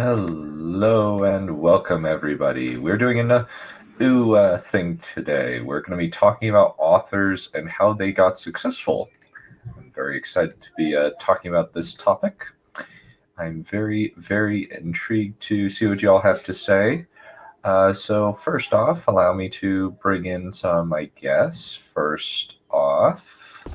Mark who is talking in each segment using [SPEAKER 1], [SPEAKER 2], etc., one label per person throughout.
[SPEAKER 1] Hello and welcome, everybody. We're doing a new thing today. We're going to be talking about authors and how they got successful. I'm very excited to be talking about this topic. I'm very, very intrigued to see what you all have to say. So first off, allow me to bring in some of my guests. First off...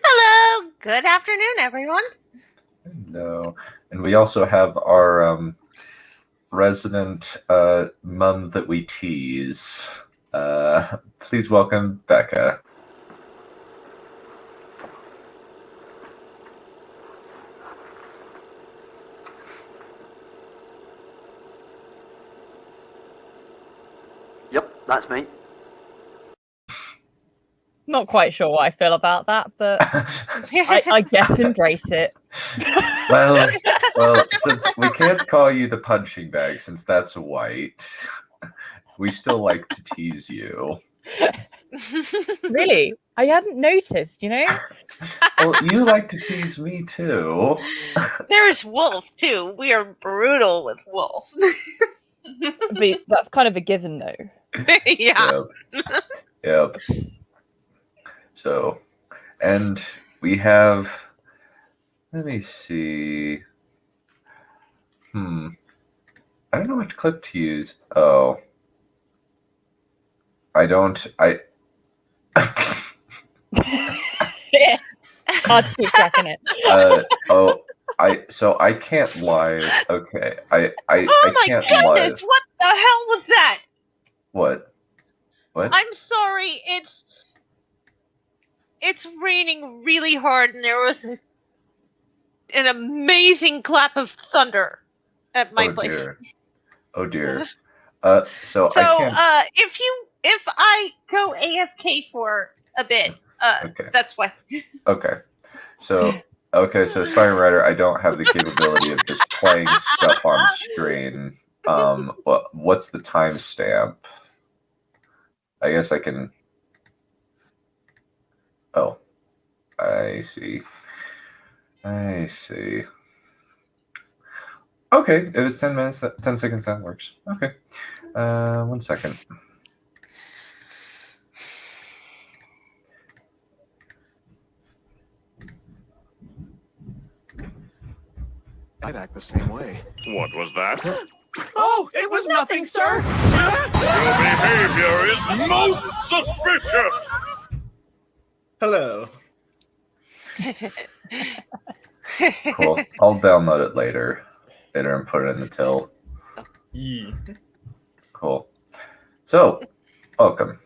[SPEAKER 2] Hello! Good afternoon, everyone.
[SPEAKER 1] Hello. And we also have our resident mum that we tease. Please welcome Becca.
[SPEAKER 3] Yep, that's me.
[SPEAKER 4] Not quite sure what I feel about that, but I guess embrace it.
[SPEAKER 1] Well, since we can't call you the punching bag since that's white, we still like to tease you.
[SPEAKER 4] Really? I hadn't noticed, you know?
[SPEAKER 1] Well, you like to tease me too.
[SPEAKER 2] There's Wolf, too. We are brutal with Wolf.
[SPEAKER 4] But that's kind of a given, though.
[SPEAKER 2] Yeah.
[SPEAKER 1] Yep. So, and we have, let me see. I don't know which clip to use. Oh. I'll
[SPEAKER 4] keep checking it.
[SPEAKER 1] So I can't lie. Okay. I
[SPEAKER 2] my
[SPEAKER 1] can't
[SPEAKER 2] goodness!
[SPEAKER 1] lie.
[SPEAKER 2] What the hell was that?
[SPEAKER 1] What?
[SPEAKER 2] I'm sorry, it's raining really hard and there was an amazing clap of thunder at my place.
[SPEAKER 1] Dear. Oh dear.
[SPEAKER 2] So
[SPEAKER 1] I can't...
[SPEAKER 2] if I go AFK for a bit,
[SPEAKER 1] okay.
[SPEAKER 2] That's why.
[SPEAKER 1] Okay. So Aspiring Writer, I don't have the capability of just playing stuff on screen. What's the timestamp? I guess I can... Oh. I see. Okay, if it's 10 minutes, 10 seconds, that works. Okay. 1 second.
[SPEAKER 5] I'd act the same way.
[SPEAKER 6] What was that?
[SPEAKER 5] Oh, it was nothing, sir!
[SPEAKER 6] Your behavior is most suspicious!
[SPEAKER 7] Hello.
[SPEAKER 1] Cool. I'll download it later and put it in the till.
[SPEAKER 7] Yeah.
[SPEAKER 1] Cool. So, welcome.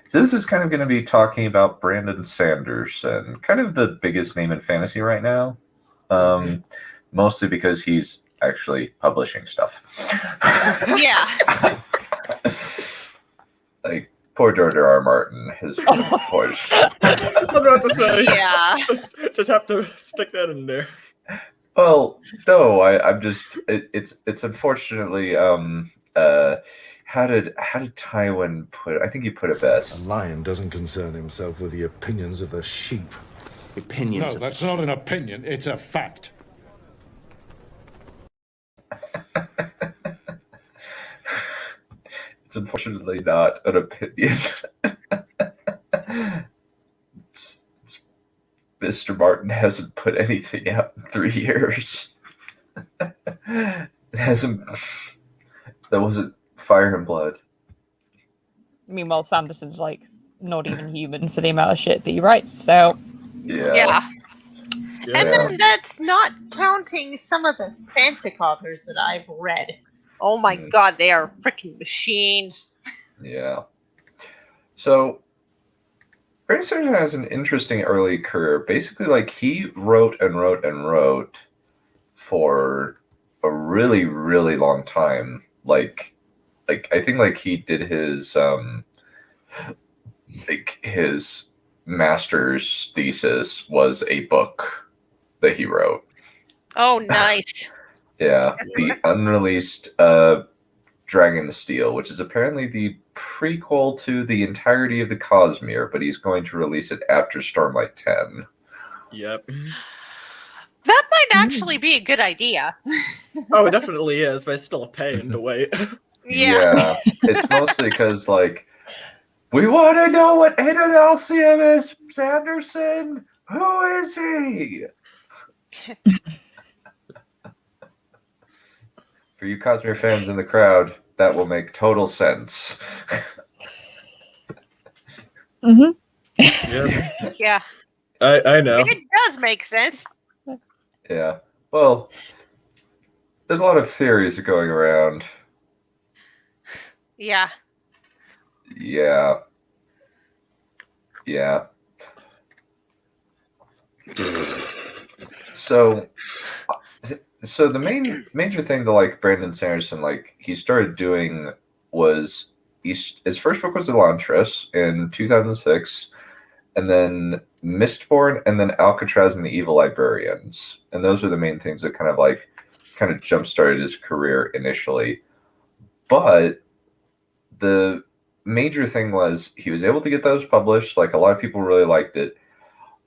[SPEAKER 1] So this is kind of going to be talking about Brandon Sanderson, kind of the biggest name in fantasy right now. Mostly because he's actually publishing stuff.
[SPEAKER 2] Yeah.
[SPEAKER 1] Like, poor George R. R. Martin has been pushed.
[SPEAKER 7] I'm about to say.
[SPEAKER 2] Yeah.
[SPEAKER 7] Just have to stick that in there.
[SPEAKER 1] Well, no, I'm just... It's unfortunately... How did Tywin put it? I think he put it best.
[SPEAKER 8] A lion doesn't concern himself with the opinions of the sheep.
[SPEAKER 5] Opinions.
[SPEAKER 6] No, that's not an opinion, it's a fact.
[SPEAKER 1] It's unfortunately not an opinion. Mr. Martin hasn't put anything out in 3 years. It hasn't... That wasn't Fire and Blood.
[SPEAKER 4] Meanwhile, Sanderson's like not even human for the amount of shit that he writes, so...
[SPEAKER 2] Yeah. And then that's not counting some of the fanfic authors that I've read. Oh my god, they are freaking machines.
[SPEAKER 1] Yeah. So, Brandon Sanderson has an interesting early career. Basically, like, he wrote for a really, really long time. Like I think, like, he did his like his master's thesis was a book that he wrote.
[SPEAKER 2] Oh, nice.
[SPEAKER 1] Yeah, the unreleased Dragon Steel, which is apparently the prequel to the entirety of the Cosmere, but he's going to release it after Stormlight 10.
[SPEAKER 7] Yep.
[SPEAKER 2] That might actually be a good idea.
[SPEAKER 7] Oh, it definitely is, but it's still a pain to wait.
[SPEAKER 2] Yeah.
[SPEAKER 1] It's mostly because, like, we want to know what Annals is, Sanderson. Who is he? For you Cosmere fans in the crowd, that will make total sense.
[SPEAKER 4] Mm-hmm.
[SPEAKER 7] Yep.
[SPEAKER 2] Yeah.
[SPEAKER 7] I know.
[SPEAKER 2] It does make sense.
[SPEAKER 1] Yeah. Well, there's a lot of theories going around.
[SPEAKER 2] Yeah.
[SPEAKER 1] Yeah. Yeah. So the major thing that like Brandon Sanderson like he started doing was his first book was Elantris in 2006, and then Mistborn, and then Alcatraz and the Evil Librarians, and those are the main things that kind of jump started his career initially. But the major thing was he was able to get those published. Like a lot of people really liked it.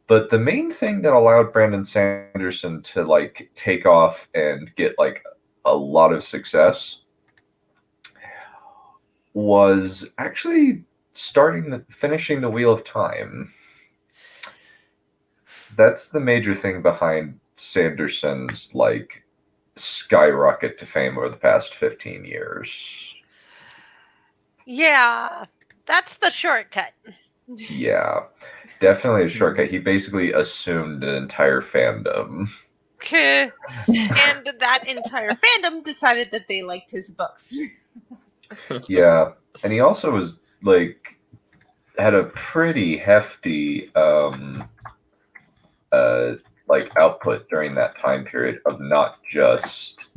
[SPEAKER 1] But the main thing that allowed Brandon Sanderson to like take off and get like a lot of success was actually finishing the Wheel of Time. That's the major thing behind Sanderson's like skyrocket to fame over the past 15 years.
[SPEAKER 2] Yeah. That's the shortcut.
[SPEAKER 1] Yeah, definitely a shortcut. He basically assumed an entire fandom.
[SPEAKER 2] And that entire fandom decided that they liked his books.
[SPEAKER 1] Yeah, and he also was like had a pretty hefty like output during that time period of not just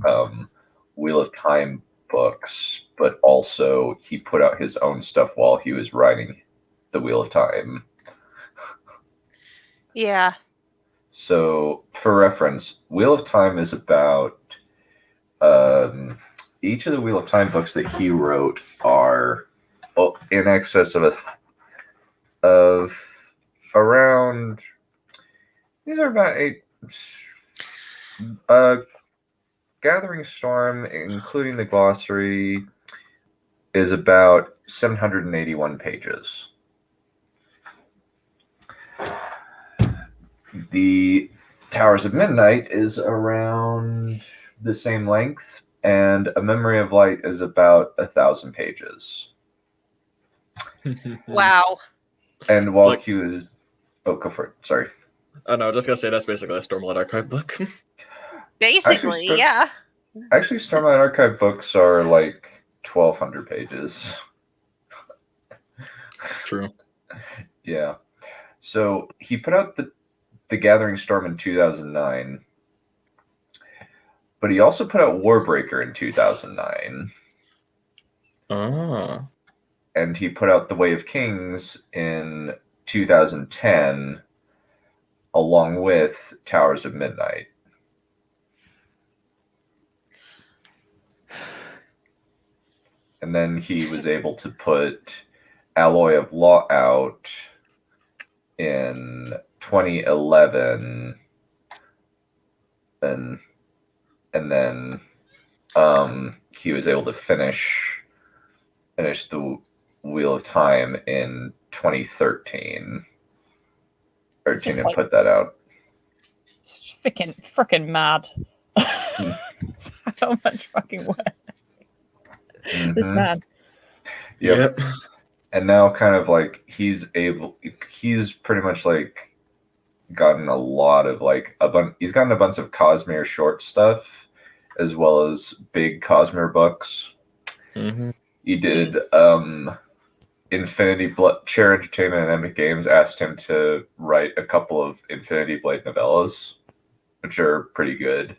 [SPEAKER 1] Wheel of Time books, but also he put out his own stuff while he was writing the Wheel of Time.
[SPEAKER 2] Yeah.
[SPEAKER 1] So, for reference, Wheel of Time is about each of the Wheel of Time books that he wrote are in excess of around. These are about eight. Gathering Storm, including the glossary, is about 781 pages. The Towers of Midnight is around the same length, and A Memory of Light is about 1,000 pages.
[SPEAKER 2] Wow.
[SPEAKER 1] And while he was... Oh, go for it. Sorry.
[SPEAKER 7] Oh no, I was just gonna say that's basically a Stormlight Archive book.
[SPEAKER 2] Basically, yeah.
[SPEAKER 1] Actually, Stormlight Archive books are like 1,200 pages.
[SPEAKER 7] True.
[SPEAKER 1] Yeah. So he put out the Gathering Storm in 2009, but he also put out Warbreaker in 2009.
[SPEAKER 7] Ah.
[SPEAKER 1] And he put out The Way of Kings in 2010, along with Towers of Midnight. And then he was able to put Alloy of Law out in 2011, and then he was able to finish the Wheel of Time in 2013. Or Tina
[SPEAKER 4] like,
[SPEAKER 1] put that out.
[SPEAKER 4] It's freaking mad. So much fucking work.
[SPEAKER 1] Mm-hmm.
[SPEAKER 4] This man.
[SPEAKER 1] Yep. And now kind of like he's pretty much like gotten a lot of like he's gotten a bunch of Cosmere short stuff as well as big Cosmere books.
[SPEAKER 7] Mm-hmm.
[SPEAKER 1] He did Infinity Blade. Chair Entertainment and Epic Games asked him to write a couple of Infinity Blade novellas, which are pretty good.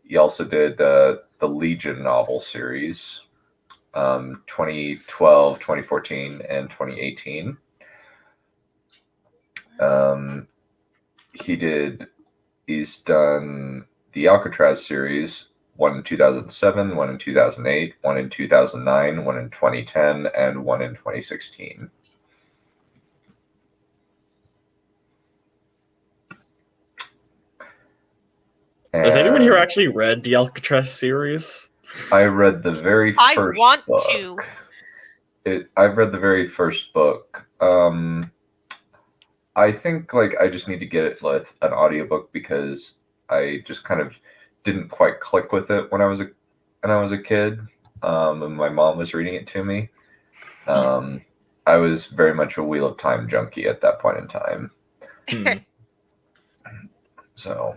[SPEAKER 1] He also did the Legion novel series. 2012, 2014, and 2018. He's done the Alcatraz series, one in 2007, one in 2008, one in 2009, one in 2010, and one in 2016.
[SPEAKER 7] Has anyone here actually read the Alcatraz series?
[SPEAKER 1] I read the very
[SPEAKER 2] I
[SPEAKER 1] first
[SPEAKER 2] want
[SPEAKER 1] book.
[SPEAKER 2] to.
[SPEAKER 1] I've read the very first book. I think I just need to get it with an audiobook because I just kind of didn't quite click with it when I was a kid. And my mom was reading it to me. I was very much a Wheel of Time junkie at that point in time. So,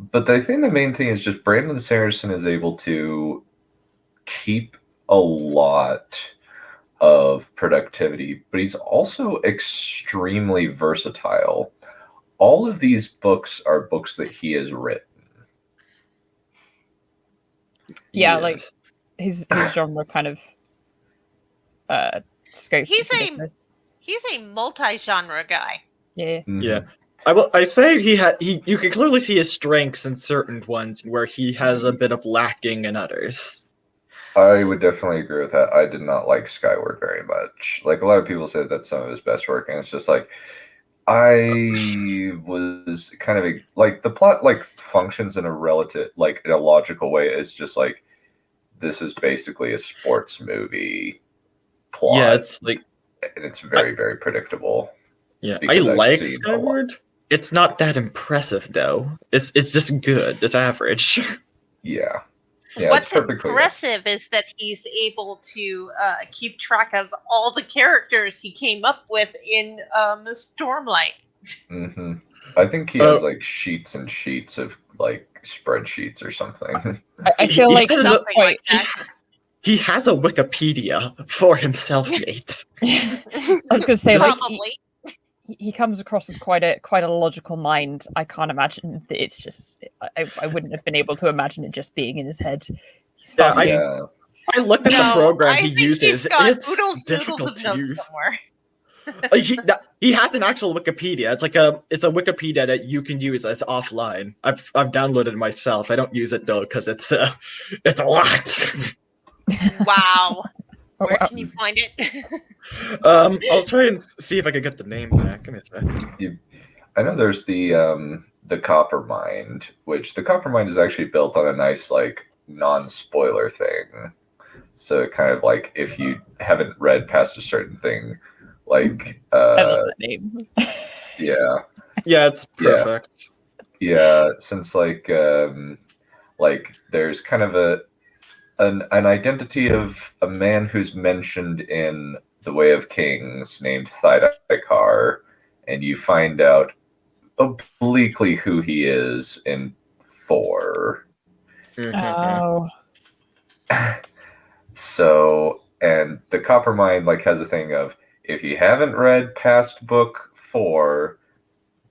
[SPEAKER 1] but I think the main thing is just Brandon Sanderson is able to keep a lot of productivity, but he's also extremely versatile. All of these books are books that he has written.
[SPEAKER 4] Yeah, like his genre kind of scope.
[SPEAKER 2] He's a multi-genre guy.
[SPEAKER 4] Yeah.
[SPEAKER 7] Yeah. I say you can clearly see his strengths in certain ones where he has a bit of lacking in others.
[SPEAKER 1] I would definitely agree with that. I did not like Skyward very much. Like a lot of people say that's some of his best work, and it's just like I was kind of like the plot functions in a in a logical way. It's just like this is basically a sports movie plot.
[SPEAKER 7] Yeah, it's like,
[SPEAKER 1] and it's very very predictable.
[SPEAKER 7] Yeah, I like Skyward. It's not that impressive though. It's just good. It's average.
[SPEAKER 1] Yeah.
[SPEAKER 2] What's impressive is that he's able to keep track of all the characters he came up with in Stormlight.
[SPEAKER 1] Mm-hmm. I think he has sheets and sheets of spreadsheets or something.
[SPEAKER 4] I feel like
[SPEAKER 7] he has a Wikipedia for himself, mate.
[SPEAKER 4] I was going to say,
[SPEAKER 2] probably.
[SPEAKER 4] He comes across as quite a logical mind. I can't imagine that it's just. I wouldn't have been able to imagine it just being in his head.
[SPEAKER 7] I looked at the program he uses. It's
[SPEAKER 2] difficult to use. Somewhere.
[SPEAKER 7] He has an actual Wikipedia. It's a Wikipedia that you can use as offline. I've downloaded it myself. I don't use it though because it's a lot.
[SPEAKER 2] Wow. Where can you find it?
[SPEAKER 7] I'll try and see if I can get the name back. Give me a second.
[SPEAKER 1] I know there's the Copper Mind, which the Copper Mind is actually built on a nice non-spoiler thing. So kind of if you haven't read past a certain thing, I
[SPEAKER 4] love that name.
[SPEAKER 1] Yeah.
[SPEAKER 7] Yeah, it's perfect.
[SPEAKER 1] Yeah, since there's kind of an identity of a man who's mentioned in The Way of Kings named Thydikar, and you find out obliquely who he is in 4.
[SPEAKER 4] Oh.
[SPEAKER 1] So, and the Copper Mind has a thing of, if you haven't read past book 4,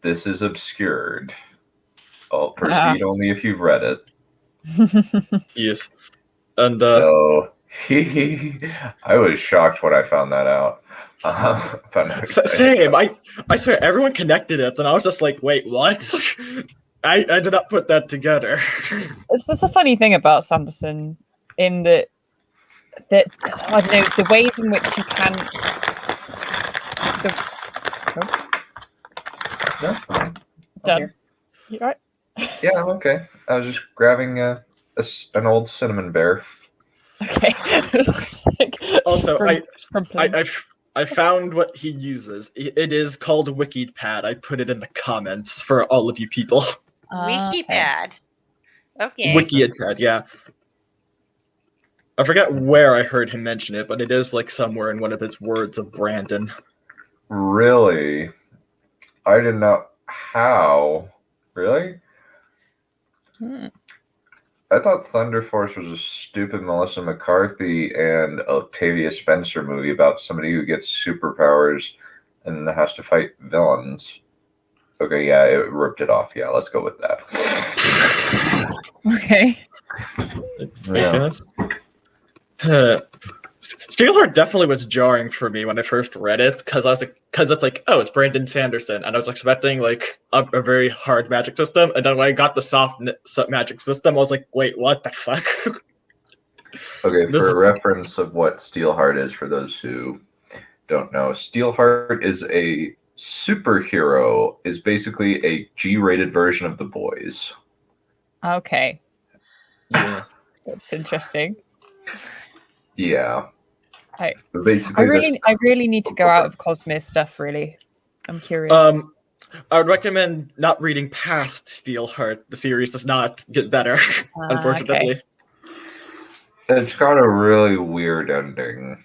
[SPEAKER 1] this is obscured. I'll proceed only if you've read it.
[SPEAKER 7] Yes. And
[SPEAKER 1] so I was shocked when I found that out.
[SPEAKER 7] Same. I swear everyone connected it, and I was just like, "Wait, what?" I did not put that together.
[SPEAKER 4] It's a funny thing about Sanderson in that I don't know the ways in which he can. Done. You right?
[SPEAKER 1] Yeah, I'm okay. I was just grabbing an old cinnamon bear.
[SPEAKER 4] Okay.
[SPEAKER 7] Also, I found what he uses. It is called WikiPad. I put it in the comments for all of you people.
[SPEAKER 2] WikiPad. Okay.
[SPEAKER 7] WikiPad, yeah. I forget where I heard him mention it, but it is somewhere in one of his words of Brandon.
[SPEAKER 1] Really? I didn't know how. Really? I thought Thunder Force was a stupid Melissa McCarthy and Octavia Spencer movie about somebody who gets superpowers and has to fight villains. Okay, yeah, it ripped it off. Yeah, let's go with that.
[SPEAKER 4] Okay.
[SPEAKER 7] I guess. Steelheart definitely was jarring for me when I first read it because it's like, oh, it's Brandon Sanderson, and I was expecting like a very hard magic system, and then when I got the soft magic system, I was like, wait, what the fuck?
[SPEAKER 1] Okay, for a reference of what Steelheart is, for those who don't know, Steelheart is a superhero, is basically a G-rated version of The Boys.
[SPEAKER 4] Okay,
[SPEAKER 7] Yeah.
[SPEAKER 4] that's interesting.
[SPEAKER 1] Yeah.
[SPEAKER 4] I
[SPEAKER 1] Basically,
[SPEAKER 4] I really need to go out of Cosmere stuff. Really, I'm curious.
[SPEAKER 7] I would recommend not reading past Steelheart. The series does not get better, unfortunately.
[SPEAKER 4] Okay.
[SPEAKER 1] It's got a really weird ending.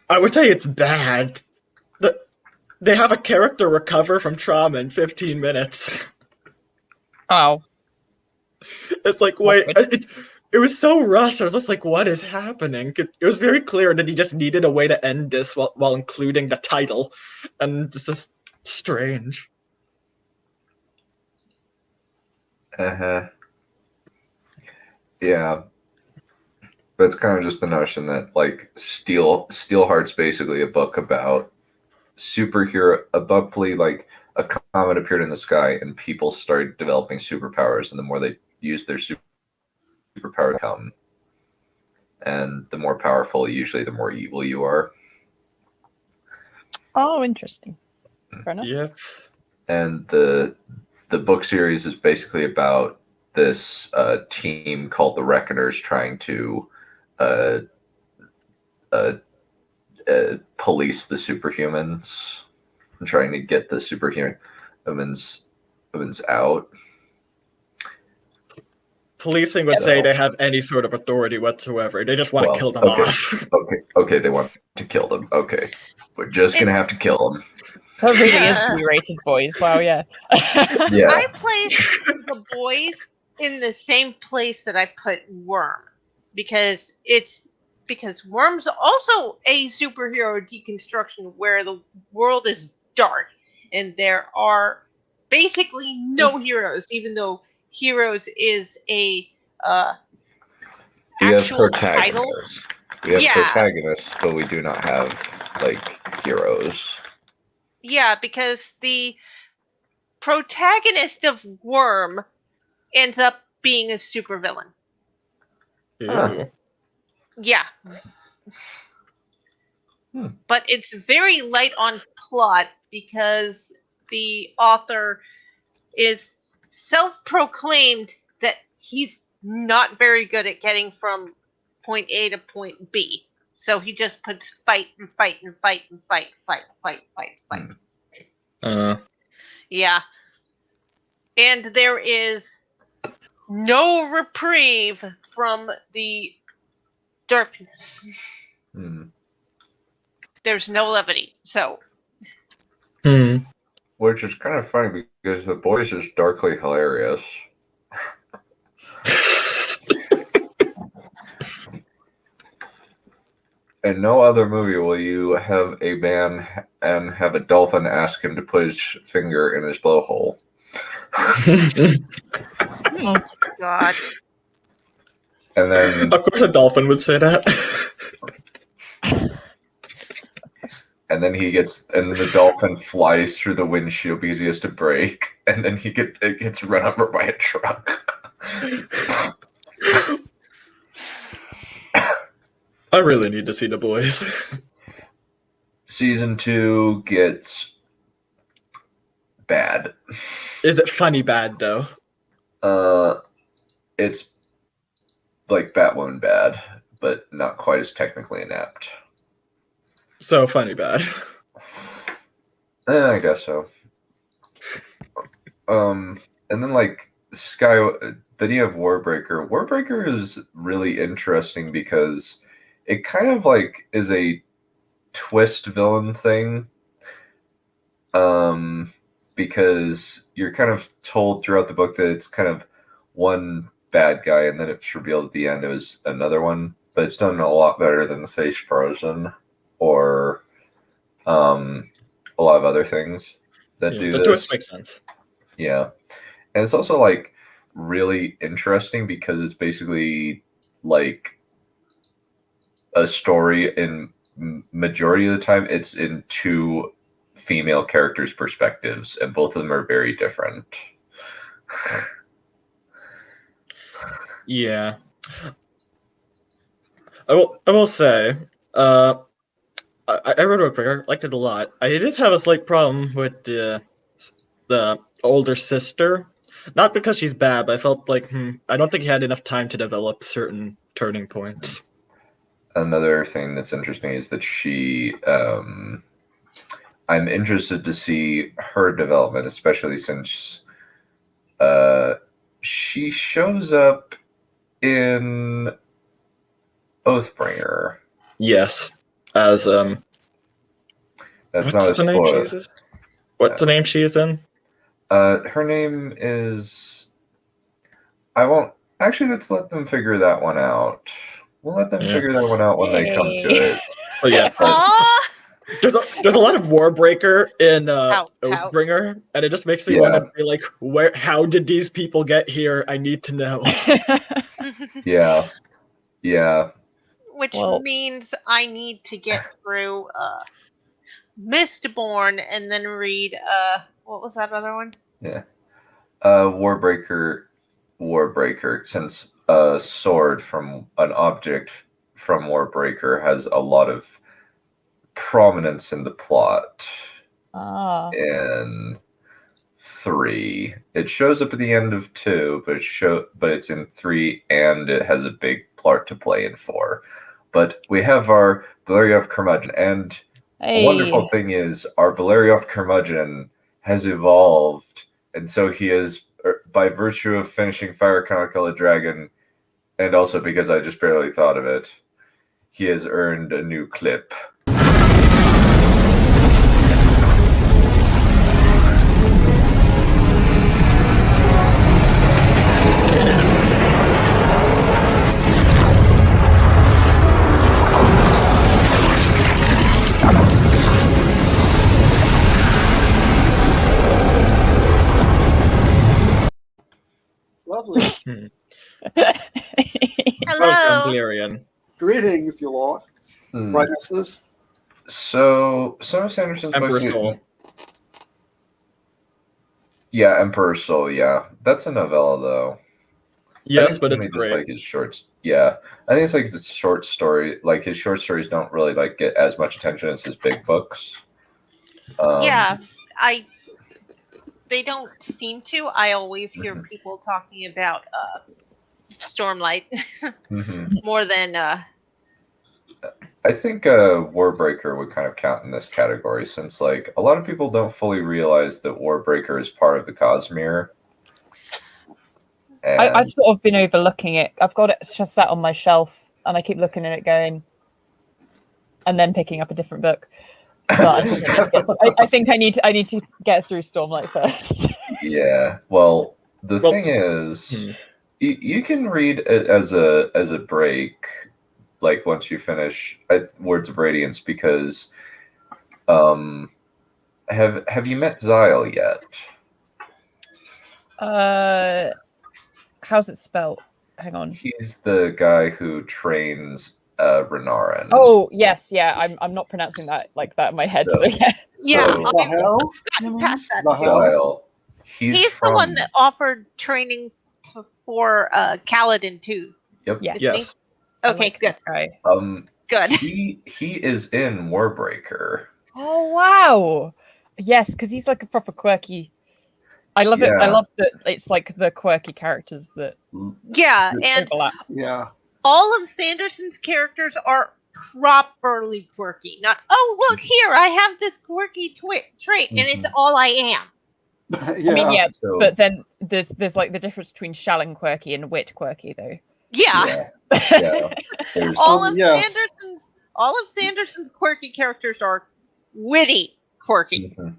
[SPEAKER 7] I would say it's bad. They have a character recover from trauma in 15 minutes.
[SPEAKER 4] Oh,
[SPEAKER 7] It's like, wait, it was so rushed. I was just like, what is happening? It was very clear that he just needed a way to end this while including the title. And it's just strange.
[SPEAKER 1] Uh-huh. Yeah. But it's kind of just the notion that, like, Steelheart's basically a book about superhero. Abruptly, like, a comet appeared in the sky and people started developing superpowers, and the more they use their superpower come, and the more powerful, usually the more evil you are.
[SPEAKER 4] oh, interesting. Fair enough.
[SPEAKER 7] Yep.
[SPEAKER 1] And the book series is basically about this team called the Reckoners trying to police the superhumans and trying to get the superhumans out.
[SPEAKER 7] Policing would say they have any sort of authority whatsoever. They just want to kill them off.
[SPEAKER 1] Okay, they want to kill them. Okay, we're just gonna have to kill them.
[SPEAKER 4] That really is B-rated, boys. Wow, yeah.
[SPEAKER 1] Yeah.
[SPEAKER 2] I placed The Boys in the same place that I put Worm because Worm's also a superhero deconstruction where the world is dark and there are basically no heroes, even though heroes is a actual title.
[SPEAKER 1] We have protagonists, but we do not have like heroes.
[SPEAKER 2] Yeah, because the protagonist of Worm ends up being a supervillain. Yeah. But it's very light on plot because the author is self-proclaimed that he's not very good at getting from point A to point B. So he just puts fight and fight and fight and fight. Yeah. And there is no reprieve from the darkness. There's no levity. So.
[SPEAKER 1] Which is kind of funny because The Boys is darkly hilarious. In no other movie will you have a man and have a dolphin ask him to put his finger in his blowhole.
[SPEAKER 2] Oh, God.
[SPEAKER 1] And then,
[SPEAKER 7] of course, a dolphin would say that.
[SPEAKER 1] and then the dolphin flies through the windshield because he has to brake, and then it gets run over by a truck.
[SPEAKER 7] I really need to see The Boys.
[SPEAKER 1] Season 2 gets bad.
[SPEAKER 7] Is it funny bad, though?
[SPEAKER 1] It's like Batwoman bad, but not quite as technically inept.
[SPEAKER 7] So funny bad.
[SPEAKER 1] I guess so. And then like then you have Warbreaker. Warbreaker is really interesting because it kind of like is a twist villain thing. Because you're kind of told throughout the book that it's kind of one bad guy, and then it's revealed at the end it was another one. But it's done a lot better than the Face Frozen or a lot of other things that do
[SPEAKER 7] the
[SPEAKER 1] this.
[SPEAKER 7] twist makes sense.
[SPEAKER 1] Yeah. And it's also like really interesting because it's basically like a story in majority of the time it's in two female characters' perspectives, and both of them are very different.
[SPEAKER 7] Yeah. I will say, I read Warbringer, liked it a lot. I did have a slight problem with the older sister. Not because she's bad, but I felt like I don't think he had enough time to develop certain turning points.
[SPEAKER 1] Another thing that's interesting is that she I'm interested to see her development, especially since she shows up in Oathbringer.
[SPEAKER 7] Yes, as
[SPEAKER 1] That's
[SPEAKER 7] what's
[SPEAKER 1] not
[SPEAKER 7] the
[SPEAKER 1] a
[SPEAKER 7] name
[SPEAKER 1] spoiler.
[SPEAKER 7] she is? What's the name she is in?
[SPEAKER 1] Her name is. I won't. Actually, let's let them figure that one out. We'll let them
[SPEAKER 7] Yeah.
[SPEAKER 1] figure that one out when they come to it.
[SPEAKER 7] Oh yeah,
[SPEAKER 2] Aw!
[SPEAKER 7] there's a lot of Warbreaker in
[SPEAKER 2] How?
[SPEAKER 7] Oathbringer, and it just makes me
[SPEAKER 1] Yeah.
[SPEAKER 7] want to be like, how did these people get here? I need to know.
[SPEAKER 1] Yeah. Yeah.
[SPEAKER 2] Which
[SPEAKER 4] Well-
[SPEAKER 2] means I need to get through Mistborn and then read what was that other one?
[SPEAKER 1] Warbreaker, since a sword from an object from Warbreaker has a lot of prominence in the plot.
[SPEAKER 4] Ah.
[SPEAKER 1] In 3, it shows up at the end of 2, but it's in 3, and it has a big part to play in 4. But we have our Beleriov curmudgeon, and
[SPEAKER 4] Hey.
[SPEAKER 1] a wonderful thing is our Beleriov curmudgeon has evolved, and so he is, by virtue of finishing Fire Chronicle a Dragon, and also because I just barely thought of it, he has earned a new clip.
[SPEAKER 3] Lovely.
[SPEAKER 2] Hello.
[SPEAKER 7] Welcome, Perion.
[SPEAKER 3] Greetings, you lot.
[SPEAKER 1] Hmm.
[SPEAKER 3] Brightnesses.
[SPEAKER 1] So, some of Sanderson's
[SPEAKER 7] Emperor
[SPEAKER 1] mostly-
[SPEAKER 7] Soul.
[SPEAKER 1] Yeah, Emperor Soul, yeah. That's a novella, though.
[SPEAKER 7] Yes,
[SPEAKER 1] I
[SPEAKER 7] but
[SPEAKER 1] think
[SPEAKER 7] it's
[SPEAKER 1] mainly just
[SPEAKER 7] great.
[SPEAKER 1] like his shorts. Yeah, I think it's like his short story. Like his short stories don't really like get as much attention as his big books.
[SPEAKER 2] Yeah, they don't seem to. I always hear people talking about Stormlight
[SPEAKER 1] Mhm.
[SPEAKER 2] more than
[SPEAKER 1] I think Warbreaker would kind of count in this category since like a lot of people don't fully realize that Warbreaker is part of the Cosmere. And
[SPEAKER 4] I've sort of been overlooking it. I've got it just sat on my shelf, and I keep looking at it, going, and then picking up a different book. But I think I need to get through Stormlight first.
[SPEAKER 1] yeah, well, the
[SPEAKER 7] Well,
[SPEAKER 1] thing is, you can read it as a break, like once you finish Words of Radiance, because have you met Xyle yet?
[SPEAKER 4] How's it spelled? Hang on.
[SPEAKER 1] He's the guy who trains Renarin.
[SPEAKER 4] Oh yes, yeah. I'm not pronouncing that like that in my head. So, yeah.
[SPEAKER 2] yeah.
[SPEAKER 1] So-
[SPEAKER 3] The
[SPEAKER 2] I've
[SPEAKER 3] hell?
[SPEAKER 2] gotten past that
[SPEAKER 3] The
[SPEAKER 2] too.
[SPEAKER 3] hell?
[SPEAKER 1] Xyle.
[SPEAKER 2] He's the one that offered training for Kaladin too.
[SPEAKER 1] Yep.
[SPEAKER 4] Yes.
[SPEAKER 2] Isn't he?
[SPEAKER 7] Yes.
[SPEAKER 4] I
[SPEAKER 2] Okay,
[SPEAKER 4] like
[SPEAKER 2] good.
[SPEAKER 4] this guy.
[SPEAKER 2] Good.
[SPEAKER 1] He is in Warbreaker.
[SPEAKER 4] Oh wow. Yes, because he's like a proper quirky. I love it. I
[SPEAKER 1] Yeah.
[SPEAKER 4] love that it's like the quirky characters that
[SPEAKER 2] Yeah, and
[SPEAKER 4] overlap.
[SPEAKER 3] Yeah.
[SPEAKER 2] all of Sanderson's characters are properly quirky. Not, oh, look here, I have this quirky trait, and it's all I am.
[SPEAKER 3] Yeah.
[SPEAKER 4] I mean, yeah,
[SPEAKER 1] So,
[SPEAKER 4] but then there's like the difference between Shallon quirky and Wit quirky, though.
[SPEAKER 2] Yeah.
[SPEAKER 1] yeah. There's,
[SPEAKER 3] Yes.
[SPEAKER 2] All of Sanderson's quirky characters are witty quirky,
[SPEAKER 1] Mhm.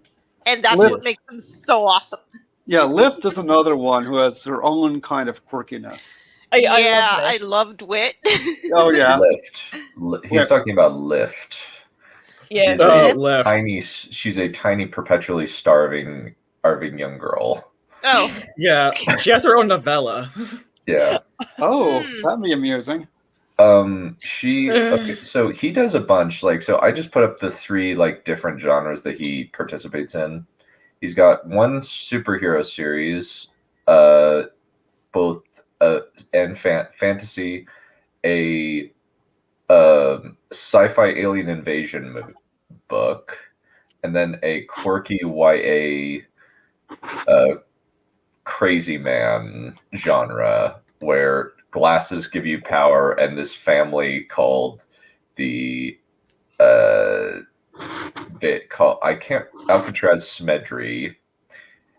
[SPEAKER 2] and that's what
[SPEAKER 3] Yes.
[SPEAKER 2] makes them so awesome.
[SPEAKER 3] Yeah, Lift is another one who has her own kind of quirkiness.
[SPEAKER 4] I love
[SPEAKER 2] I
[SPEAKER 4] this.
[SPEAKER 2] loved Wit.
[SPEAKER 3] Oh, yeah.
[SPEAKER 1] Lift. He's
[SPEAKER 3] Lift.
[SPEAKER 1] talking about Lift.
[SPEAKER 4] Yeah.
[SPEAKER 1] She's
[SPEAKER 7] Oh,
[SPEAKER 1] a
[SPEAKER 7] left.
[SPEAKER 1] she's a tiny, perpetually starving young girl.
[SPEAKER 2] Oh.
[SPEAKER 7] Yeah, she has her own novella.
[SPEAKER 1] Yeah.
[SPEAKER 3] Oh,
[SPEAKER 2] Hmm.
[SPEAKER 3] that'd be amusing.
[SPEAKER 1] Okay, so he does a bunch, like, so I just put up the 3 like different genres that he participates in. He's got one superhero series, both and fantasy, a sci-fi alien invasion book, and then a quirky YA crazy man genre where glasses give you power, and this family called the Alcatraz Smedry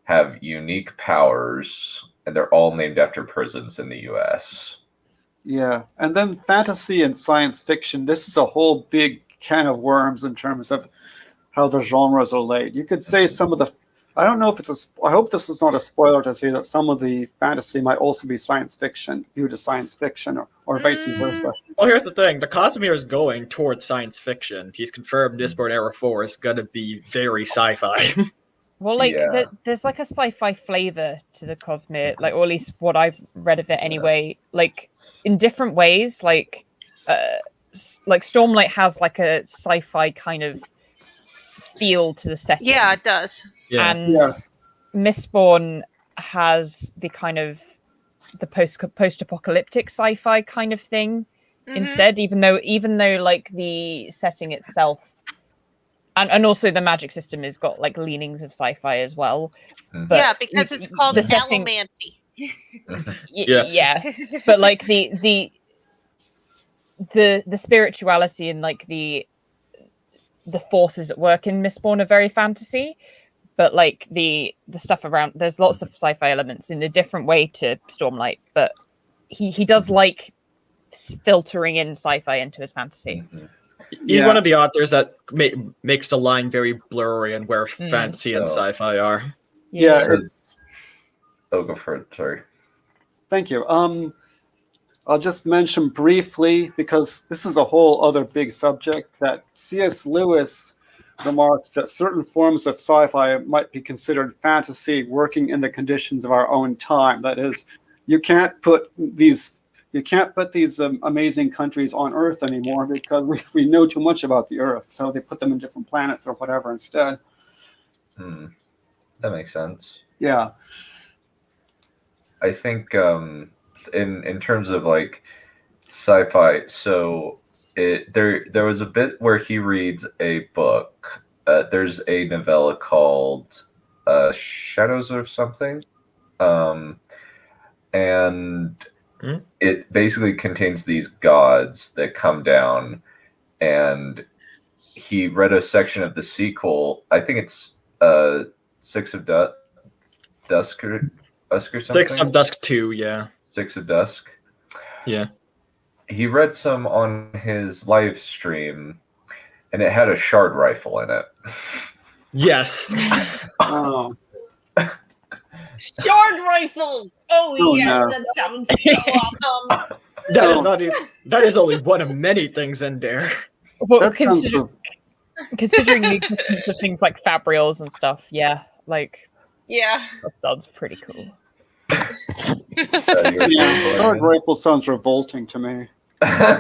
[SPEAKER 1] have unique powers, and they're all named after prisons in the U.S.
[SPEAKER 3] Yeah, and then fantasy and science fiction. This is a whole big can of worms in terms of how the genres are laid. You could say some of the. I don't know if it's a. I hope this is not a spoiler to say that some of the fantasy might also be science fiction, viewed as science fiction, or vice versa.
[SPEAKER 7] Well, here's the thing: the Cosmere is going towards science fiction. He's confirmed Mistborn Era 4 is gonna be very sci-fi.
[SPEAKER 4] Well, like
[SPEAKER 1] Yeah.
[SPEAKER 4] there's like a sci-fi flavor to the Cosmere, like, or at least what I've read of it anyway. Like in different ways, like Stormlight has like a sci-fi kind of feel to the setting.
[SPEAKER 2] Yeah, it does.
[SPEAKER 7] Yeah.
[SPEAKER 4] And
[SPEAKER 3] Yes.
[SPEAKER 4] Mistborn has the kind of the post-apocalyptic sci-fi kind of thing instead, even though like the setting itself and also the magic system has got like leanings of sci-fi as well. But
[SPEAKER 2] Yeah, because it's called
[SPEAKER 4] the setting-
[SPEAKER 2] allomancy.
[SPEAKER 4] Yeah. But like the spirituality and like the forces at work in Mistborn are very fantasy, but like the stuff around, there's lots of sci-fi elements in a different way to Stormlight, but he does like filtering in sci-fi into his fantasy.
[SPEAKER 7] He's
[SPEAKER 3] Yeah.
[SPEAKER 7] one of the authors that makes the line very blurry and where fantasy and
[SPEAKER 1] Oh.
[SPEAKER 7] sci-fi are.
[SPEAKER 3] Yeah, it's.
[SPEAKER 1] Oh, go for it. Sorry.
[SPEAKER 3] Thank you. I'll just mention briefly, because this is a whole other big subject, that C.S. Lewis remarks that certain forms of sci-fi might be considered fantasy working in the conditions of our own time. That is, you can't put these amazing countries on Earth anymore because we know too much about the Earth, so they put them in different planets or whatever instead.
[SPEAKER 1] That makes sense.
[SPEAKER 3] Yeah.
[SPEAKER 1] I think in terms of like sci-fi, so there was a bit where he reads a book. There's a novella called Shadows or something, and it basically contains these gods that come down, and he read a section of the sequel. I think it's Six of Dusk or something.
[SPEAKER 7] 6 of Dusk 2, yeah.
[SPEAKER 1] 6 of Dusk.
[SPEAKER 7] Yeah.
[SPEAKER 1] He read some on his live stream, and it had a shard rifle in it.
[SPEAKER 7] Yes.
[SPEAKER 3] Oh.
[SPEAKER 2] Shard rifles! Oh,
[SPEAKER 3] Oh,
[SPEAKER 2] yes,
[SPEAKER 3] no.
[SPEAKER 2] that sounds so awesome.
[SPEAKER 7] That is not even, that is only one of many things in there.
[SPEAKER 4] Well,
[SPEAKER 3] That sounds
[SPEAKER 4] considering the existence of things like fabrials and stuff, yeah, like
[SPEAKER 2] Yeah.
[SPEAKER 4] that sounds pretty cool.
[SPEAKER 3] Yeah, shard rifle sounds revolting to me.
[SPEAKER 7] I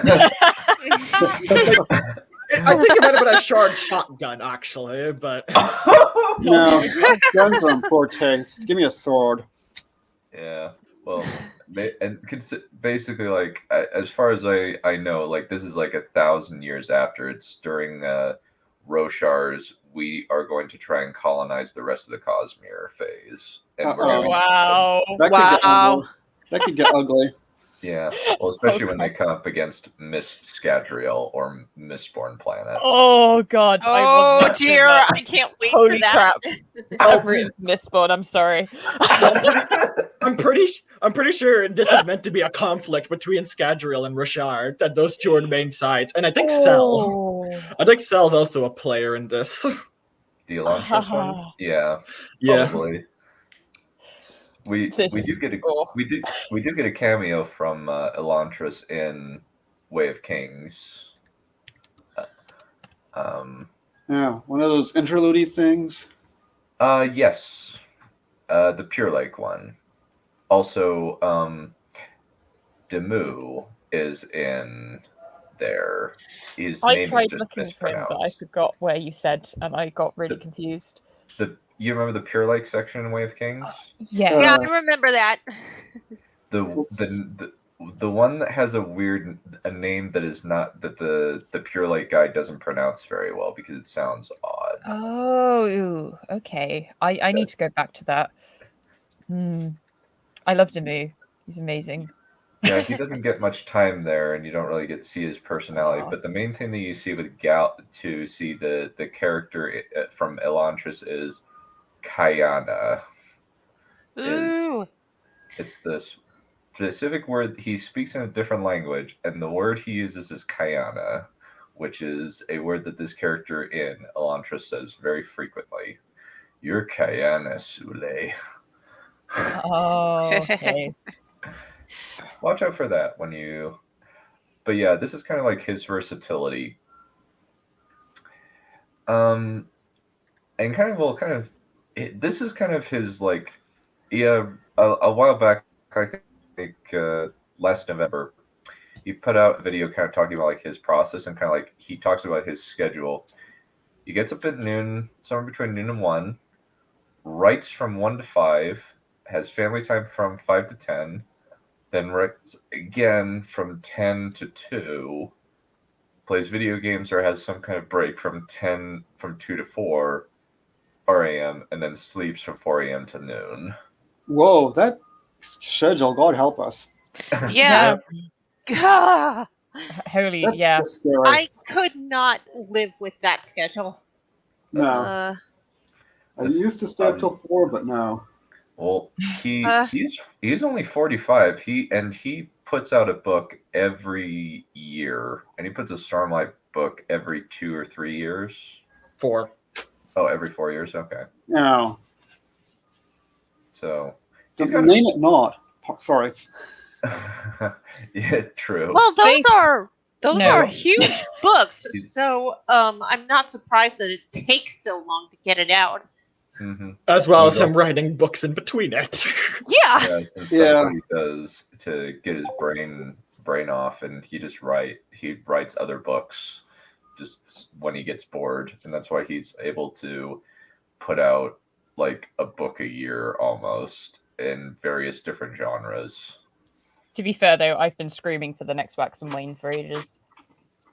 [SPEAKER 7] think it might have been a shard shotgun, actually, but
[SPEAKER 3] No, guns are in poor taste. Give me a sword.
[SPEAKER 1] Yeah, well, basically, like, as far as I know, like, this is like 1,000 years after. It's during Roshar's "we are going to try and colonize the rest of the Cosmere" phase. And we're
[SPEAKER 3] Uh-oh.
[SPEAKER 1] going
[SPEAKER 4] Wow.
[SPEAKER 3] That could get
[SPEAKER 2] Wow.
[SPEAKER 3] ugly. That could get ugly.
[SPEAKER 1] yeah, well, especially when they come up against Miss Scadrial or Mistborn Planet.
[SPEAKER 4] Oh god. I
[SPEAKER 2] Oh,
[SPEAKER 4] want
[SPEAKER 2] dear.
[SPEAKER 4] that.
[SPEAKER 2] I can't wait
[SPEAKER 4] Holy
[SPEAKER 2] for that.
[SPEAKER 4] crap. I've written Mistborn, I'm sorry.
[SPEAKER 7] I'm pretty sure this is meant to be a conflict between Scadrial and Roshar, that those two are the main sides. And I think Cell. I think Cell's also a player in this.
[SPEAKER 1] The Elantris one? Yeah,
[SPEAKER 7] Yeah.
[SPEAKER 1] probably. We
[SPEAKER 4] This
[SPEAKER 1] do get a
[SPEAKER 4] cool.
[SPEAKER 1] we do get a cameo from Elantris in Way of Kings.
[SPEAKER 3] Yeah, one of those interlude things.
[SPEAKER 1] Yes. The Pure Lake one. Also, Demu is in there. His
[SPEAKER 4] I
[SPEAKER 1] name is
[SPEAKER 4] tried
[SPEAKER 1] just
[SPEAKER 4] looking for him, but I
[SPEAKER 1] mispronounced.
[SPEAKER 4] forgot where you said, and I got really confused.
[SPEAKER 1] You remember the Pure Lake section in Way of Kings?
[SPEAKER 4] Yeah.
[SPEAKER 2] Yeah, I remember that.
[SPEAKER 1] The one that has a name that is not that the Pure Lake guy doesn't pronounce very well because it sounds odd.
[SPEAKER 4] Oh, okay. I need to go back to that. I love Demu. He's amazing.
[SPEAKER 1] Yeah, he doesn't get much time there, and you don't really get to see his personality. But the main thing that you see with to see the character from Elantris is Kayana.
[SPEAKER 2] Ooh.
[SPEAKER 1] It's the specific word he speaks in a different language, and the word he uses is Kayana, which is a word that this character in Elantris says very frequently. You're Kayana, Sule.
[SPEAKER 4] Oh, okay.
[SPEAKER 1] Watch out for that when you. But yeah, this is kind of like his versatility. And this is kind of his like, yeah. A while back, I think last November, he put out a video kind of talking about like his process and kind of like he talks about his schedule. He gets up at noon, somewhere between noon and 1, writes from 1 to 5, has family time from 5 to 10, then writes again from 10 to 2, plays video games or has some kind of break from 2 to 4 a.m., and then sleeps from 4 a.m. to noon.
[SPEAKER 3] Whoa, that schedule, God help us.
[SPEAKER 2] Yeah. Gah.
[SPEAKER 4] Holy,
[SPEAKER 3] That's
[SPEAKER 4] yeah.
[SPEAKER 3] just scary.
[SPEAKER 2] I could not live with that schedule.
[SPEAKER 3] No. I used to stay up till 4, but no.
[SPEAKER 1] Well, he's only 45. He puts out a book every year, and he puts a Stormlight book every 2 or 3 years.
[SPEAKER 7] 4.
[SPEAKER 1] Oh, every 4 years. Okay.
[SPEAKER 3] No.
[SPEAKER 1] So
[SPEAKER 3] Name it not. Sorry.
[SPEAKER 1] Yeah, true.
[SPEAKER 2] Well, those
[SPEAKER 4] No.
[SPEAKER 2] are huge books, so I'm not surprised that it takes so long to get it out.
[SPEAKER 1] Mm-hmm.
[SPEAKER 7] As well as him writing books in between it.
[SPEAKER 2] Yeah.
[SPEAKER 1] Since that's what he does to get his brain off, and he writes other books just when he gets bored, and that's why he's able to put out like a book a year almost in various different genres.
[SPEAKER 4] To be fair, though, I've been screaming for the next Wax and Wane for ages.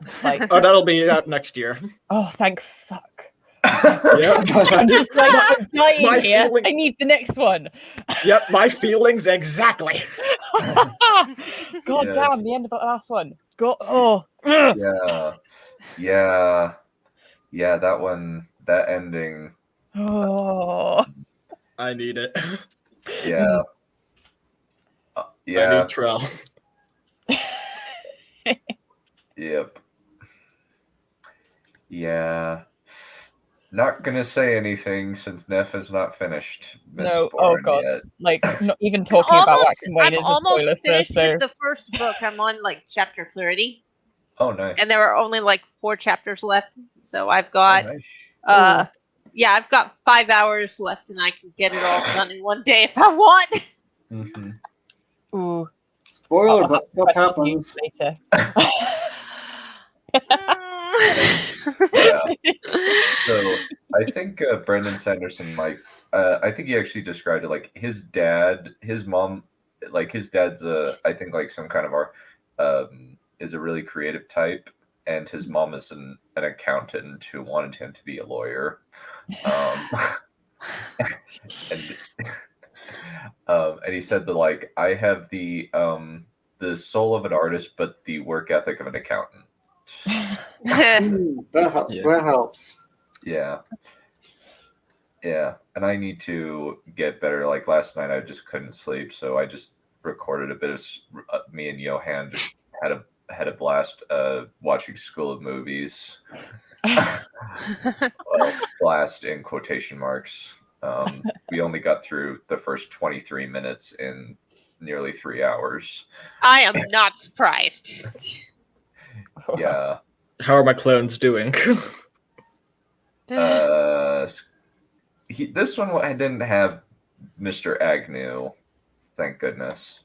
[SPEAKER 4] It's like,
[SPEAKER 7] Oh, that'll be out next year.
[SPEAKER 4] oh, thank fuck.
[SPEAKER 7] Yep.
[SPEAKER 4] I'm just like, I'm dying
[SPEAKER 7] My
[SPEAKER 4] here.
[SPEAKER 7] feeling-
[SPEAKER 4] I need the next one.
[SPEAKER 7] Yep, my feelings exactly.
[SPEAKER 4] God
[SPEAKER 1] Yes.
[SPEAKER 4] damn, the end of the last one. God, oh.
[SPEAKER 1] Yeah, that one, that ending.
[SPEAKER 4] Oh.
[SPEAKER 7] I need it.
[SPEAKER 1] Yeah.
[SPEAKER 7] I
[SPEAKER 1] Yeah.
[SPEAKER 7] need Trell.
[SPEAKER 1] Yep. Yeah. Not gonna say anything since Neph is not finished. Miss
[SPEAKER 4] No, oh
[SPEAKER 1] Bourne
[SPEAKER 4] god.
[SPEAKER 1] yet.
[SPEAKER 4] Like, not even talking about Wax and Wane
[SPEAKER 2] I'm
[SPEAKER 4] is a
[SPEAKER 2] almost
[SPEAKER 4] spoiler
[SPEAKER 2] finished
[SPEAKER 4] so.
[SPEAKER 2] with the first book. I'm on like chapter 30,
[SPEAKER 1] Oh, nice.
[SPEAKER 2] and there are only like 4 chapters left. So I've got,
[SPEAKER 1] Oh, nice.
[SPEAKER 2] I've got 5 hours left, and I can get it all done in one day if I want.
[SPEAKER 1] Mm-hmm.
[SPEAKER 4] Ooh.
[SPEAKER 3] Spoiler,
[SPEAKER 4] I'll
[SPEAKER 3] but
[SPEAKER 4] have to
[SPEAKER 3] stuff
[SPEAKER 4] question you
[SPEAKER 3] happens.
[SPEAKER 4] later.
[SPEAKER 1] Yeah. So I think Brandon Sanderson, like, I think he actually described it like his mom, like his dad's I think like some kind of is a really creative type, and his mom is an accountant who wanted him to be a lawyer. And he said that like I have the soul of an artist, but the work ethic of an accountant.
[SPEAKER 3] That helps.
[SPEAKER 1] Yeah. Yeah, and I need to get better. Like last night, I just couldn't sleep, so I just recorded a bit of me and Johan just had a blast watching School of Movies. Well, blast in quotation marks. We only got through the first 23 minutes in nearly 3 hours.
[SPEAKER 2] I am not surprised.
[SPEAKER 1] Yeah.
[SPEAKER 7] How are my clones doing?
[SPEAKER 1] This one I didn't have Mr. Agnew, thank goodness.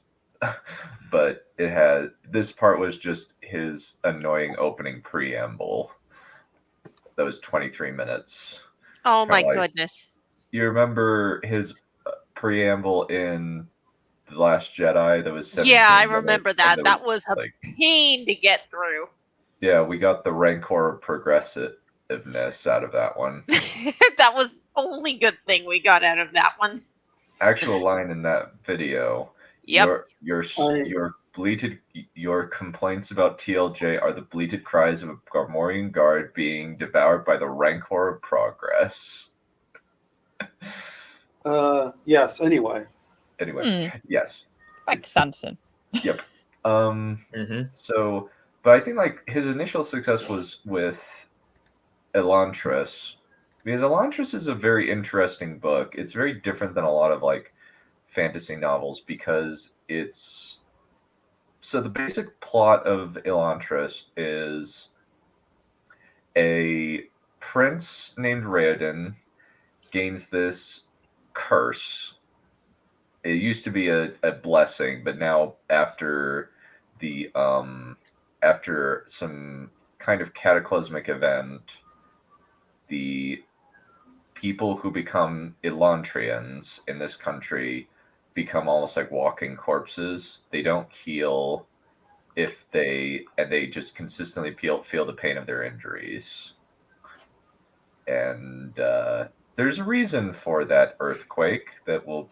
[SPEAKER 1] But this part was just his annoying opening preamble. That was 23 minutes.
[SPEAKER 2] Oh my
[SPEAKER 1] Like,
[SPEAKER 2] goodness.
[SPEAKER 1] you remember his preamble in The Last Jedi that was 17
[SPEAKER 2] Yeah, I
[SPEAKER 1] minutes,
[SPEAKER 2] remember
[SPEAKER 1] and
[SPEAKER 2] that.
[SPEAKER 1] there
[SPEAKER 2] That was a
[SPEAKER 1] like,
[SPEAKER 2] pain to get through.
[SPEAKER 1] yeah, we got the rancor of progressiveness out of that one.
[SPEAKER 2] That was the only good thing we got out of that one.
[SPEAKER 1] Actual line in that video.
[SPEAKER 2] Yep.
[SPEAKER 1] Your complaints about TLJ are the bleated cries of a Garmorian guard being devoured by the rancor of progress.
[SPEAKER 3] Yes. Anyway.
[SPEAKER 1] Yes.
[SPEAKER 4] Back to Sanderson.
[SPEAKER 1] Yep.
[SPEAKER 7] Mm-hmm.
[SPEAKER 1] So, but I think like his initial success was with Elantris, because Elantris is a very interesting book. It's very different than a lot of like fantasy novels because so the basic plot of Elantris is a prince named Raoden gains this curse. It used to be a blessing, but now after after some kind of cataclysmic event, the people who become Elantrians in this country become almost like walking corpses. They don't heal and they just consistently feel the pain of their injuries. And there's a reason for that earthquake that will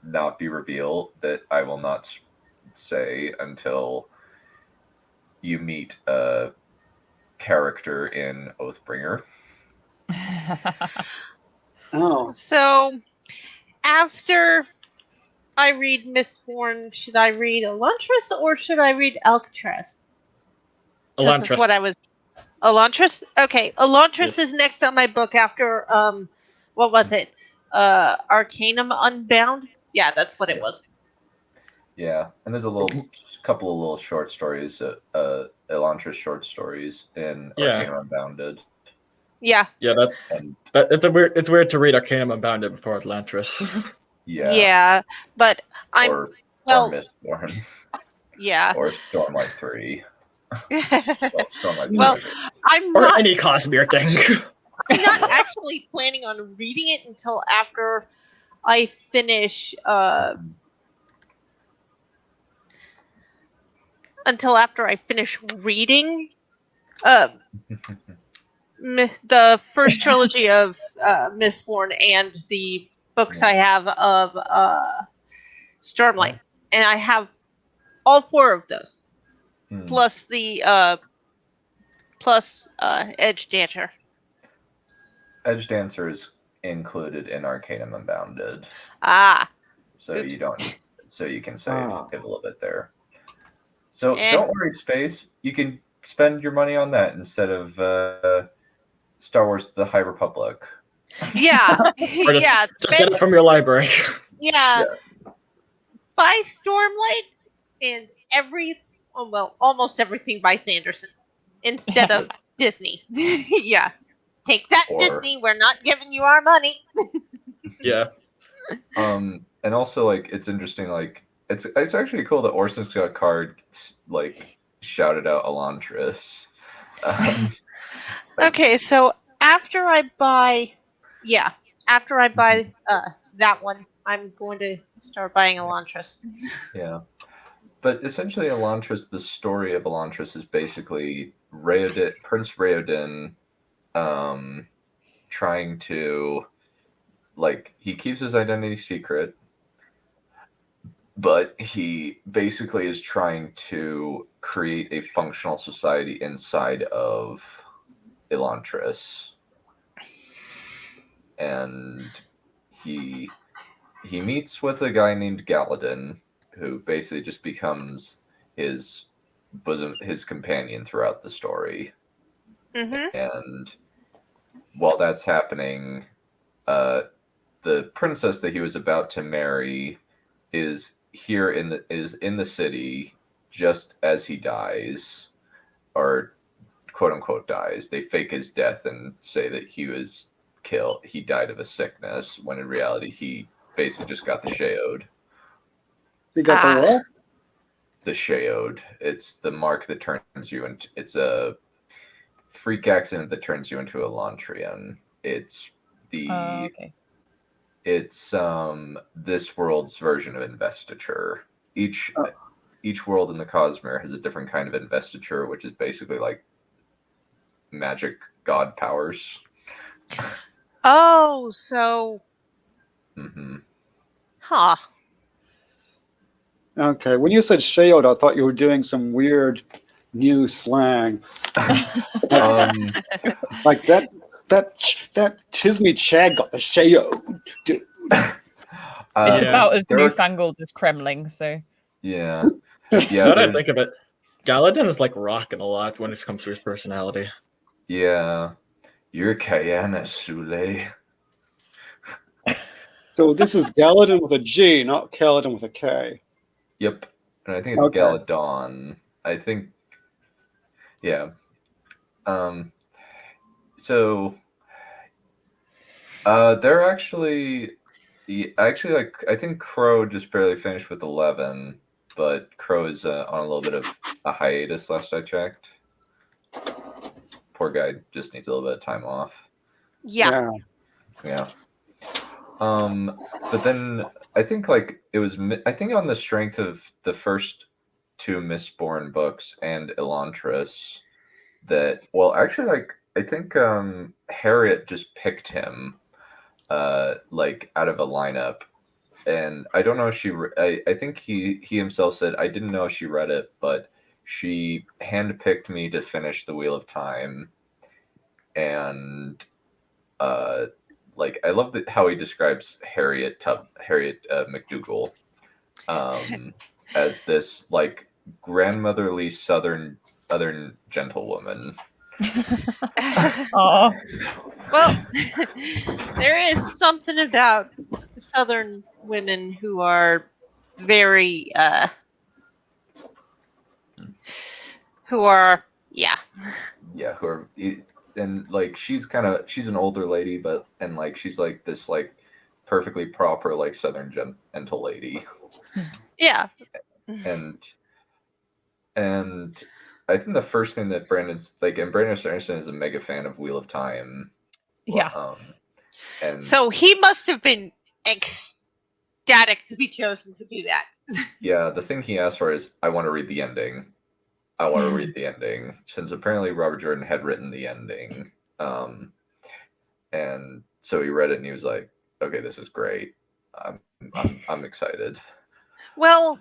[SPEAKER 1] not be revealed, that I will not say until you meet a character in Oathbringer.
[SPEAKER 3] Oh.
[SPEAKER 2] So, after I read Mistborn, should I read Elantris or should I read Alcatraz? That's
[SPEAKER 7] Elantris.
[SPEAKER 2] what I was. Elantris? Okay, Elantris is next on my book after, what was it? Arcanum Unbound? Yeah, that's what it was.
[SPEAKER 1] Yeah, and there's couple of little short stories, Elantris short stories in
[SPEAKER 7] Yeah.
[SPEAKER 1] Arcanum Unbounded.
[SPEAKER 2] Yeah.
[SPEAKER 7] Yeah,
[SPEAKER 1] And
[SPEAKER 7] it's weird to read Arcanum Unbounded before Elantris.
[SPEAKER 2] Yeah, but I'm
[SPEAKER 1] or Mistborn,
[SPEAKER 2] yeah.
[SPEAKER 1] or Stormlight 3. Well, Stormlight 3.
[SPEAKER 2] Well, I'm
[SPEAKER 7] or
[SPEAKER 2] not.
[SPEAKER 7] any Cosmere thing.
[SPEAKER 2] I'm not actually planning on reading it until after I finish. Until after I finish reading. The first trilogy of Mistborn and the books I have of Stormlight, and I have all 4 of those, plus the Edge Dancer.
[SPEAKER 1] Edge Dancer is included in Arcanum Unbounded. So
[SPEAKER 2] Oops.
[SPEAKER 1] you can save a little bit there. So don't worry, Space. You can spend your money on that instead of Star Wars: The High Republic.
[SPEAKER 2] Yeah,
[SPEAKER 7] Or just get it from your library.
[SPEAKER 2] Yeah. Buy Stormlight and almost everything by Sanderson instead of Disney. Yeah. Take that, Disney. We're not giving you our money.
[SPEAKER 7] Yeah.
[SPEAKER 1] And also, like, it's interesting, like, it's actually cool that Orson Scott Card, like, shouted out Elantris.
[SPEAKER 2] Okay, so after I buy that one, I'm going to start buying Elantris.
[SPEAKER 1] Yeah. But essentially, Elantris, the story of Elantris is basically Prince Raoden trying to, like, he keeps his identity secret, but he basically is trying to create a functional society inside of Elantris. And he meets with a guy named Galadin, who basically just becomes his companion throughout the story.
[SPEAKER 2] Mm-hmm.
[SPEAKER 1] And while that's happening, the princess that he was about to marry is in the city just as he dies, or quote unquote dies. They fake his death and say that he died of a sickness, when in reality he basically just got the Sheod.
[SPEAKER 3] You got the what?
[SPEAKER 1] The Sheod. It's the mark that turns you into. It's a freak accident that turns you into a Lantrian. It's the.
[SPEAKER 4] Okay.
[SPEAKER 1] It's this world's version of investiture. Each world in the Cosmere has a different kind of investiture, which is basically like magic god powers.
[SPEAKER 2] Oh, so.
[SPEAKER 1] Mm-hmm.
[SPEAKER 2] Huh.
[SPEAKER 3] Okay, when you said Sheod, I thought you were doing some weird new slang. Like that Tismy Chad got the Sheod, dude.
[SPEAKER 4] It's about as
[SPEAKER 1] there
[SPEAKER 4] newfangled as Kremling, so.
[SPEAKER 1] Yeah.
[SPEAKER 7] Now that I
[SPEAKER 1] there's-
[SPEAKER 7] think of it, Galadin is like rocking a lot when it comes to his personality.
[SPEAKER 1] Yeah. You're Kayana Sule.
[SPEAKER 3] So this is Galadin with a G, not Kaladin with a K.
[SPEAKER 1] Yep. And I think it's
[SPEAKER 3] Okay.
[SPEAKER 1] Galadon. I think. Yeah. So. They're actually. Actually, like, I think Crow just barely finished with 11, but Crow is on a little bit of a hiatus last I checked. Poor guy just needs a little bit of time off.
[SPEAKER 2] Yeah.
[SPEAKER 1] Yeah. But then I think like it was. I think on the strength of the first two Mistborn books and Elantris, that actually like I think Harriet just picked him, like out of a lineup, and I don't know if she. I think he himself said I didn't know if she read it, but she handpicked me to finish the Wheel of Time, and like I love how he describes Harriet McDougal as this like grandmotherly southern gentlewoman.
[SPEAKER 4] Oh,
[SPEAKER 2] Well, there is something about Southern women who are very, who are, yeah.
[SPEAKER 1] Yeah, who are and like she's an older lady, but and like she's like this like perfectly proper like southern gentle lady.
[SPEAKER 2] Yeah.
[SPEAKER 1] and I think the first thing that Brandon's like, and Brandon Sanderson is a mega fan of Wheel of Time.
[SPEAKER 4] yeah.
[SPEAKER 1] And
[SPEAKER 2] So he must have been ecstatic to be chosen to do that.
[SPEAKER 1] yeah, the thing he asked for is, I want to read the ending. I want to read the ending, since apparently Robert Jordan had written the ending. And so he read it and he was like, okay, this is great. I'm excited.
[SPEAKER 2] Well,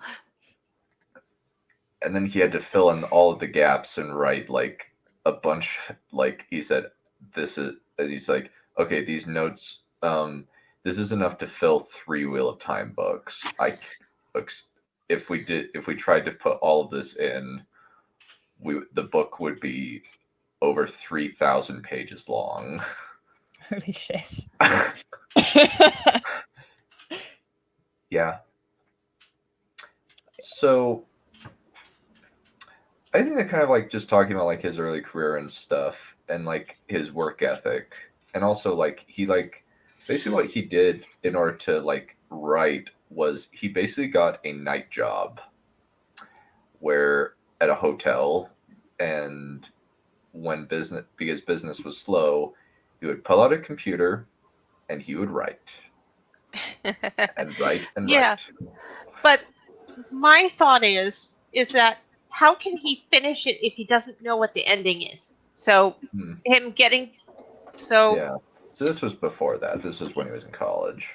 [SPEAKER 1] And then he had to fill in all of the gaps and write like a bunch. Like he said, he's like, okay, these notes, this is enough to fill 3 Wheel of Time books. If we tried to put all of this in, the book would be over 3,000 pages long.
[SPEAKER 4] Holy shit.
[SPEAKER 1] Yeah. So I think they're kind of like just talking about like his early career and stuff, and like his work ethic, and also like he like basically what he did in order to like write was he basically got a night job where at a hotel, and because business was slow, he would pull out a computer and he would write and write and
[SPEAKER 2] yeah.
[SPEAKER 1] write.
[SPEAKER 2] But my thought is that how can he finish it if he doesn't know what the ending is? So him getting
[SPEAKER 1] Yeah. So this was before that. This was when he was in college.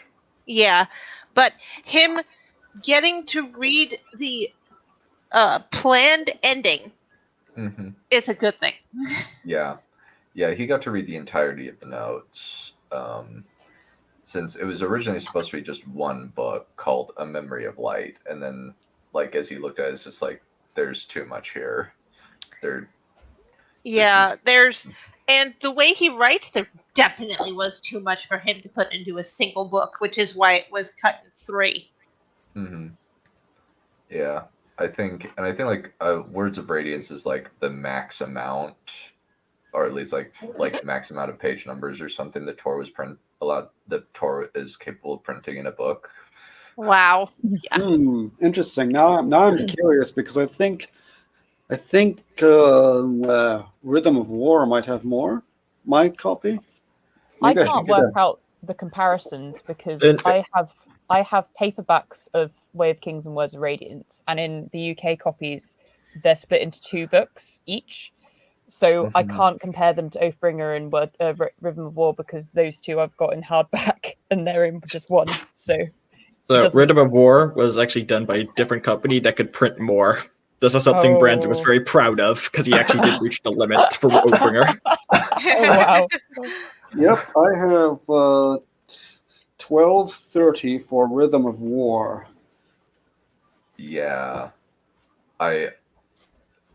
[SPEAKER 2] Yeah, but him getting to read the planned ending is a good thing.
[SPEAKER 1] Yeah. Yeah, he got to read the entirety of the notes. Since it was originally supposed to be just one book called A Memory of Light, and then like as he looked at it, it's just like there's too much here.
[SPEAKER 2] And the way he writes, there definitely was too much for him to put into a single book, which is why it was cut in 3.
[SPEAKER 1] Yeah, I think like Words of Radiance is like the max amount or at least like max amount of page numbers or something that Tor was that Tor is capable of printing in a book.
[SPEAKER 2] Wow. Yeah.
[SPEAKER 3] Interesting. Now I'm curious because I think Rhythm of War might have more. My copy.
[SPEAKER 4] I
[SPEAKER 3] Maybe should
[SPEAKER 4] can't
[SPEAKER 3] get
[SPEAKER 4] work out the comparisons because
[SPEAKER 7] And-
[SPEAKER 4] I have paperbacks of Way of Kings and Words of Radiance, and in the UK copies, they're split into 2 books each. So I can't compare them to Oathbringer and Rhythm of War because those 2 I've got in hardback and they're in just 1. So
[SPEAKER 7] Rhythm of War was actually done by a different company that could print more. This is something Brandon was very proud of because he actually did reach the limit for Oathbringer.
[SPEAKER 4] Oh wow.
[SPEAKER 3] Yep, I have 1230 for Rhythm of War.
[SPEAKER 1] Yeah,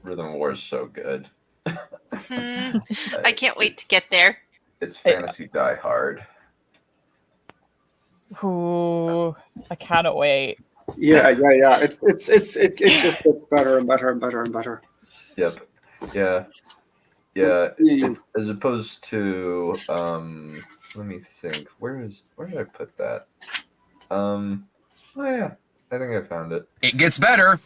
[SPEAKER 1] Rhythm of War is so good.
[SPEAKER 2] I can't wait to get there.
[SPEAKER 1] It's fantasy Die Hard.
[SPEAKER 4] Ooh, I cannot wait.
[SPEAKER 3] Yeah. It just gets better and better and better and better.
[SPEAKER 1] Yep. Yeah. It's as opposed to let me think. Where did I put that? Oh yeah, I think I found it.
[SPEAKER 9] It gets better.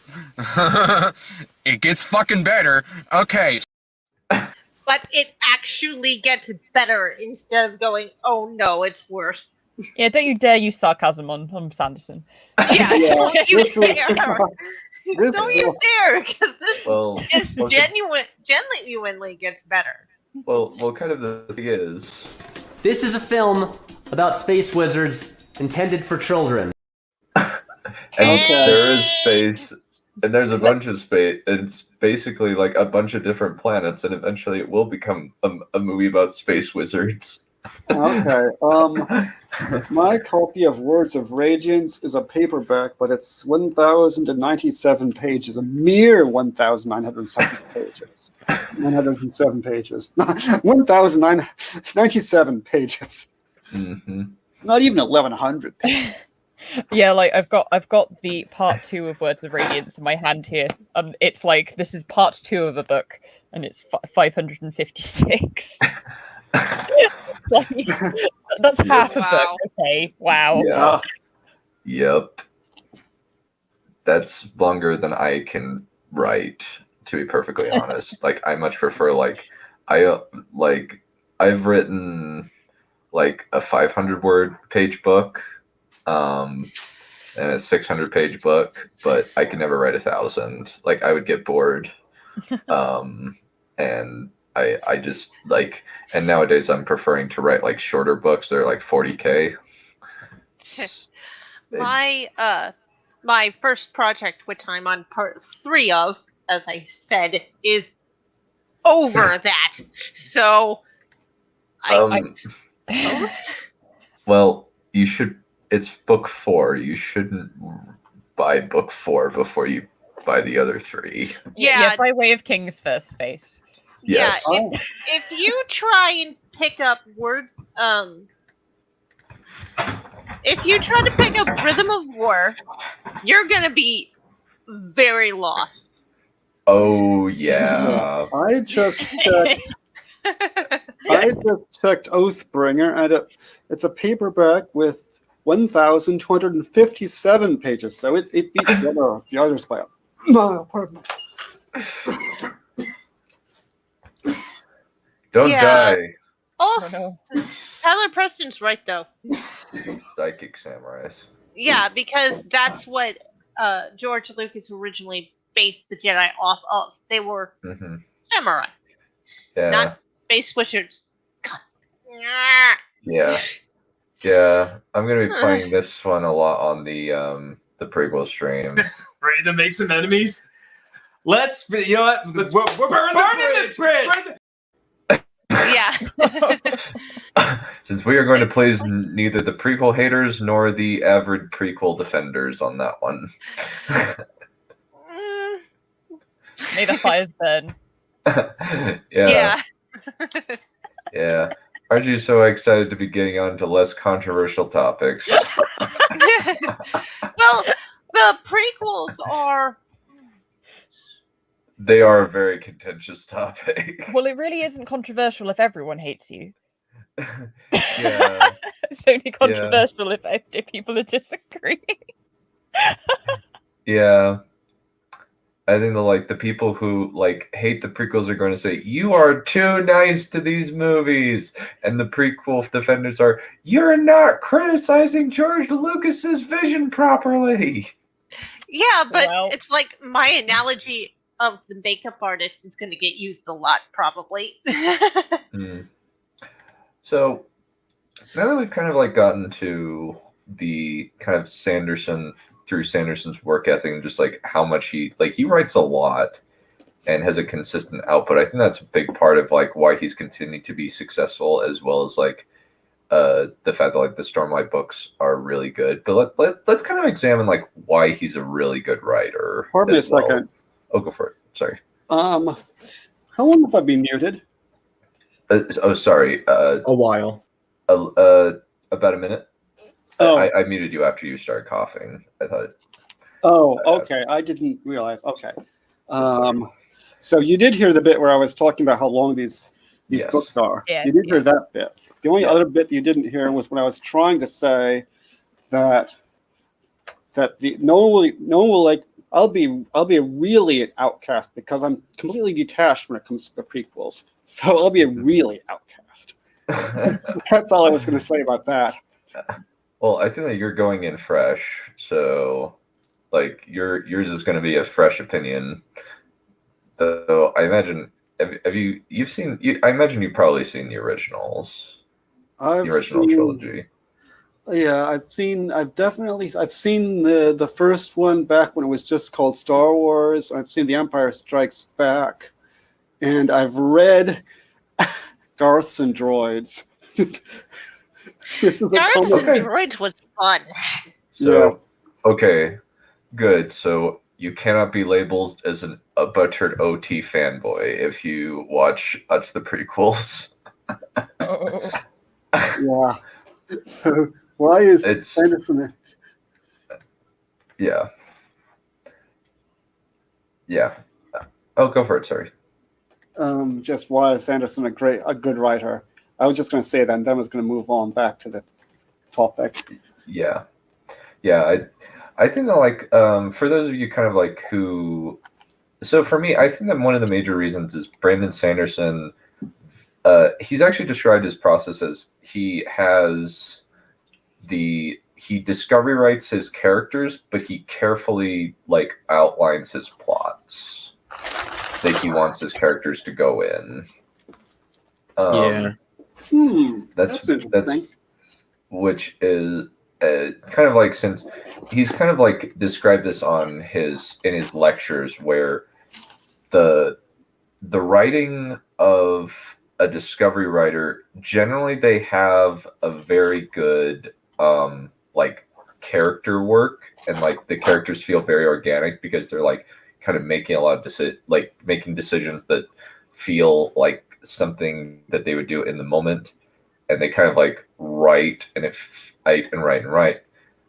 [SPEAKER 9] It gets fucking better. Okay.
[SPEAKER 2] But it actually gets better instead of going, oh no, it's worse.
[SPEAKER 4] Yeah, don't you dare use sarcasm on Sanderson.
[SPEAKER 2] Yeah, don't you dare.
[SPEAKER 3] This
[SPEAKER 2] Don't you dare, because this is
[SPEAKER 1] well,
[SPEAKER 2] genuinely gets better.
[SPEAKER 1] well, kind of the thing is,
[SPEAKER 10] This is a film about space wizards intended for children.
[SPEAKER 1] and there is space, and there's a bunch of space. It's basically like a bunch of different planets, and eventually it will become a movie about space wizards.
[SPEAKER 3] Okay. My copy of Words of Radiance is a paperback, but it's 1,097 pages, a mere 1,907 pages. 907 pages. 1,997 pages.
[SPEAKER 1] Mm-hmm.
[SPEAKER 3] It's not even 1,100 pages.
[SPEAKER 4] Yeah, like I've got the part 2 of Words of Radiance in my hand here, and it's like this is part 2 of a book, and it's 556. Like, that's half a book. Okay, wow.
[SPEAKER 1] Yeah. Yep. That's longer than I can write, to be perfectly honest. Like I much prefer I've written like a 500 page book, and a 600 page book, but I could never write 1,000. Like I would get bored. And I just like, and nowadays I'm preferring to write like shorter books. They're like 40K.
[SPEAKER 2] My first project, which I'm on part 3 of, as I said, is over that. So I suppose.
[SPEAKER 1] Well, you should. It's book 4. You shouldn't buy book 4 before you buy the other 3.
[SPEAKER 2] Yeah,
[SPEAKER 4] by Way of Kings first, Space.
[SPEAKER 1] Yes.
[SPEAKER 2] Yeah, if you try and pick up if you try to pick up Rhythm of War, you're gonna be very lost.
[SPEAKER 1] Oh yeah.
[SPEAKER 3] I just checked. Oathbringer, and it's a paperback with 1,257 pages, so it beats the others by a mile. Pardon me.
[SPEAKER 1] Don't die.
[SPEAKER 2] Oh, Tyler Preston's right though.
[SPEAKER 1] Psychic samurais.
[SPEAKER 2] Yeah, because that's what George Lucas originally based the Jedi off of. They were samurai, not space wizards.
[SPEAKER 1] Yeah. I'm gonna be playing this one a lot on the prequel stream.
[SPEAKER 11] Ready to make some enemies? Let's. You know what? We're burning this bridge.
[SPEAKER 2] Yeah.
[SPEAKER 1] Since we are going to please neither the prequel haters nor the avid prequel defenders on that one.
[SPEAKER 4] May the fires burn.
[SPEAKER 2] Yeah.
[SPEAKER 1] Yeah. Aren't you so excited to be getting on to less controversial topics?
[SPEAKER 2] Well, the prequels are
[SPEAKER 1] They are a very contentious topic.
[SPEAKER 4] Well, it really isn't controversial if everyone hates you.
[SPEAKER 1] Yeah.
[SPEAKER 4] It's only controversial if people are disagreeing.
[SPEAKER 1] Yeah. I think the people who hate the prequels are going to say, "You are too nice to these movies," and the prequel defenders are, "You're not criticizing George Lucas's vision properly."
[SPEAKER 2] Yeah, but
[SPEAKER 4] Well.
[SPEAKER 2] it's like my analogy of the makeup artist is going to get used a lot, probably.
[SPEAKER 1] So now that we've kind of gotten to the kind of Sanderson's work ethic and just how much he writes a lot and has a consistent output, I think that's a big part of why he's continued to be successful, as well as the fact that the Stormlight books are really good. But let's kind of examine why he's a really good writer.
[SPEAKER 3] Pardon me a second.
[SPEAKER 1] Oh, go for it. Sorry.
[SPEAKER 3] How long have I been muted?
[SPEAKER 1] Sorry.
[SPEAKER 7] A while.
[SPEAKER 1] About a minute.
[SPEAKER 3] Oh.
[SPEAKER 1] I muted you after you started coughing. I thought.
[SPEAKER 3] Oh, okay. I didn't realize. Okay. So you did hear the bit where I was talking about how long these
[SPEAKER 1] Yes.
[SPEAKER 3] books are.
[SPEAKER 4] Yeah,
[SPEAKER 3] You did hear that bit. The only other bit you didn't hear was when I was trying to say that no one will I'll be really an outcast because I'm completely detached when it comes to the prequels. So I'll be a really outcast. That's all I was going to say about that.
[SPEAKER 1] Well, I think that you're going in fresh, so yours is going to be a fresh opinion. Though I imagine I imagine you've probably seen the originals, the original trilogy.
[SPEAKER 3] Yeah, I've seen the first one back when it was just called Star Wars. I've seen The Empire Strikes Back, and I've read Darths and Droids.
[SPEAKER 2] Darths and Droids was fun.
[SPEAKER 1] So, okay, good. So you cannot be labeled as a buttered OT fanboy if you watch the prequels.
[SPEAKER 3] Yeah. So why is Sanderson?
[SPEAKER 1] Yeah. Yeah. Oh, go for it. Sorry.
[SPEAKER 3] Just why is Sanderson a good writer? I was just going to say that, and then I was going to move on back to the topic.
[SPEAKER 1] Yeah. I think that for those of you kind of who, so for me, I think that one of the major reasons is Brandon Sanderson. He's actually described his process as he discovery writes his characters, but he carefully outlines his plots that he wants his characters to go in. That's interesting. Which is kind of since he's kind of described this in his lectures, where the writing of a discovery writer, generally they have a very good character work, and the characters feel very organic because they're kind of making a lot of making decisions that feel like something that they would do in the moment, and they kind of write and write,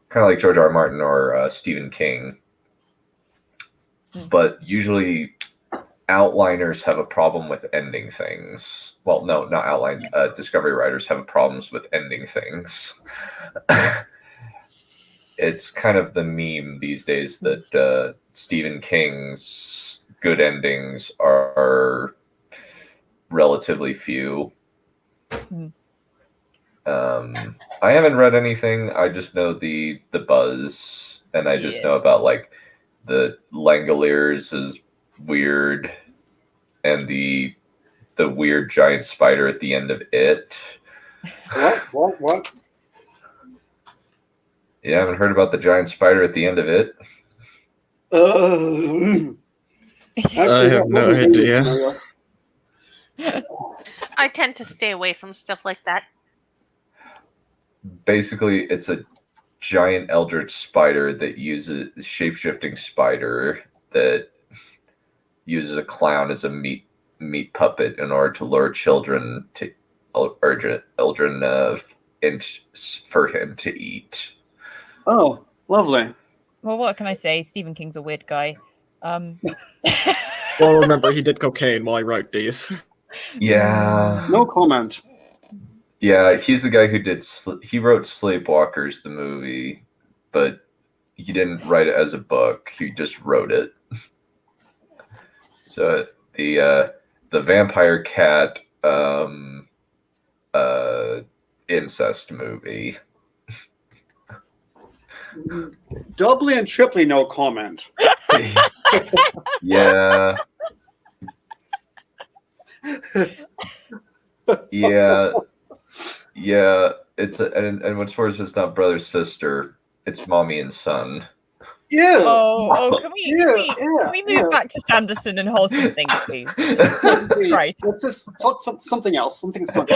[SPEAKER 1] kind of like George R. R. Martin or Stephen King. But usually outliners have a problem with ending things. Well, no, not outlines. Discovery writers have problems with ending things. It's kind of the meme these days that Stephen King's good endings are relatively few. I haven't read anything. I just know the buzz, and I just know about the Langoliers is weird, and the weird giant spider at the end of it.
[SPEAKER 3] What?
[SPEAKER 1] You haven't heard about the giant spider at the end of it?
[SPEAKER 7] I have no idea.
[SPEAKER 2] I tend to stay away from stuff like that.
[SPEAKER 1] Basically, it's a giant eldritch spider that uses shape-shifting spider that uses a clown as a meat puppet in order to lure children to for him to eat.
[SPEAKER 3] Oh, lovely.
[SPEAKER 4] Well, what can I say? Stephen King's a weird guy.
[SPEAKER 7] Well, remember, he did cocaine while he wrote these.
[SPEAKER 1] Yeah.
[SPEAKER 3] No comment.
[SPEAKER 1] Yeah, he's the guy who he wrote Sleepwalkers, the movie, but he didn't write it as a book. He just wrote it. So the vampire cat incest movie.
[SPEAKER 3] Doubly and triply no comment.
[SPEAKER 1] Yeah. Yeah. Yeah. And what's worse, it's not brother sister. It's mommy and son.
[SPEAKER 3] Yeah.
[SPEAKER 4] Can we move back to Sanderson and wholesome things, please?
[SPEAKER 3] Please.
[SPEAKER 4] Christ.
[SPEAKER 3] Let's just talk something else. Something that's not.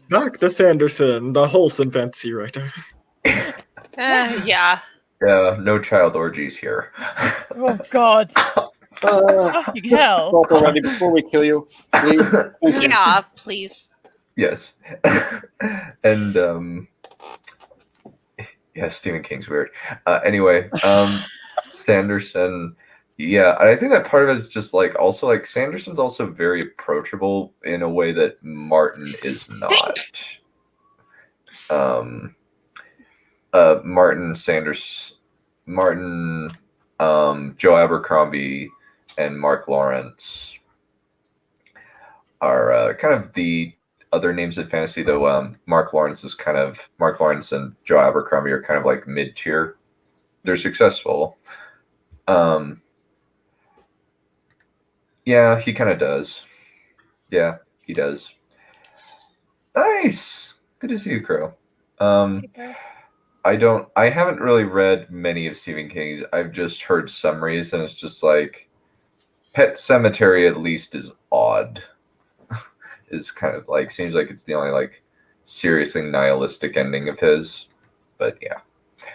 [SPEAKER 7] Back to Sanderson, the wholesome fantasy writer.
[SPEAKER 2] Yeah.
[SPEAKER 1] Yeah, no child orgies here.
[SPEAKER 4] Oh God. Fucking hell.
[SPEAKER 3] Stop already before we kill you. Please. Thank you.
[SPEAKER 2] Yeah, please.
[SPEAKER 1] Yes. And yeah, Stephen King's weird. Anyway, Sanderson, yeah, I think that part of it is just like also like Sanderson's also very approachable in a way that Martin is not. Martin, Joe Abercrombie, and Mark Lawrence are kind of the other names in fantasy, though. Mark Lawrence and Joe Abercrombie are kind of like mid-tier. They're successful. Yeah, he kind of does. Yeah, he does. Nice. Good to see you, Crow. I haven't really read many of Stephen King's. I've just heard summaries, and it's just like Pet Sematary at least is odd. Is kind of like seems like it's the only like seriously nihilistic ending of his. But yeah.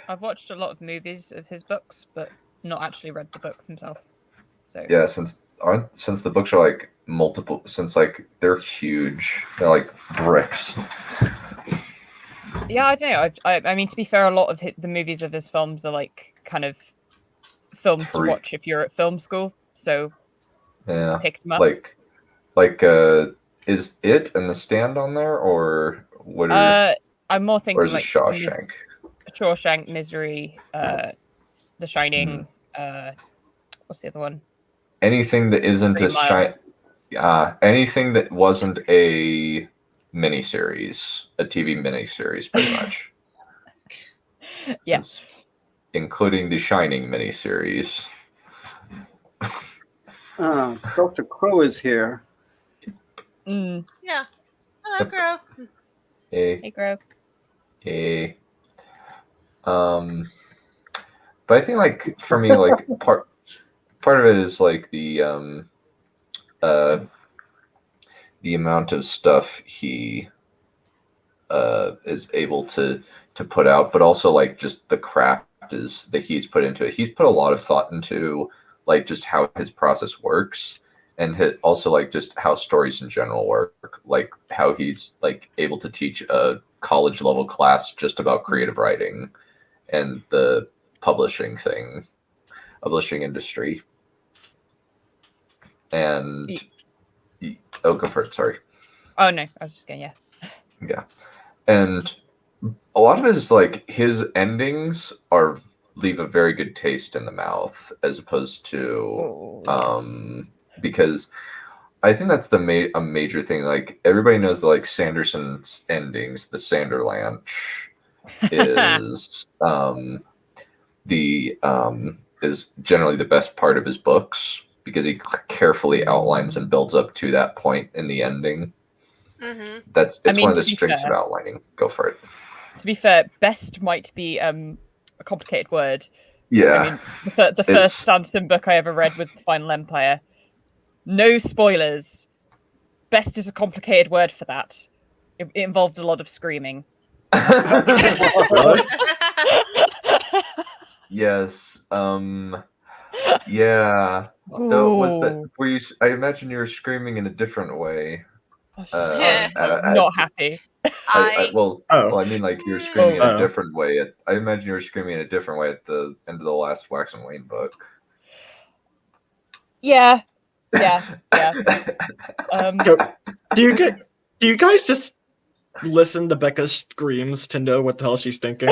[SPEAKER 4] I've watched a lot of movies of his books, but not actually read the books himself. So
[SPEAKER 1] Yeah, since the books are like multiple, since like they're huge, they're like bricks.
[SPEAKER 4] Yeah, I don't know. I mean, to be fair, a lot of the movies of his films are like kind of films to watch if you're at film school. So
[SPEAKER 1] yeah,
[SPEAKER 4] picked them up.
[SPEAKER 1] Like is It and The Stand on there, or what?
[SPEAKER 4] I'm more thinking
[SPEAKER 1] or is it
[SPEAKER 4] like
[SPEAKER 1] Shawshank?
[SPEAKER 4] Shawshank, Misery, The Shining. What's the other one?
[SPEAKER 1] Anything that isn't
[SPEAKER 4] Green Mile.
[SPEAKER 1] anything that wasn't a miniseries, a TV miniseries, pretty much.
[SPEAKER 4] Yeah.
[SPEAKER 1] Including the Shining miniseries.
[SPEAKER 3] Dr. Crow is here.
[SPEAKER 2] Yeah. Hello, Crow.
[SPEAKER 4] Hey, Crow.
[SPEAKER 1] Hey. But I think like for me, like part of it is like the amount of stuff he is able to put out, but also like just the craft that he's put into it. He's put a lot of thought into like just how his process works, and also like just how stories in general work, like how he's like able to teach a college level class just about creative writing and the publishing industry. And go for it. Sorry.
[SPEAKER 4] Oh no, I was just going.
[SPEAKER 1] Yeah, and a lot of it is like his endings leave a very good taste in the mouth, as opposed to because I think that's a major thing. Like everybody knows that like Sanderson's endings, the Sanderlanche is is generally the best part of his books, because he carefully outlines and builds up to that point in the ending.
[SPEAKER 2] Mm-hmm.
[SPEAKER 1] It's one of the strengths of outlining. Go for it.
[SPEAKER 4] To be fair, best might be a complicated word.
[SPEAKER 1] Yeah.
[SPEAKER 4] I mean, the first Sanderson book I ever read was The Final Empire. No spoilers. Best is a complicated word for that. It involved a lot of screaming.
[SPEAKER 1] Yes. Yeah. Though was that I imagine you were screaming in a different way.
[SPEAKER 4] Not happy.
[SPEAKER 1] I mean, like you were screaming in a different way. I imagine you were screaming in a different way at the end of the last Wax and Wayne book.
[SPEAKER 4] Yeah.
[SPEAKER 7] Do you guys just listen to Becca's screams to know what the hell she's thinking?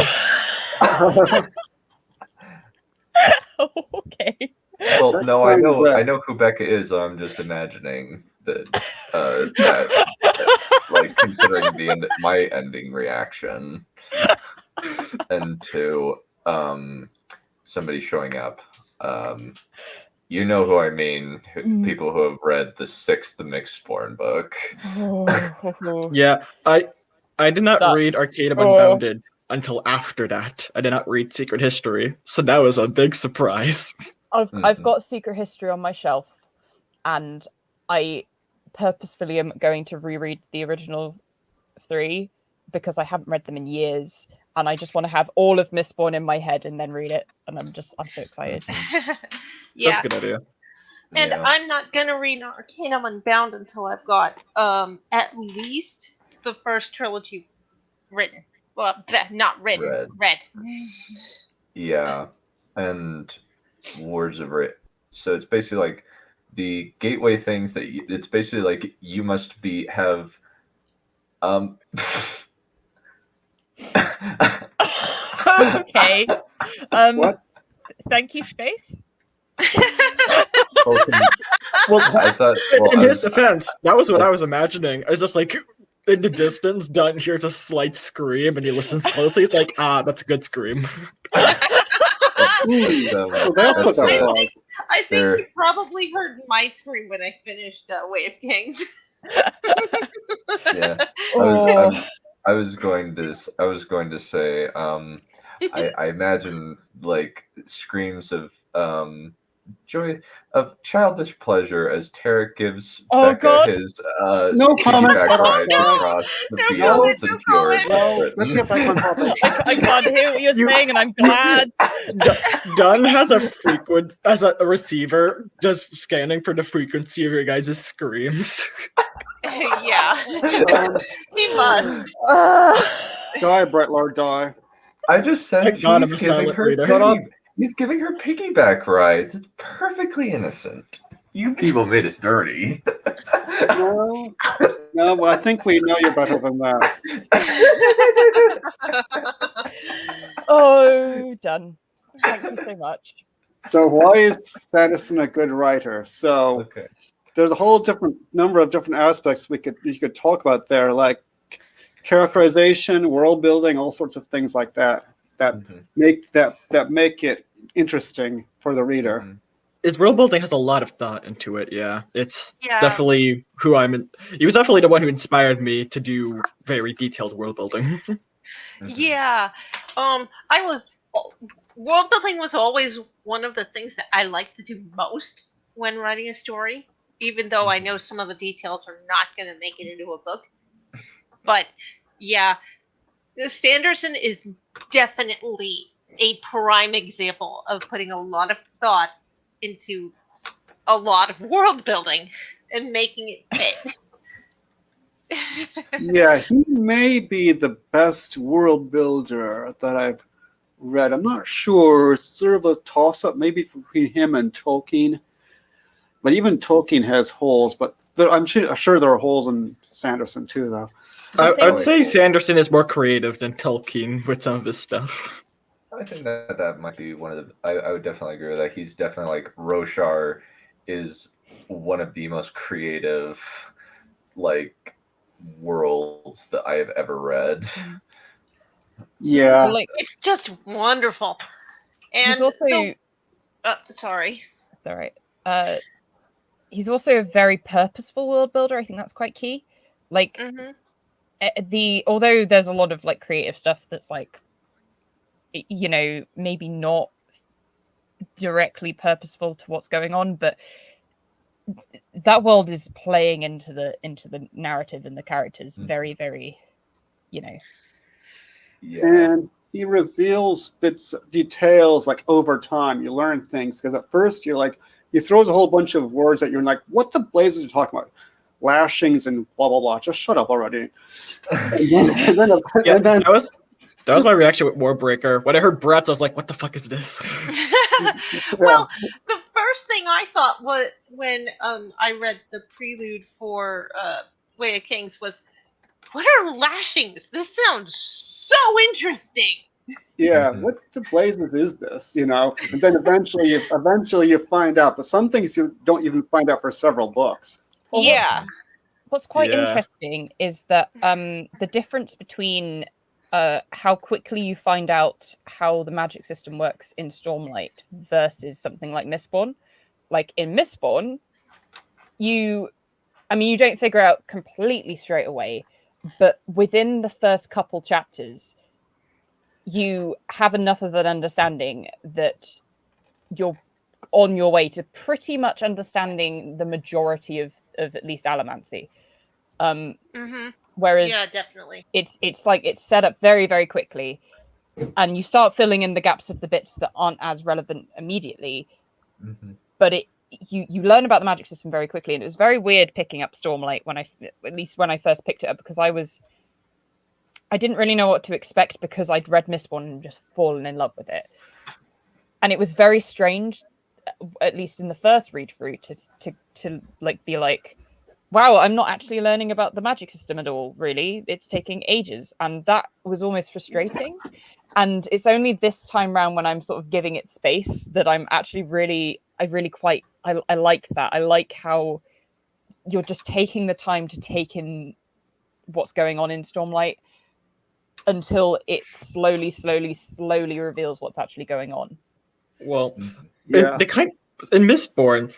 [SPEAKER 4] Okay.
[SPEAKER 1] Well, no, I know who Becca is. So I'm just imagining that, like considering my ending reaction, and to somebody showing up. You know who I mean? People who have read the 6th Mixborn book.
[SPEAKER 7] Yeah, I did not read Arcanum Unbounded until after that. I did not read Secret History, so that was a big surprise.
[SPEAKER 4] I've got Secret History on my shelf, and I purposefully am going to reread the original 3 because I haven't read them in years, and I just want to have all of Mistborn in my head and then read it, and I'm so excited.
[SPEAKER 2] Yeah.
[SPEAKER 7] That's a good idea.
[SPEAKER 2] And I'm not gonna read Arcanum Unbound until I've got at least the first trilogy written. Well, not written, read.
[SPEAKER 1] Yeah, and Words of Writ. So it's basically like the gateway things that it's basically like you must have
[SPEAKER 4] Okay.
[SPEAKER 3] What?
[SPEAKER 4] Thank you, Space.
[SPEAKER 7] Well,
[SPEAKER 1] I thought,
[SPEAKER 7] in his defense, that was what I was imagining. I was just like, in the distance, Dunn hears a slight scream, and he listens closely. It's like, that's a good scream.
[SPEAKER 2] I think you probably heard my scream when I finished Way of Kings.
[SPEAKER 1] Yeah, I was going to say, I imagine like screams of joy, of childish pleasure as Tarek gives Becca his
[SPEAKER 3] no comment
[SPEAKER 1] piggyback ride across the fields and fjords of Britain.
[SPEAKER 3] Let's get back on topic.
[SPEAKER 4] I can't hear what you're saying, and I'm glad.
[SPEAKER 7] Dunn has a receiver just scanning for the frequency of your guys' screams.
[SPEAKER 2] Yeah, he must.
[SPEAKER 3] Die, Bretlord, die.
[SPEAKER 1] I just said he's giving her piggyback rides. It's perfectly innocent. You people made it dirty.
[SPEAKER 3] No, well, I think we know you better than that.
[SPEAKER 4] Oh, done. Thank you so much.
[SPEAKER 3] So why is Sanderson a good writer? So there's a whole number of different aspects you could talk about there, like characterization, world building, all sorts of things like that make it interesting for the reader.
[SPEAKER 7] His world building has a lot of thought into it. Yeah, it's definitely he was definitely the one who inspired me to do very detailed world building.
[SPEAKER 2] Yeah, world building was always one of the things that I like to do most when writing a story, even though I know some of the details are not going to make it into a book. But yeah, Sanderson is definitely a prime example of putting a lot of thought into a lot of world building and making it fit.
[SPEAKER 3] Yeah, he may be the best world builder that I've read. I'm not sure. It's sort of a toss-up maybe between him and Tolkien. But even Tolkien has holes, but I'm sure there are holes in Sanderson too, though.
[SPEAKER 7] I would say Sanderson is more creative than Tolkien with some of his stuff.
[SPEAKER 1] I think that might be one of the... I would definitely agree with that. He's definitely like... Roshar is one of the most creative, like, worlds that I have ever read.
[SPEAKER 3] Yeah.
[SPEAKER 2] It's just wonderful. And
[SPEAKER 4] he's also...
[SPEAKER 2] sorry.
[SPEAKER 4] It's all right. He's also a very purposeful world builder. I think that's quite key. Like, although there's a lot of, like, creative stuff that's, like, you know, maybe not directly purposeful to what's going on, but that world is playing into the narrative and the characters very, very, you know.
[SPEAKER 3] Yeah. And he reveals details like over time. You learn things because at first you're like, he throws a whole bunch of words at you and like, what the blazes are you talking about? Lashings and blah blah blah. Just shut up already.
[SPEAKER 7] That was my reaction with Warbreaker. When I heard Bratz, I was like, what the fuck is this?
[SPEAKER 2] Well, the first thing I thought was when I read the prelude for Way of Kings was, what are lashings? This sounds so interesting.
[SPEAKER 3] Yeah, what the blazes is this? And then eventually you find out. But some things you don't even find out for several books.
[SPEAKER 4] Well,
[SPEAKER 2] Yeah.
[SPEAKER 4] What's quite
[SPEAKER 7] Yeah.
[SPEAKER 4] interesting is that the difference between how quickly you find out how the magic system works in Stormlight versus something like Mistborn. Like in Mistborn, you don't figure out completely straight away, but within the first couple chapters, you have enough of an understanding that you're on your way to pretty much understanding the majority of at least Allomancy. Whereas
[SPEAKER 2] Yeah, definitely.
[SPEAKER 4] it's like it's set up very, very quickly, and you start filling in the gaps of the bits that aren't as relevant immediately. But you learn about the magic system very quickly, and it was very weird picking up Stormlight when I first picked it up, because I didn't really know what to expect, because I'd read Mistborn and just fallen in love with it. And it was very strange, at least in the first read through, to like be like, wow, I'm not actually learning about the magic system at all, really. It's taking ages. And that was almost frustrating. And it's only this time round when I'm sort of giving it space that I'm actually I like that. I like how you're just taking the time to take in what's going on in Stormlight until it slowly reveals what's actually going on.
[SPEAKER 7] Well,
[SPEAKER 3] Yeah.
[SPEAKER 7] in Mistborn,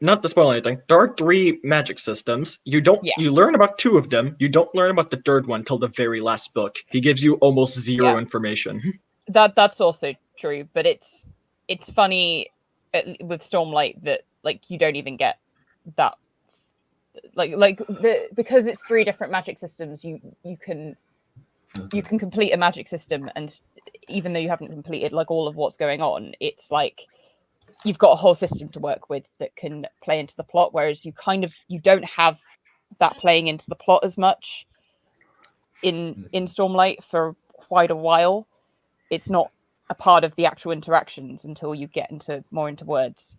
[SPEAKER 7] not to spoil anything, there are 3 magic systems. You learn about 2 of them. You don't learn about the third one till the very last book. He gives you almost zero information.
[SPEAKER 4] That's also true, but it's funny with Stormlight that like you don't even get that because it's 3 different magic systems. You can complete a magic system, and even though you haven't completed like all of what's going on, it's like you've got a whole system to work with that can play into the plot, whereas you don't have that playing into the plot as much in Stormlight for quite a while. It's not a part of the actual interactions until you get more into words.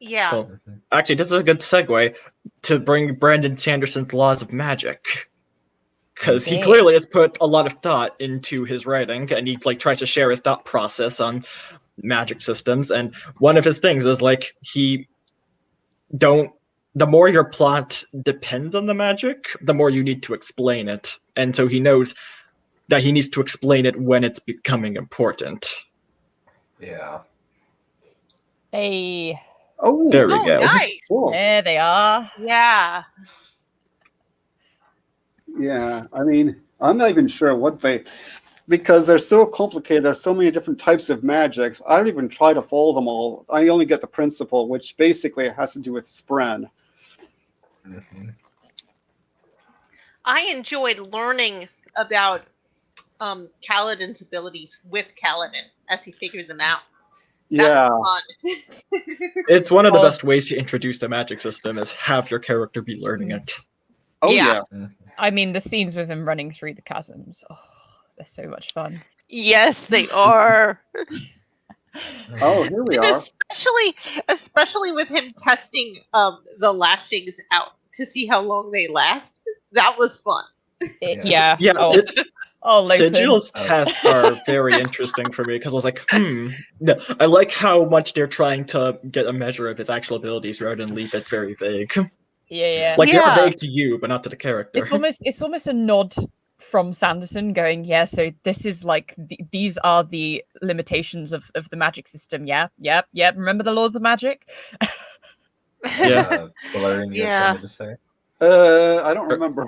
[SPEAKER 2] Yeah.
[SPEAKER 7] Well, actually, this is a good segue to bring Brandon Sanderson's Laws of Magic. Because he clearly has put a lot of thought into his writing, and he tries to share his thought process on magic systems. And one of his things is the more your plot depends on the magic, the more you need to explain it. And so he knows that he needs to explain it when it's becoming important.
[SPEAKER 1] Yeah.
[SPEAKER 4] Hey.
[SPEAKER 3] Oh,
[SPEAKER 7] there we go.
[SPEAKER 2] Nice.
[SPEAKER 3] Cool.
[SPEAKER 4] There they are.
[SPEAKER 2] Yeah.
[SPEAKER 3] Yeah, I'm not even sure because they're so complicated. There's so many different types of magics. I don't even try to follow them all. I only get the principle, which basically has to do with Spren.
[SPEAKER 2] I enjoyed learning about Kaladin's abilities with Kaladin as he figured them out.
[SPEAKER 3] Yeah.
[SPEAKER 2] Fun.
[SPEAKER 7] It's one of the best ways to introduce the magic system is have your character be learning it.
[SPEAKER 3] Oh, yeah.
[SPEAKER 4] I mean, the scenes with him running through the chasms, they're so much fun.
[SPEAKER 2] Yes, they are.
[SPEAKER 3] Oh, here we are.
[SPEAKER 2] Especially with him testing the lashings out to see how long they last. That was fun.
[SPEAKER 4] Yeah.
[SPEAKER 7] Sigil's tests are very interesting for me because I was like, No, I like how much they're trying to get a measure of his actual abilities rather than leave it very vague.
[SPEAKER 4] Yeah.
[SPEAKER 7] They're vague to you, but not to the character.
[SPEAKER 4] It's almost a nod from Sanderson going, yeah, so this is like these are the limitations of the magic system. Yeah. Remember the laws of magic?
[SPEAKER 7] Yeah.
[SPEAKER 1] Valerian, you have something to say?
[SPEAKER 3] I don't remember.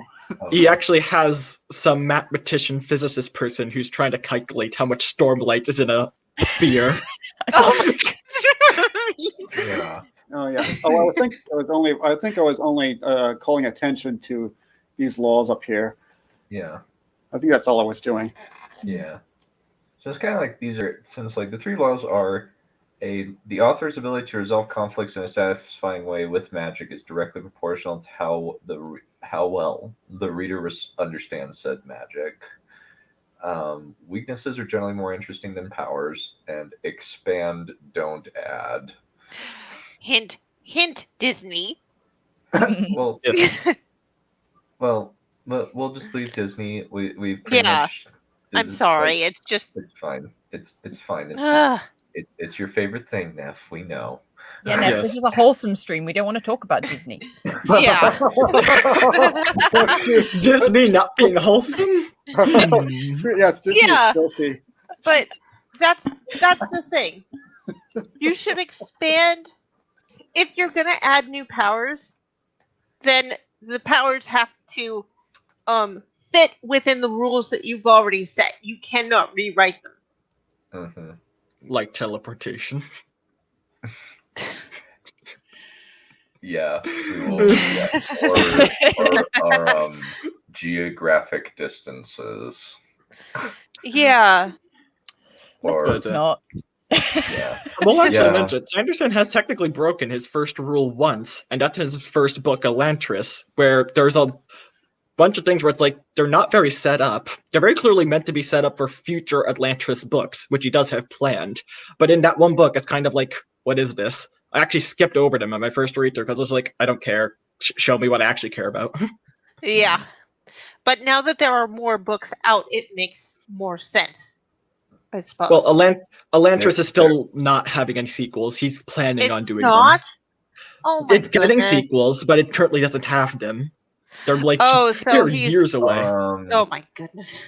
[SPEAKER 7] He actually has some mathematician physicist person who's trying to calculate how much stormlight is in a sphere.
[SPEAKER 2] Oh my god!
[SPEAKER 1] Yeah.
[SPEAKER 3] Oh yeah. Oh, I think I was only calling attention to these laws up here.
[SPEAKER 1] Yeah.
[SPEAKER 3] I think that's all I was doing.
[SPEAKER 1] Yeah. So it's kind of like the 3 laws are the author's ability to resolve conflicts in a satisfying way with magic is directly proportional to how well the reader understands said magic. Weaknesses are generally more interesting than powers, and expand, don't add.
[SPEAKER 2] Hint, hint, Disney.
[SPEAKER 1] Well,
[SPEAKER 7] Yes.
[SPEAKER 1] well, we'll just leave Disney. We've pretty
[SPEAKER 2] Yeah.
[SPEAKER 1] much.
[SPEAKER 2] I'm
[SPEAKER 1] Disney-
[SPEAKER 2] sorry.
[SPEAKER 1] like,
[SPEAKER 2] It's just.
[SPEAKER 1] it's fine. It's fine. It's just,
[SPEAKER 2] Ugh.
[SPEAKER 1] it's your favorite thing, Neph. We know.
[SPEAKER 4] Yeah, Neph, this
[SPEAKER 7] Yes.
[SPEAKER 4] is a wholesome stream. We don't want to talk about Disney.
[SPEAKER 2] Yeah.
[SPEAKER 7] Disney not being wholesome?
[SPEAKER 3] Yes, Disney
[SPEAKER 2] Yeah.
[SPEAKER 3] is filthy.
[SPEAKER 2] But that's the thing. You should expand. If you're gonna add new powers, then the powers have to fit within the rules that you've already set. You cannot rewrite them.
[SPEAKER 1] Mm-hmm.
[SPEAKER 7] Like teleportation.
[SPEAKER 1] Yeah, we will. Yeah. Or geographic distances.
[SPEAKER 2] Yeah.
[SPEAKER 1] Or
[SPEAKER 4] It's not.
[SPEAKER 1] yeah.
[SPEAKER 7] Well, actually,
[SPEAKER 1] Yeah.
[SPEAKER 7] mention Sanderson has technically broken his first rule once, and that's in his first book, Elantris, where there's a bunch of things where it's like they're not very set up. They're very clearly meant to be set up for future Elantris books, which he does have planned. But in that one book, it's kind of like, what is this? I actually skipped over them on my first read through because I was like, I don't care. Show me what I actually care about.
[SPEAKER 2] Yeah. But now that there are more books out, it makes more sense, I suppose.
[SPEAKER 7] Well, Elantris is still not having any sequels. He's planning
[SPEAKER 2] it's
[SPEAKER 7] on doing
[SPEAKER 2] not?
[SPEAKER 7] them.
[SPEAKER 2] Oh my
[SPEAKER 7] It's getting
[SPEAKER 2] goodness.
[SPEAKER 7] sequels, but it currently doesn't have them. They're like
[SPEAKER 2] Oh, so
[SPEAKER 7] they're
[SPEAKER 2] he's-
[SPEAKER 7] years away.
[SPEAKER 2] Oh my goodness.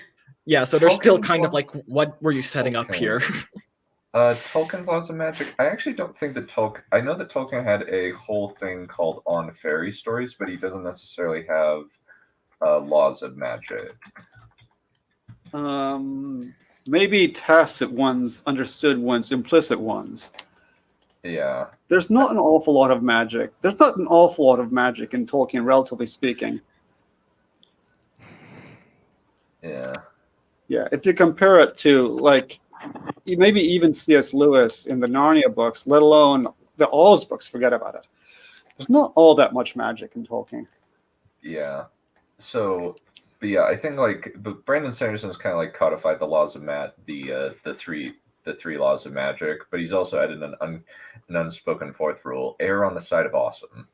[SPEAKER 7] Yeah, so they're still
[SPEAKER 1] Tolkien
[SPEAKER 7] kind of
[SPEAKER 1] law-
[SPEAKER 7] like, what were you setting up
[SPEAKER 1] Okay.
[SPEAKER 7] here?
[SPEAKER 1] Tolkien's Laws of Magic. I actually don't think that Tolkien. I know that Tolkien had a whole thing called On Fairy Stories, but he doesn't necessarily have Laws of Magic.
[SPEAKER 3] Maybe tacit ones, understood ones, implicit ones.
[SPEAKER 1] Yeah.
[SPEAKER 3] There's not an awful lot of magic. There's not an awful lot of magic in Tolkien, relatively speaking.
[SPEAKER 1] Yeah.
[SPEAKER 3] Yeah, if you compare it to, like, maybe even C.S. Lewis in the Narnia books, let alone the Oz books, forget about it. There's not all that much magic in Tolkien.
[SPEAKER 1] Yeah. So, but yeah, I think but Brandon Sanderson has kind of like codified the laws of the three laws of magic, but he's also added an unspoken fourth rule: err on the side of awesome.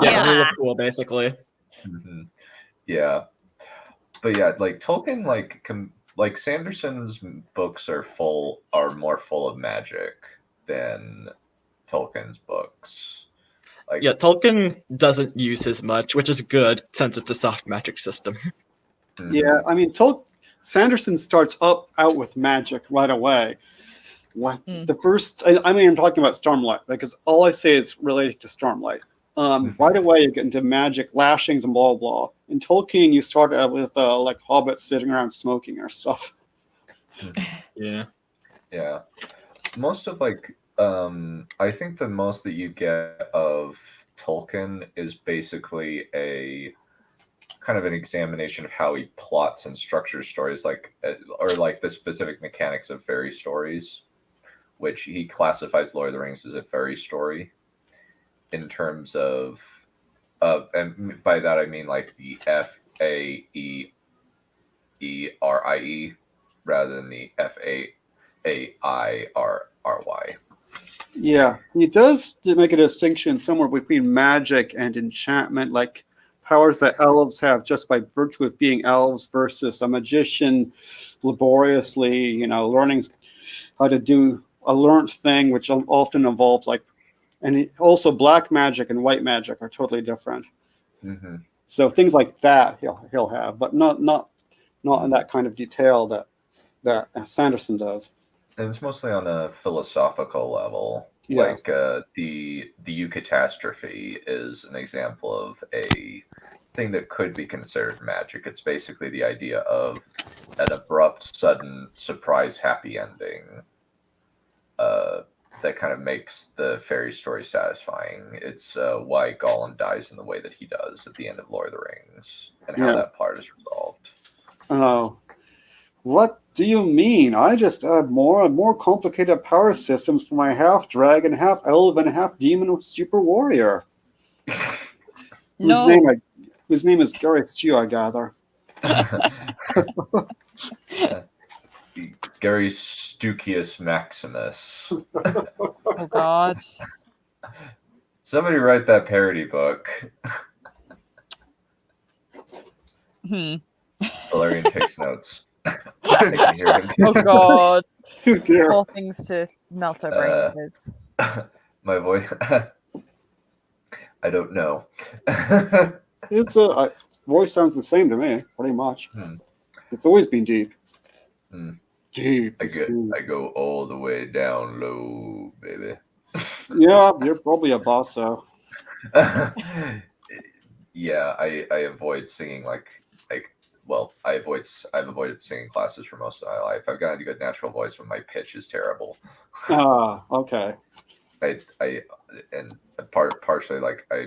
[SPEAKER 7] Yeah, rule of cool, basically.
[SPEAKER 1] Mm-hmm. Yeah, but yeah, like Tolkien, like Sanderson's books are more full of magic than Tolkien's books. Like,
[SPEAKER 7] Yeah, Tolkien doesn't use as much, which is good since it's a soft magic system.
[SPEAKER 1] mhm.
[SPEAKER 3] Yeah, I mean, Sanderson starts out with magic right away. The first, I'm talking about Stormlight, because all I say is related to Stormlight. Right away, you get into magic, lashings, and blah, blah. In Tolkien, you start out with, like, hobbits sitting around smoking or stuff.
[SPEAKER 7] Yeah.
[SPEAKER 1] Yeah. Most of I think the most that you get of Tolkien is basically a kind of an examination of how he plots and structures stories, or the specific mechanics of fairy stories, which he classifies Lord of the Rings as a fairy story in terms of and by that I mean like the FAEERIE rather than the FAAIRRY.
[SPEAKER 3] Yeah, he does make a distinction somewhere between magic and enchantment, like powers that elves have just by virtue of being elves versus a magician laboriously, learning how to do a learned thing, which often involves and also black magic and white magic are totally different.
[SPEAKER 1] Mm-hmm.
[SPEAKER 3] So things like that he'll have, but not in that kind of detail that Sanderson does.
[SPEAKER 1] And it's mostly on a philosophical level.
[SPEAKER 3] Yes.
[SPEAKER 1] Like the eucatastrophe is an example of a thing that could be considered magic. It's basically the idea of an abrupt, sudden, surprise, happy ending that kind of makes the fairy story satisfying. It's why Gollum dies in the way that he does at the end of Lord of the Rings, and how that part is resolved.
[SPEAKER 3] Oh, what do you mean? I just add more and more complicated power systems for my half dragon, half elf, and half demon super warrior. Whose name is Gareth Stew, I gather.
[SPEAKER 1] Gary Stucius Maximus.
[SPEAKER 4] Oh God.
[SPEAKER 1] Somebody write that parody book. Valerian takes notes. I can hear him.
[SPEAKER 4] Oh God!
[SPEAKER 3] Dear.
[SPEAKER 4] More things to melt our brains with.
[SPEAKER 1] My voice. I don't know.
[SPEAKER 3] It's voice sounds the same to me, pretty much. It's always been deep. Deep.
[SPEAKER 1] I go all the way down low, baby.
[SPEAKER 3] Yeah, you're probably a bosso.
[SPEAKER 1] Yeah, I avoid singing I've avoided singing classes for most of my life. I've got a good natural voice, but my pitch is terrible.
[SPEAKER 3] Okay.
[SPEAKER 1] Partially like I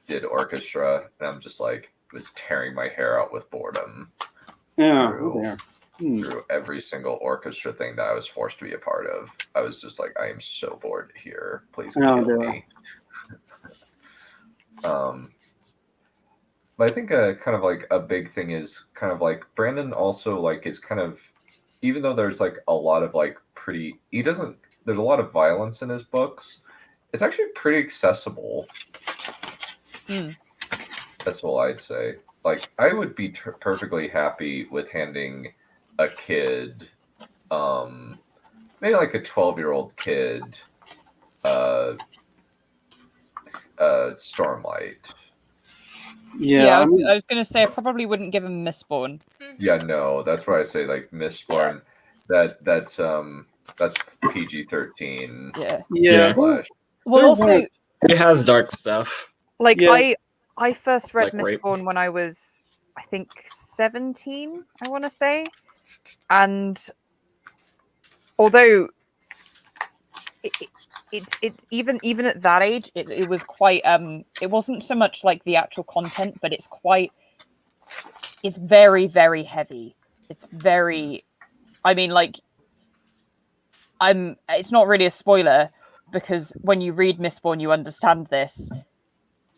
[SPEAKER 1] did orchestra, and I'm just like was tearing my hair out with boredom.
[SPEAKER 3] Yeah.
[SPEAKER 1] Through every single orchestra thing that I was forced to be a part of. I was just like, I am so bored here. Please kill me. But I think kind of like a big thing is kind of like Brandon also like is kind of, even though there's like a lot of like there's a lot of violence in his books, it's actually pretty accessible. That's all I'd say. Like I would be perfectly happy with handing a kid, maybe like a 12-year-old kid, Stormlight.
[SPEAKER 4] Yeah, I was going to say I probably wouldn't give him Mistborn.
[SPEAKER 1] Yeah, no, that's why I say like Mistborn. That's PG-13.
[SPEAKER 4] Yeah. Well, also
[SPEAKER 7] it has dark stuff.
[SPEAKER 4] Like I first read
[SPEAKER 7] Like
[SPEAKER 4] Mistborn when I was, I think, 17. I want to say, and although it's even at that age, it was quite it wasn't so much like the actual content, but it's very, very heavy. It's very, I mean, like it's not really a spoiler because when you read Mistborn, you understand this.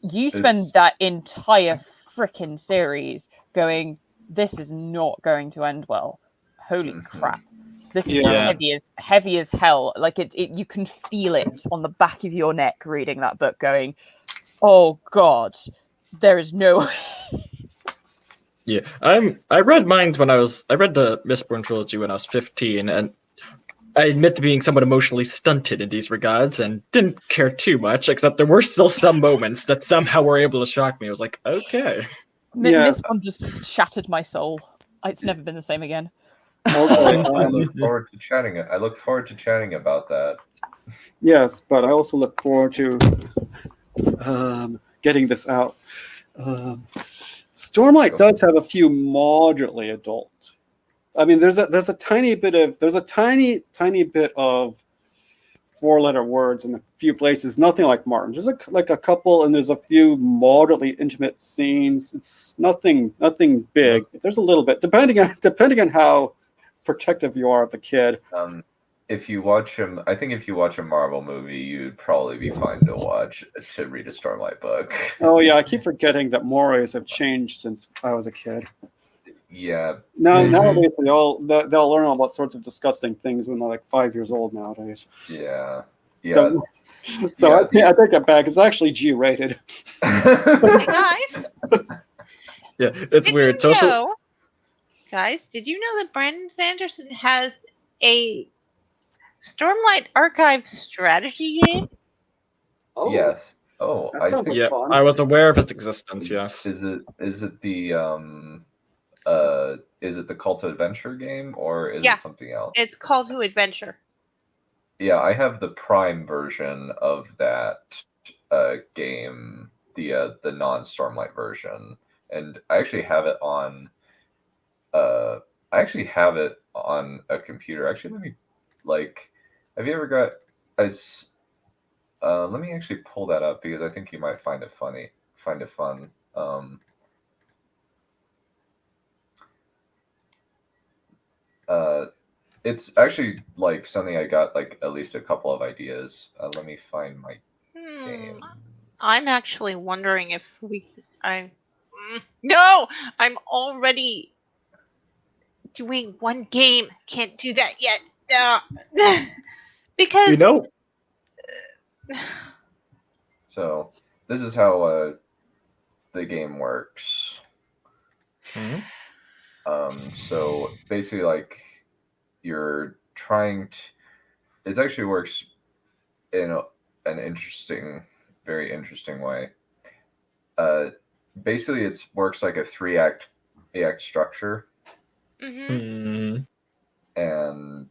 [SPEAKER 4] You spend that entire freaking series going, this is not going to end well. Holy crap. This is heavy as hell. Like you can feel it on the back of your neck reading that book going, oh God, there is no
[SPEAKER 7] Yeah. I read the Mistborn trilogy when I was 15, and I admit to being somewhat emotionally stunted in these regards and didn't care too much, except there were still some moments that somehow were able to shock me. I was like, okay.
[SPEAKER 4] Mistborn just shattered my soul. It's never been the same again.
[SPEAKER 1] I look forward to chatting. I look forward to chatting about that.
[SPEAKER 3] Yes, but I also look forward to getting this out. Stormlight does have a few moderately adult. I mean, there's a tiny bit of 4-letter words in a few places. Nothing like Martin. There's like a couple, and there's a few moderately intimate scenes. It's nothing big. There's a little bit depending on how protective you are of the kid.
[SPEAKER 1] If you watch him, I think if you watch a Marvel movie, you'd probably be fine to read a Stormlight book.
[SPEAKER 3] Oh yeah, I keep forgetting that mores have changed since I was a kid.
[SPEAKER 1] Yeah.
[SPEAKER 3] Nowadays they'll learn all sorts of disgusting things when they're like 5 years old nowadays.
[SPEAKER 1] Yeah.
[SPEAKER 3] So I take it back. It's actually G-rated.
[SPEAKER 2] Hey guys.
[SPEAKER 7] Yeah, it's weird. It's also
[SPEAKER 2] Guys, did you know that Brandon Sanderson has a Stormlight Archive strategy game?
[SPEAKER 3] Oh.
[SPEAKER 1] Yes. Oh,
[SPEAKER 3] I think fun.
[SPEAKER 7] I was aware of its existence. Yes.
[SPEAKER 1] Is it the Call to Adventure game, or is it something else?
[SPEAKER 2] It's Call to Adventure.
[SPEAKER 1] Yeah, I have the Prime version of that game, the non-Stormlight version, and I actually have it on. I actually have it on a computer. Actually, let me have you ever got let me actually pull that up because I think you might find it fun. It's actually like something I got like at least a couple of ideas. Let me find my game.
[SPEAKER 2] I'm actually wondering if I'm already doing one game. Can't do that yet. Because
[SPEAKER 1] So this is how the game works. So basically, like, you're trying to. It actually works in an interesting, very interesting way. Basically, it works like a three-act structure,
[SPEAKER 2] Mm-hmm.
[SPEAKER 1] and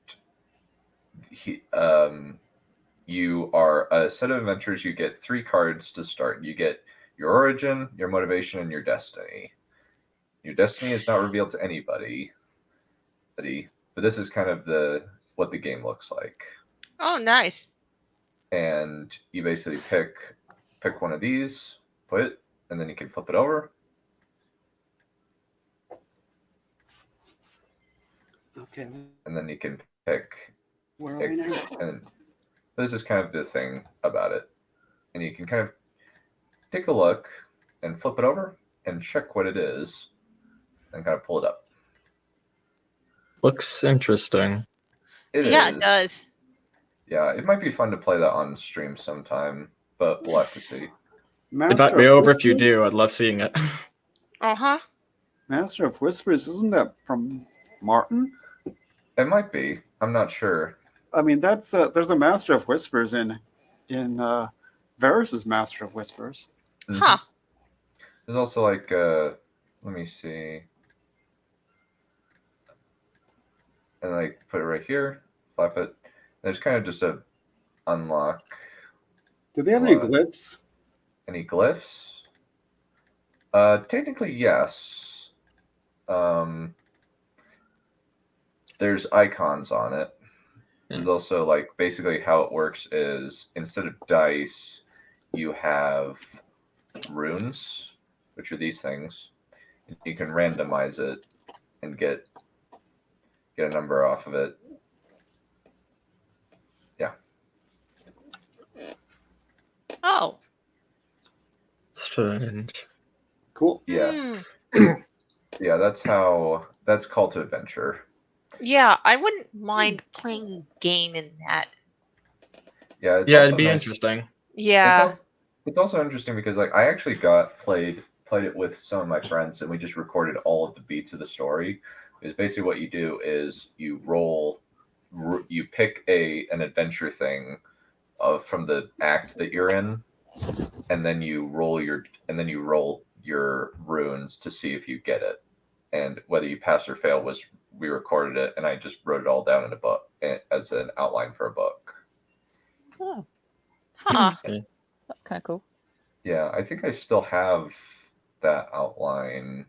[SPEAKER 1] you are a set of adventures. You get 3 cards to start. You get your origin, your motivation, and your destiny. Your destiny is not revealed to anybody, but this is kind of what the game looks like.
[SPEAKER 2] Oh, nice.
[SPEAKER 1] And you basically pick one of these, put it, and then you can flip it over.
[SPEAKER 3] Okay.
[SPEAKER 1] And then you can pick.
[SPEAKER 3] Where are we now?
[SPEAKER 1] And this is kind of the thing about it. And you can kind of take a look and flip it over and check what it is and kind of pull it up.
[SPEAKER 7] Looks interesting.
[SPEAKER 1] It
[SPEAKER 2] does.
[SPEAKER 1] Yeah, it might be fun to play that on stream sometime, but we'll have to see.
[SPEAKER 7] Invite me over if you do. I'd love seeing it.
[SPEAKER 2] Uh-huh.
[SPEAKER 3] Master of Whispers, isn't that from Martin?
[SPEAKER 1] It might be. I'm not sure.
[SPEAKER 3] I mean, that's there's a Master of Whispers in Varus's Master of Whispers.
[SPEAKER 2] Huh.
[SPEAKER 1] There's also like let me see. And like put it right here, flap it. There's kind of just a unlock.
[SPEAKER 3] Do they have any glyphs?
[SPEAKER 1] Any glyphs? Technically, yes. There's icons on it. There's also like basically how it works is instead of dice, you have runes, which are these things. You can randomize it and get a number off of it. Yeah.
[SPEAKER 2] Oh.
[SPEAKER 7] Strange.
[SPEAKER 3] Cool.
[SPEAKER 1] Yeah. Yeah, that's Call to Adventure.
[SPEAKER 2] Yeah, I wouldn't mind playing a game in that.
[SPEAKER 1] Yeah,
[SPEAKER 7] it'd be interesting.
[SPEAKER 2] Yeah.
[SPEAKER 1] It's also interesting because like I actually played it with some of my friends and we just recorded all of the beats of the story. Because basically what you do is you pick an adventure thing from the act that you're in, and then you roll your runes to see if you get it, and whether you pass or fail we recorded it, and I just wrote it all down in a book as an outline for a book.
[SPEAKER 4] Oh.
[SPEAKER 2] Huh.
[SPEAKER 4] That's kind of cool.
[SPEAKER 1] Yeah, I think I still have that outline.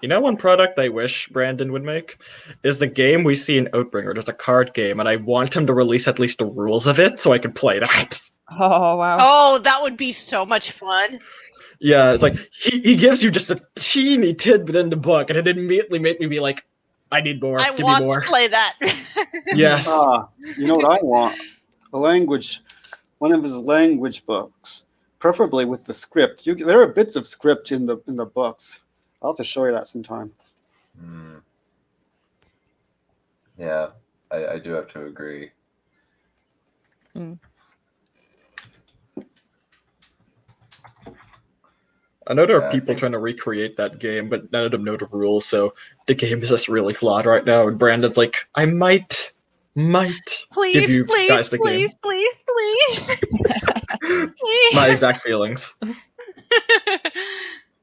[SPEAKER 7] You know, one product I wish Brandon would make is the game we see in Oathbringer. There's a card game, and I want him to release at least the rules of it so I can play that.
[SPEAKER 4] Oh, wow.
[SPEAKER 2] Oh, that would be so much fun.
[SPEAKER 7] Yeah, it's like he gives you just a teeny tidbit in the book, and it immediately makes me be like, I need more.
[SPEAKER 2] I
[SPEAKER 7] Give me
[SPEAKER 2] want
[SPEAKER 7] more.
[SPEAKER 2] to play that.
[SPEAKER 7] Yes.
[SPEAKER 3] You know what I want? One of his language books, preferably with the script. There are bits of script in the books. I'll have to show you that sometime.
[SPEAKER 1] Yeah, I do have to agree.
[SPEAKER 7] I know there are people trying to recreate that game, but none of them know the rules, so the game is just really flawed right now. And Brandon's like, I might give you guys the game.
[SPEAKER 2] Please.
[SPEAKER 7] My exact feelings.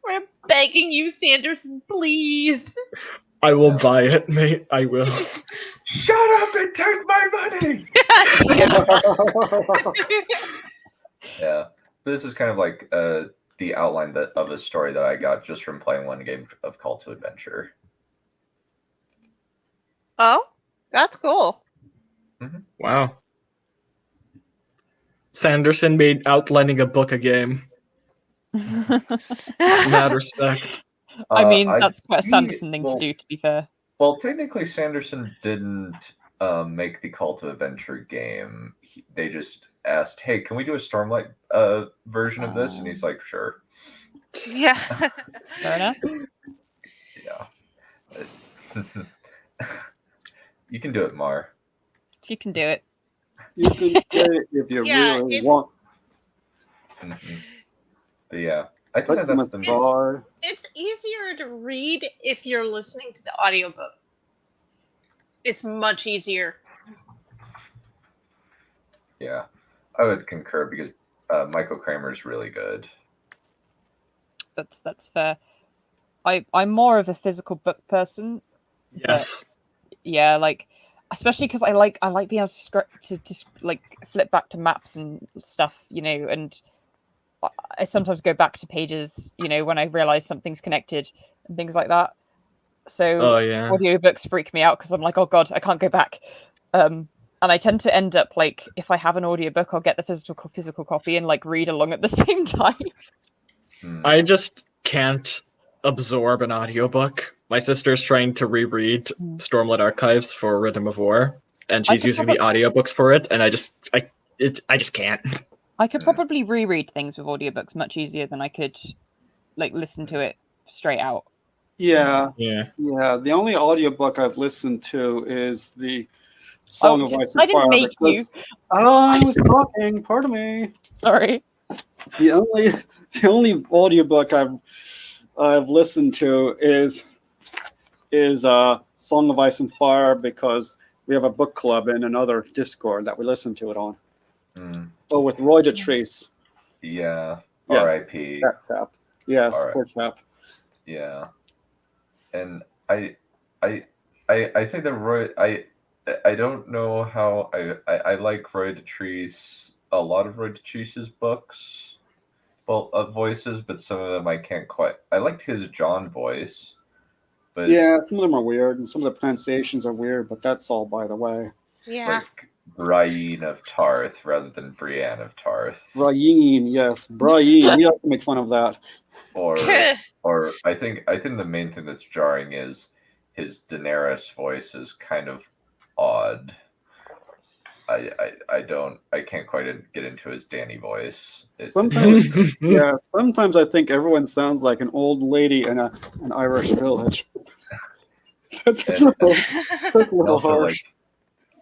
[SPEAKER 2] We're begging you, Sanderson, please.
[SPEAKER 7] I will buy it, mate. I will.
[SPEAKER 6] Shut up and take my money!
[SPEAKER 1] Yeah, this is kind of like the outline of a story that I got just from playing one game of Call to Adventure.
[SPEAKER 2] Oh, that's cool.
[SPEAKER 7] Wow. Sanderson made outlining a book a game. Mad respect.
[SPEAKER 4] I mean, that's quite a Sanderson thing to do, to be fair.
[SPEAKER 1] Well, technically, Sanderson didn't make the Call to Adventure game. They just asked, hey, can we do a Stormlight version of this? And he's like, sure.
[SPEAKER 2] Yeah.
[SPEAKER 4] Fair enough.
[SPEAKER 1] Yeah. You can do it, Mar.
[SPEAKER 4] You can do it.
[SPEAKER 3] You can do it if you
[SPEAKER 2] Yeah,
[SPEAKER 3] really
[SPEAKER 2] it's-
[SPEAKER 3] want.
[SPEAKER 1] But yeah, I think
[SPEAKER 3] But
[SPEAKER 1] that
[SPEAKER 3] you
[SPEAKER 1] that's
[SPEAKER 3] must
[SPEAKER 1] the
[SPEAKER 3] try.
[SPEAKER 2] It's easier to read if you're listening to the audiobook. It's much easier.
[SPEAKER 1] Yeah, I would concur because Michael Kramer is really good.
[SPEAKER 4] That's fair. I'm more of a physical book person.
[SPEAKER 7] Yes.
[SPEAKER 4] Yeah, like especially because I like being able to like flip back to maps and stuff, and I sometimes go back to pages, when I realize something's connected and things like that. So audiobooks freak me out because I'm like, oh god, I can't go back. And I tend to end up like, if I have an audiobook, I'll get the physical copy and like read along at the same time.
[SPEAKER 7] I just can't absorb an audiobook. My sister's trying to reread Stormlight Archives for Rhythm of War, and she's using the audiobooks for it, and I just can't.
[SPEAKER 4] I could probably reread things with audiobooks much easier than I could like listen to it straight out.
[SPEAKER 3] Yeah. The only audiobook I've listened to is the Song of Ice and
[SPEAKER 4] I didn't
[SPEAKER 3] Fire.
[SPEAKER 4] make you.
[SPEAKER 3] I was talking. Pardon me.
[SPEAKER 4] Sorry.
[SPEAKER 3] The only audiobook I've listened to is Song of Ice and Fire because we have a book club in another Discord that we listen to it on. Oh, with Roy Detrice.
[SPEAKER 1] Yeah.
[SPEAKER 3] Yes.
[SPEAKER 1] R.I.P.
[SPEAKER 3] That chap. Yes, poor chap.
[SPEAKER 1] Yeah. And I think that Roy, I don't know how I like Roy Detrice, a lot of Roy Detrice's books, voices, but some of them I can't quite. I liked his John voice, but
[SPEAKER 3] yeah, some of them are weird, and some of the pronunciations are weird, but that's all by the way.
[SPEAKER 2] Yeah.
[SPEAKER 1] Like Brienne of Tarth rather than Brienne of Tarth.
[SPEAKER 3] Brienne, yes, Brienne. We have to make fun of that.
[SPEAKER 1] Or I think the main thing that's jarring is his Daenerys voice is kind of odd. I can't quite get into his Dany voice.
[SPEAKER 3] Sometimes I think everyone sounds like an old lady in an Irish village. That's a little
[SPEAKER 1] also,
[SPEAKER 3] harsh.
[SPEAKER 1] like,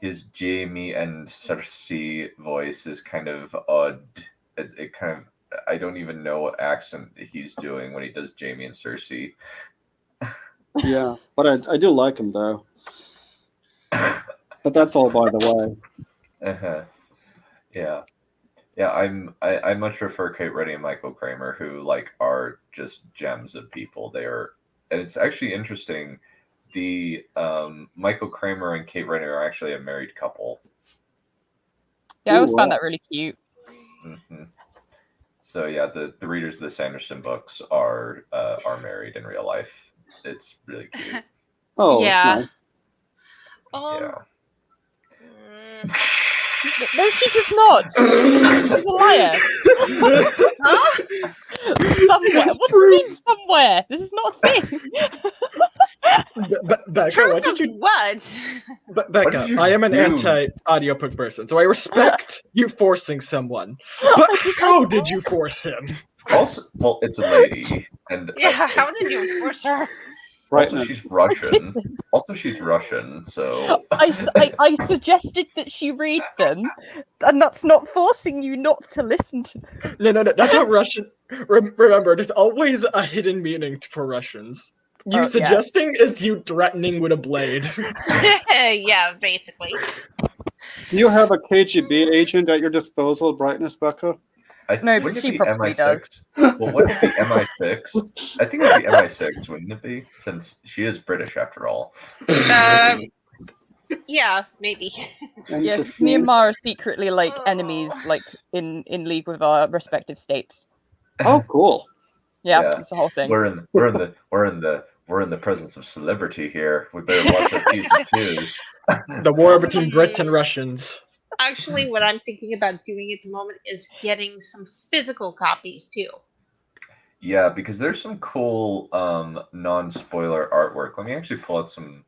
[SPEAKER 1] his Jaime and Cersei voice is kind of odd. It kind of, I don't even know what accent he's doing when he does Jaime and Cersei.
[SPEAKER 3] Yeah, but I do like him though. But that's all by the way.
[SPEAKER 1] Yeah. I much prefer Kate Reddy and Michael Kramer, who like are just gems of people. And it's actually interesting. The Michael Kramer and Kate Reddy are actually a married couple.
[SPEAKER 4] Yeah, I always found that really cute.
[SPEAKER 1] So yeah, the readers of the Sanderson books are married in real life. It's really cute.
[SPEAKER 3] Oh
[SPEAKER 2] yeah.
[SPEAKER 1] Yeah.
[SPEAKER 4] No, she does not. She's a liar. Somewhere. What do you mean somewhere? This is not a thing.
[SPEAKER 7] Becca, what did you?
[SPEAKER 2] What?
[SPEAKER 7] Becca, I am an anti-audiobook person, so I respect you forcing someone. But how did you force him?
[SPEAKER 1] Also, well, it's a lady, and
[SPEAKER 2] yeah, how did you force her?
[SPEAKER 1] Also, she's Russian. So
[SPEAKER 4] I suggested that she read them, and that's not forcing you not to listen to them.
[SPEAKER 7] No, that's how Russian. Remember, there's always a hidden meaning for Russians. You suggesting is you threatening with a blade.
[SPEAKER 2] Yeah, basically.
[SPEAKER 3] Do you have a KGB agent at your disposal, Brightness, Becca?
[SPEAKER 4] No, but she probably does.
[SPEAKER 1] Well, wouldn't it be MI6? I think it would be MI6, wouldn't it be? Since she is British, after all.
[SPEAKER 2] Yeah, maybe.
[SPEAKER 4] Yes, me and Mara are secretly like enemies, like in league with our respective states.
[SPEAKER 3] Oh, cool.
[SPEAKER 4] Yeah, it's the whole thing.
[SPEAKER 1] We're in the presence of celebrity here. We better watch our P's and Q's.
[SPEAKER 7] The war between Brits and Russians.
[SPEAKER 2] Actually, what I'm thinking about doing at the moment is getting some physical copies too.
[SPEAKER 1] Yeah, because there's some cool non-spoiler artwork. Let me actually pull out some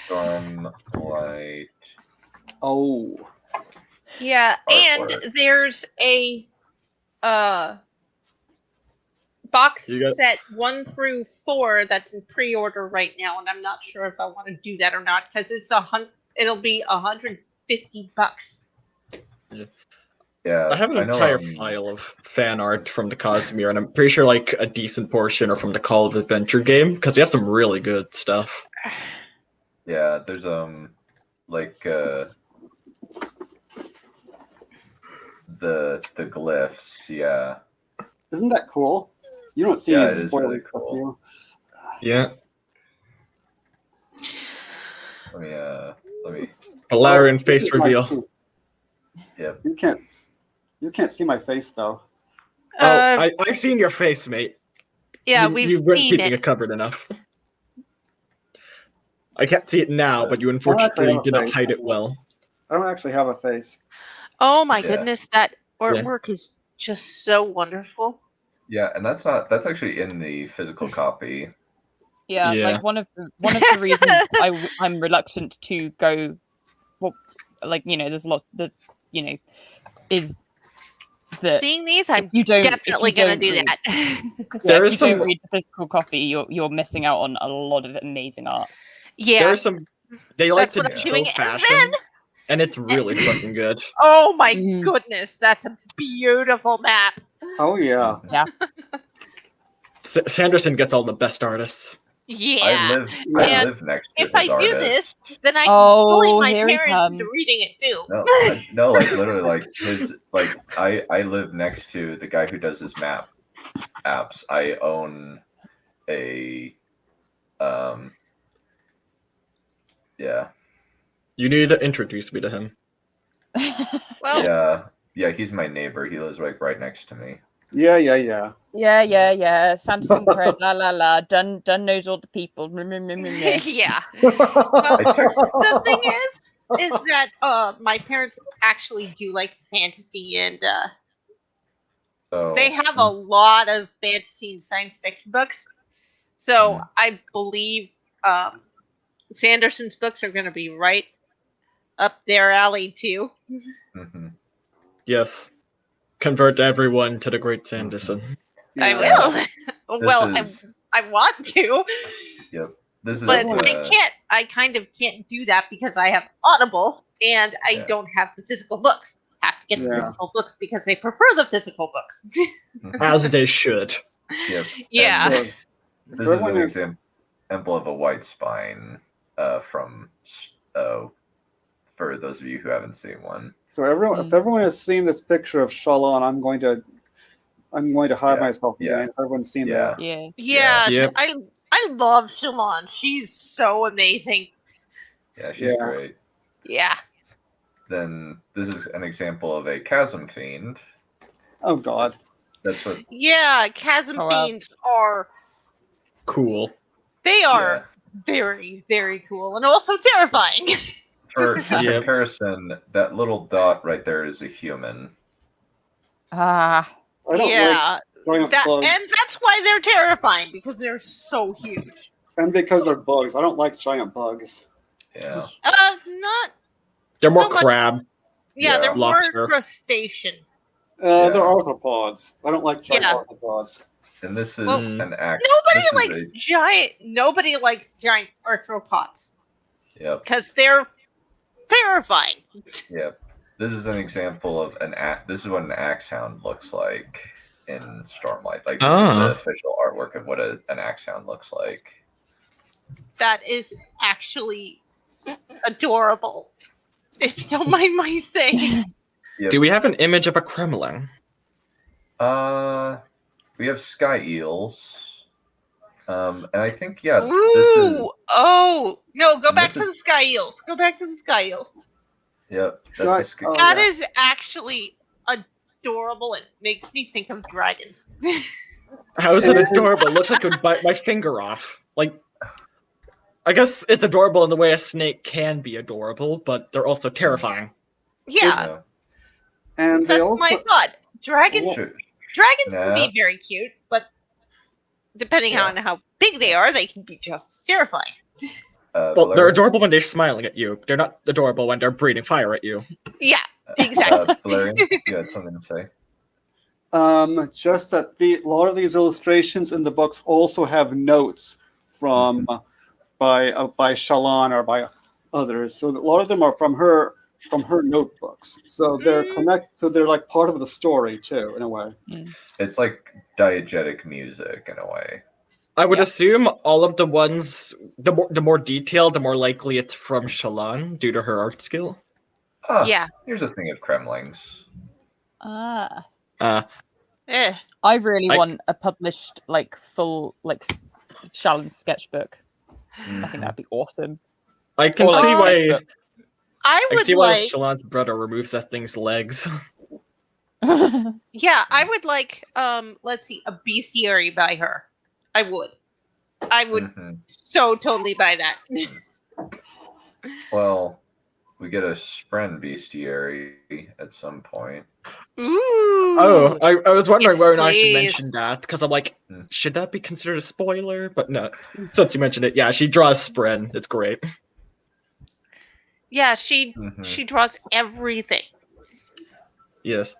[SPEAKER 1] Stormlight.
[SPEAKER 3] Oh.
[SPEAKER 2] Yeah,
[SPEAKER 1] artwork.
[SPEAKER 2] and there's a box
[SPEAKER 7] You got-
[SPEAKER 2] set 1 through 4 that's in pre-order right now, and I'm not sure if I want to do that or not because it'll be $150.
[SPEAKER 1] Yeah,
[SPEAKER 7] I have an
[SPEAKER 1] know,
[SPEAKER 7] entire file of fan art from the Cosmere, and I'm pretty sure like a decent portion are from the Call of Adventure game because they have some really good stuff.
[SPEAKER 1] Yeah, there's like the glyphs. Yeah,
[SPEAKER 3] Isn't that cool? You don't see
[SPEAKER 1] Yeah,
[SPEAKER 3] any
[SPEAKER 1] it is
[SPEAKER 3] spoilers.
[SPEAKER 1] really cool.
[SPEAKER 3] You.
[SPEAKER 7] Yeah,
[SPEAKER 1] let me.
[SPEAKER 7] Valerian face
[SPEAKER 3] This is my
[SPEAKER 7] reveal.
[SPEAKER 3] face.
[SPEAKER 1] Yep.
[SPEAKER 3] You can't see my face though.
[SPEAKER 7] I've seen your face, mate.
[SPEAKER 2] Yeah,
[SPEAKER 7] you weren't keeping it covered enough. I can't see it now, but you unfortunately
[SPEAKER 3] have a
[SPEAKER 7] did not
[SPEAKER 3] face.
[SPEAKER 7] hide it well.
[SPEAKER 3] I don't actually have a face.
[SPEAKER 2] Oh my
[SPEAKER 1] Yeah.
[SPEAKER 2] goodness, that artwork is just so wonderful.
[SPEAKER 1] Yeah, and that's actually in the physical copy.
[SPEAKER 4] Yeah,
[SPEAKER 7] Yeah.
[SPEAKER 4] like one of the reasons I'm reluctant to go, well, like there's a lot is that
[SPEAKER 2] Seeing these, I'm
[SPEAKER 4] if you don't
[SPEAKER 2] definitely
[SPEAKER 4] if you
[SPEAKER 2] gonna
[SPEAKER 4] don't
[SPEAKER 2] do
[SPEAKER 4] read-
[SPEAKER 2] that.
[SPEAKER 7] There
[SPEAKER 4] if
[SPEAKER 7] is
[SPEAKER 4] you don't
[SPEAKER 7] some-
[SPEAKER 4] read the physical copy, you're missing out on a lot of amazing art.
[SPEAKER 2] Yeah,
[SPEAKER 7] There's some. They like
[SPEAKER 2] That's
[SPEAKER 7] to
[SPEAKER 2] what I'm
[SPEAKER 7] show
[SPEAKER 2] doing, and
[SPEAKER 7] fashion,
[SPEAKER 2] then-
[SPEAKER 7] and it's really fucking good.
[SPEAKER 2] oh my
[SPEAKER 4] Mm.
[SPEAKER 2] goodness, that's a beautiful map.
[SPEAKER 3] Oh yeah.
[SPEAKER 7] Sanderson gets all the best artists.
[SPEAKER 2] Yeah.
[SPEAKER 1] I live next to
[SPEAKER 2] If I
[SPEAKER 1] his
[SPEAKER 2] do
[SPEAKER 1] artist.
[SPEAKER 2] this, then I can
[SPEAKER 4] Oh,
[SPEAKER 2] bully my
[SPEAKER 4] here he
[SPEAKER 2] parents into
[SPEAKER 4] comes.
[SPEAKER 2] reading it too.
[SPEAKER 1] No, like literally, like his, like I live next to the guy who does his map apps. I own a, yeah,
[SPEAKER 7] You need to introduce me to him.
[SPEAKER 2] Well,
[SPEAKER 1] yeah, he's my neighbor. He lives like right next to me.
[SPEAKER 3] Yeah.
[SPEAKER 4] Yeah. Sanderson cred, la la la. Done knows all the people.
[SPEAKER 2] yeah. Well, the thing is that my parents actually do like fantasy, and
[SPEAKER 1] So
[SPEAKER 2] they have a lot of fantasy and science fiction books. So I believe Sanderson's books are going to be right up their alley too.
[SPEAKER 1] mhm.
[SPEAKER 7] Yes. Convert everyone to the great Sanderson.
[SPEAKER 2] I will. Well,
[SPEAKER 1] is-
[SPEAKER 2] I want to,
[SPEAKER 1] Yep. This is
[SPEAKER 2] but I can't. I kind of can't do that because I have Audible and I don't have the physical books. I have to get the
[SPEAKER 3] Yeah.
[SPEAKER 2] physical books because they prefer the physical books.
[SPEAKER 7] As they should.
[SPEAKER 1] Yep.
[SPEAKER 2] Yeah.
[SPEAKER 1] And
[SPEAKER 3] So,
[SPEAKER 1] this is an example of a white spine from for those of you who haven't seen one.
[SPEAKER 3] So if everyone has seen this picture of Shalon, I'm going to hide myself again. Everyone's seen that.
[SPEAKER 4] Yeah.
[SPEAKER 2] Yeah,
[SPEAKER 7] Yep.
[SPEAKER 2] I love Shalon. She's so amazing.
[SPEAKER 1] Yeah, she's great.
[SPEAKER 2] Yeah.
[SPEAKER 1] Then this is an example of a chasm fiend.
[SPEAKER 3] Oh God.
[SPEAKER 1] That's what.
[SPEAKER 2] Yeah, chasm
[SPEAKER 4] Oh, wow.
[SPEAKER 2] fiends are
[SPEAKER 7] Cool.
[SPEAKER 2] they are very, very cool and also terrifying.
[SPEAKER 1] For
[SPEAKER 7] Yep.
[SPEAKER 1] comparison, that little dot right there is a human.
[SPEAKER 4] Ah.
[SPEAKER 3] I don't
[SPEAKER 2] yeah.
[SPEAKER 3] like giant bugs,
[SPEAKER 2] And that's why they're terrifying, because they're so huge.
[SPEAKER 3] and because they're bugs. I don't like giant bugs.
[SPEAKER 1] Yeah.
[SPEAKER 2] Not
[SPEAKER 7] They're more
[SPEAKER 2] so much-
[SPEAKER 7] crab.
[SPEAKER 2] yeah, they're more
[SPEAKER 7] Lobster.
[SPEAKER 2] crustacean.
[SPEAKER 1] Yeah.
[SPEAKER 3] They're arthropods. I don't like giant
[SPEAKER 2] Yeah.
[SPEAKER 3] arthropods.
[SPEAKER 1] And this is
[SPEAKER 2] Well,
[SPEAKER 1] an act.
[SPEAKER 2] Nobody likes giant arthropods
[SPEAKER 1] Yep.
[SPEAKER 2] because they're terrifying.
[SPEAKER 1] Yep. This is an example of an act. This is what an axe hound looks like in Stormlight. Like this is the official artwork of what an axe hound looks like.
[SPEAKER 2] That is actually adorable. If you don't mind my saying.
[SPEAKER 1] Yep.
[SPEAKER 7] Do we have an image of a Kremlin?
[SPEAKER 1] We have sky eels. And I think this is.
[SPEAKER 2] Ooh! Oh no! Go
[SPEAKER 1] And
[SPEAKER 2] back
[SPEAKER 1] this
[SPEAKER 2] to the sky eels. Go back to the sky eels.
[SPEAKER 1] Yep. That's a
[SPEAKER 2] That is actually adorable. It makes me think of dragons.
[SPEAKER 7] How is it adorable? It looks like it would bite my finger off. Like, I guess it's adorable in the way a snake can be adorable, but they're also terrifying.
[SPEAKER 2] Yeah,
[SPEAKER 3] And they
[SPEAKER 2] that's
[SPEAKER 3] also
[SPEAKER 2] my thought. Dragons can be
[SPEAKER 1] Nah.
[SPEAKER 2] very cute, but depending on how big they are, they can be just as terrifying.
[SPEAKER 7] Well, they're adorable when they're smiling at you. They're not adorable when they're breathing fire at you.
[SPEAKER 2] Yeah, exactly.
[SPEAKER 1] Valerian, you had something to say?
[SPEAKER 3] Just that a lot of these illustrations in the books also have notes from by Shallan or by others. So a lot of them are from her notebooks. So they're So they're like part of the story too, in a way.
[SPEAKER 1] It's like diegetic music in a way.
[SPEAKER 7] I would assume all of the ones, the more detailed, the more likely it's from Shallan due to her art skill.
[SPEAKER 2] Yeah.
[SPEAKER 1] Here's a thing of Kremlings.
[SPEAKER 4] I really want a published, like, full, like, Shallan sketchbook. I think that'd be awesome.
[SPEAKER 7] I can see why.
[SPEAKER 2] I would
[SPEAKER 7] why
[SPEAKER 2] like.
[SPEAKER 7] Shallan's brother removes that thing's legs.
[SPEAKER 2] Yeah, I would like. Let's see, a bestiary by her. I would so totally buy that.
[SPEAKER 1] Well, we get a Spren bestiary at some point.
[SPEAKER 2] Ooh.
[SPEAKER 7] Oh, I was wondering
[SPEAKER 2] Yes,
[SPEAKER 7] whether or not I should
[SPEAKER 2] please.
[SPEAKER 7] mention that because I'm like, should that be considered a spoiler? But no, since you mentioned it, yeah, she draws Spren. It's great.
[SPEAKER 2] Yeah, she draws everything.
[SPEAKER 7] Yes.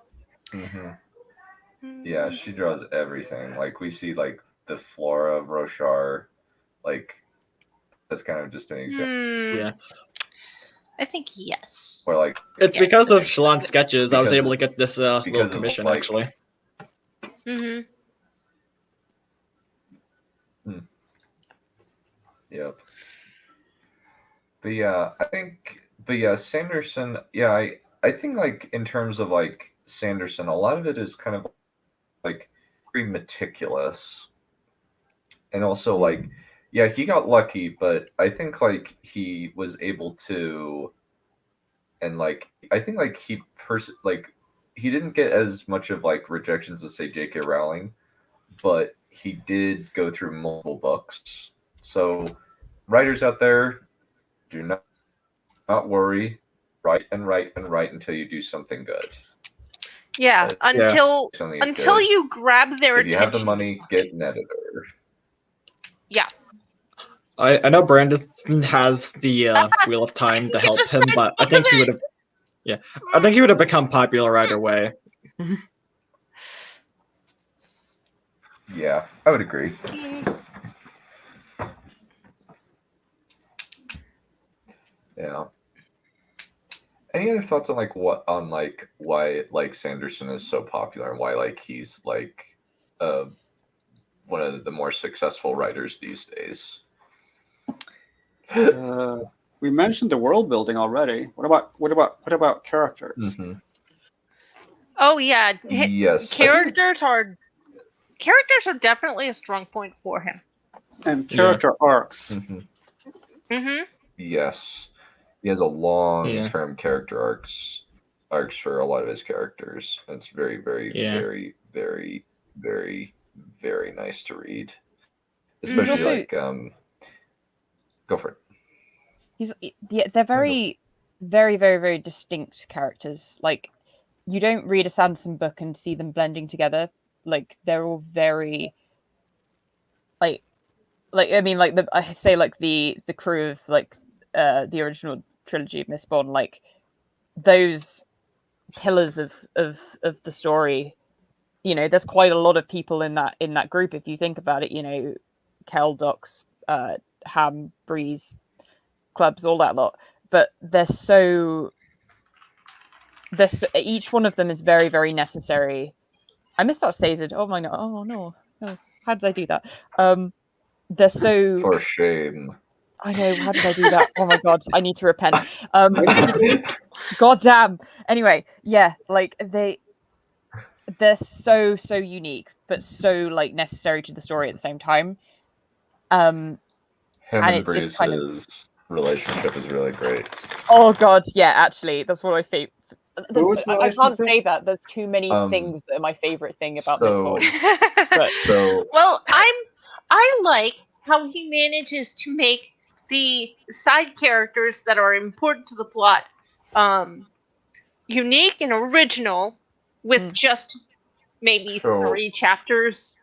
[SPEAKER 1] Yeah, she draws everything. Like we see, like the flora of Roshar. Like that's kind of just an example.
[SPEAKER 7] Yeah.
[SPEAKER 2] I think yes.
[SPEAKER 1] Or like
[SPEAKER 7] It's because of Shallan's sketches I was able to get this little
[SPEAKER 1] because of,
[SPEAKER 7] commission
[SPEAKER 1] like-
[SPEAKER 7] actually.
[SPEAKER 1] Yep. But yeah, Sanderson. Yeah, I think like in terms of like Sanderson, a lot of it is kind of like very meticulous, and also like, yeah, he got lucky, but I think like he was able to, and like I think like he didn't get as much of like rejections as say J.K. Rowling, but he did go through multiple books. So writers out there, do not worry. Write and write and write until you do something good.
[SPEAKER 2] Yeah, until you grab their
[SPEAKER 1] If you
[SPEAKER 2] attention.
[SPEAKER 1] have the money, get an editor.
[SPEAKER 2] Yeah.
[SPEAKER 7] I know Brandon has the Wheel of Time to help him, but I think he would have. Yeah, I think he would have become popular right away.
[SPEAKER 1] Yeah, I would agree. Yeah. Any other thoughts on why like Sanderson is so popular and why like he's like one of the more successful writers these days?
[SPEAKER 3] We mentioned the world building already. What about characters?
[SPEAKER 2] Oh yeah.
[SPEAKER 1] Yes.
[SPEAKER 2] Characters are definitely a strong point for him.
[SPEAKER 3] And character arcs.
[SPEAKER 1] Yes. He has a long-term character arcs for a lot of his characters. And it's very, very, very, very, very, very nice to read. Especially like go for it.
[SPEAKER 4] They're very, very, very, very distinct characters. Like, you don't read a Sanderson book and see them blending together. Like, they're all very, like I mean, like I say, like the crew of like the original trilogy of Mistborn, like those pillars of the story. You know, there's quite a lot of people in that group if you think about it. You know, Kel, Dox, Ham, Breeze, Clubs, all that lot. But each one of them is very, very necessary. I missed out Sazed. Oh my god! Oh no! How did I do that? They're so.
[SPEAKER 1] For shame.
[SPEAKER 4] I know. How did I do that? Oh my god! I need to repent. God damn. Anyway, yeah, like they're so unique, but so like necessary to the story at the same time.
[SPEAKER 1] Him and
[SPEAKER 4] it's
[SPEAKER 1] Breeze's
[SPEAKER 4] kind of
[SPEAKER 1] relationship is really great.
[SPEAKER 4] Oh god, yeah, actually, that's what I think. I can't
[SPEAKER 3] relationship?
[SPEAKER 4] say that. There's too many things that are my favorite thing about this book. But
[SPEAKER 2] Well, I like how he manages to make the side characters that are important to the plot unique and original with just maybe 3 chapters.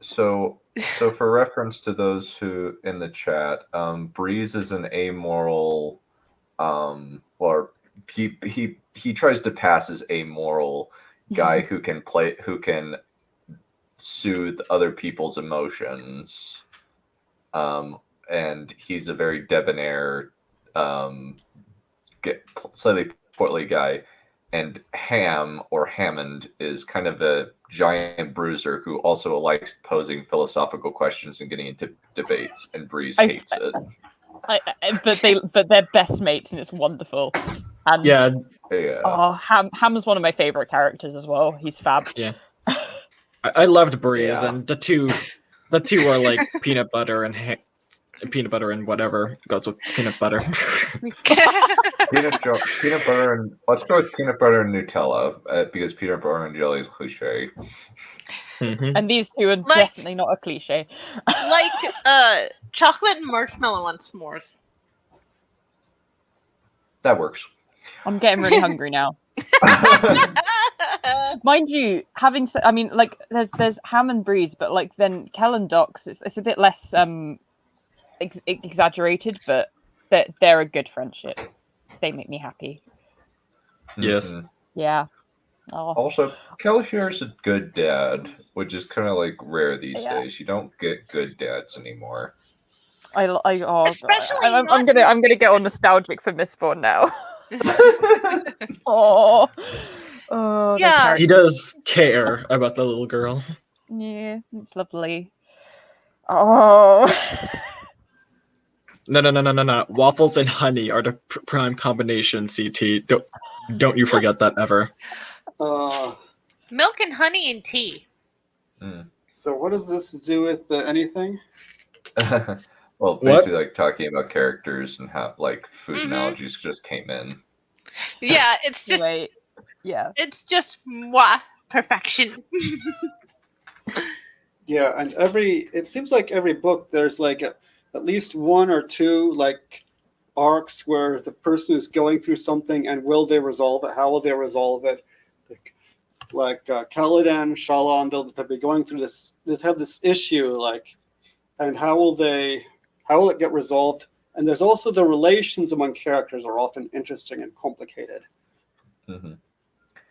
[SPEAKER 1] So for reference to those who in the chat, Breeze is an amoral, or he tries to pass as amoral guy who can soothe other people's emotions. And he's a very debonair, slightly portly guy. And Ham, or Hammond, is kind of a giant bruiser who also likes posing philosophical questions and getting into debates, and Breeze hates it.
[SPEAKER 4] But they're best mates, and it's wonderful. And
[SPEAKER 7] Yeah.
[SPEAKER 4] oh, Ham is one of my favorite characters as well. He's fab.
[SPEAKER 7] Yeah. I loved Breeze,
[SPEAKER 1] Yeah.
[SPEAKER 7] and the two are like peanut butter and whatever goes with peanut butter.
[SPEAKER 1] Peanut butter and let's go with peanut butter and Nutella because peanut butter and jelly is cliche.
[SPEAKER 4] And these two are definitely not a cliche.
[SPEAKER 2] Like chocolate and marshmallow on s'mores.
[SPEAKER 1] That works.
[SPEAKER 4] I'm getting really hungry now. Mind you, I mean, like, there's Ham and Breeze, but like then Kel and Dox, it's a bit less exaggerated, but they're a good friendship. They make me happy.
[SPEAKER 7] Yes.
[SPEAKER 4] Yeah. Oh.
[SPEAKER 1] Also, Kel here is a good dad, which is kind of like rare these days. You don't get good dads anymore.
[SPEAKER 2] Especially
[SPEAKER 4] I'm gonna get all nostalgic for Mistborn now. Oh,
[SPEAKER 2] yeah.
[SPEAKER 7] He does care about the little girl.
[SPEAKER 4] Yeah, it's lovely. Oh.
[SPEAKER 7] No. Waffles and honey are the prime combination, CT. Don't you forget that ever.
[SPEAKER 2] Milk and honey and tea.
[SPEAKER 3] So what does this do with anything?
[SPEAKER 1] Well, basically, like talking about characters and how like food analogies just came in.
[SPEAKER 2] Yeah, it's just it's just perfection.
[SPEAKER 3] Yeah, and it seems like every book there's like at least one or two like arcs where the person is going through something and will they resolve it? How will they resolve it? Like Kaladin, Shallan, they'll be going through this. They have this issue, like, and how will it get resolved? And there's also the relations among characters are often interesting and complicated.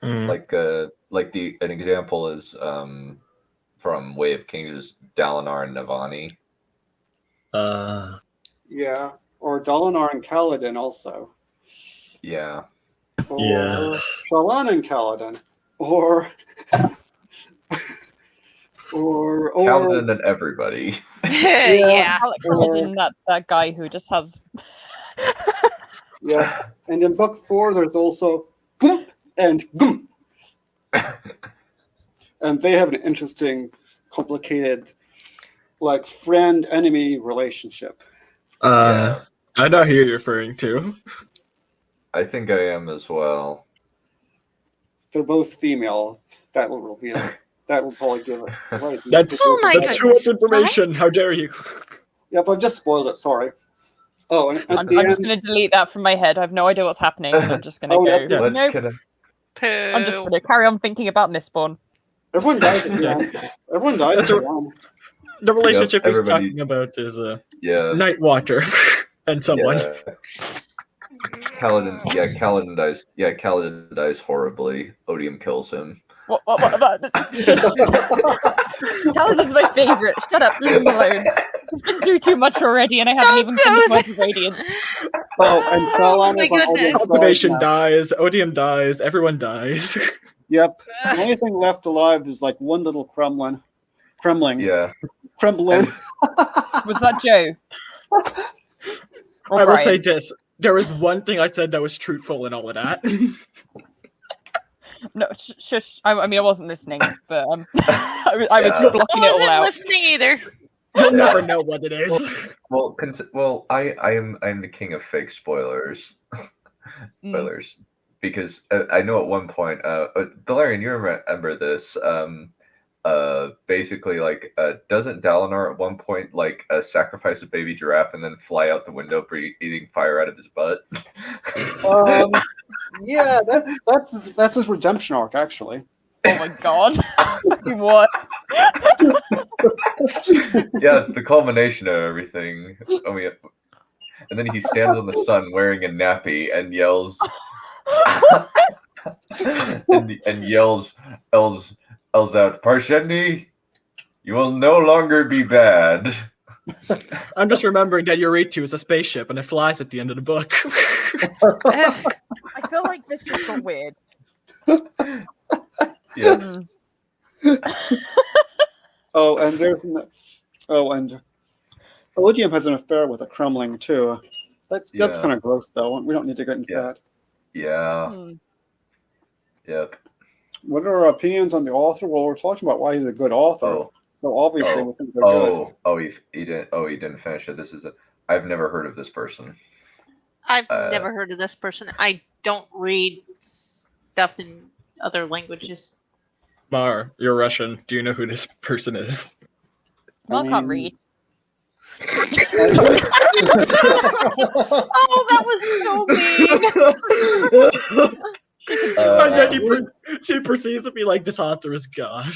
[SPEAKER 1] Like an example is from Way of Kings is Dalinar and Navani.
[SPEAKER 3] Yeah, or Dalinar and Kaladin also.
[SPEAKER 1] Yeah.
[SPEAKER 3] Or Shallan and Kaladin. Or
[SPEAKER 1] Kaladin and everybody.
[SPEAKER 2] Yeah.
[SPEAKER 4] Kaladin, that guy who just has.
[SPEAKER 3] Yeah, and in book 4 there's also Goomp and Goomp. And they have an interesting, complicated, like friend-enemy relationship.
[SPEAKER 7] I know who you're referring to.
[SPEAKER 1] I think I am as well.
[SPEAKER 3] They're both female. That will reveal it. That will probably give it. Right.
[SPEAKER 7] That's too much information. How dare you?
[SPEAKER 3] Yep, I've just spoiled it. Sorry. Oh, and
[SPEAKER 4] I'm just going to delete that from my head. I have no idea what's happening. And I'm just going to go. Nope. I'm just going to carry on thinking about Mistborn.
[SPEAKER 3] Everyone dies at the end. Everyone dies at the end.
[SPEAKER 7] The relationship he's talking about is Night Watcher and someone.
[SPEAKER 1] Kaladin dies. Yeah, Kaladin dies horribly. Odium kills him.
[SPEAKER 4] What about Kaladin's my favorite. Shut up, leave him alone. He's been through too much already, and I haven't even finished my Radiance.
[SPEAKER 3] Oh, and Shallan is on Odium's
[SPEAKER 7] Observation dies. Odium dies. Everyone dies.
[SPEAKER 3] Yep. The only thing left alive is like one little Kremlin.
[SPEAKER 1] Yeah.
[SPEAKER 3] Kremlin.
[SPEAKER 4] Was that Joe?
[SPEAKER 7] I will say this. There was one thing I said that was truthful in all of that.
[SPEAKER 4] No, shush. I mean, I wasn't listening, but I was blocking it all out.
[SPEAKER 2] I wasn't listening either.
[SPEAKER 7] You'll never know what it is.
[SPEAKER 1] Well, I'm the king of fake spoilers. Spoilers. Because I know at one point, Valerian, you remember this? Basically, like, doesn't Dalinar at one point like sacrifice a baby giraffe and then fly out the window, breathing fire out of his butt?
[SPEAKER 3] Yeah, that's his redemption arc, actually.
[SPEAKER 4] Oh my god! What?
[SPEAKER 1] Yeah, it's the culmination of everything. Oh yeah, and then he stands on the sun wearing a nappy and yells. and yells out, Parshendi, you will no longer be bad.
[SPEAKER 7] I'm just remembering that Yoritu is a spaceship and it flies at the end of the book.
[SPEAKER 4] I feel like this just got weird.
[SPEAKER 1] Yes.
[SPEAKER 3] Oh, and and Elydium has an affair with a Crumbling too. That's kind of gross, though. We don't need to get into that.
[SPEAKER 1] Yeah. Yep.
[SPEAKER 3] What are our opinions on the author? Well, we're talking about why he's a good author. So obviously, we think they're good.
[SPEAKER 1] He didn't finish it. I've never heard of this person.
[SPEAKER 2] I've never heard of this person. I don't read stuff in other languages.
[SPEAKER 7] Mar, you're Russian. Do you know who this person is?
[SPEAKER 4] Well, I can't read.
[SPEAKER 2] Oh, that was so mean.
[SPEAKER 7] And then she proceeds to be like, this author is God.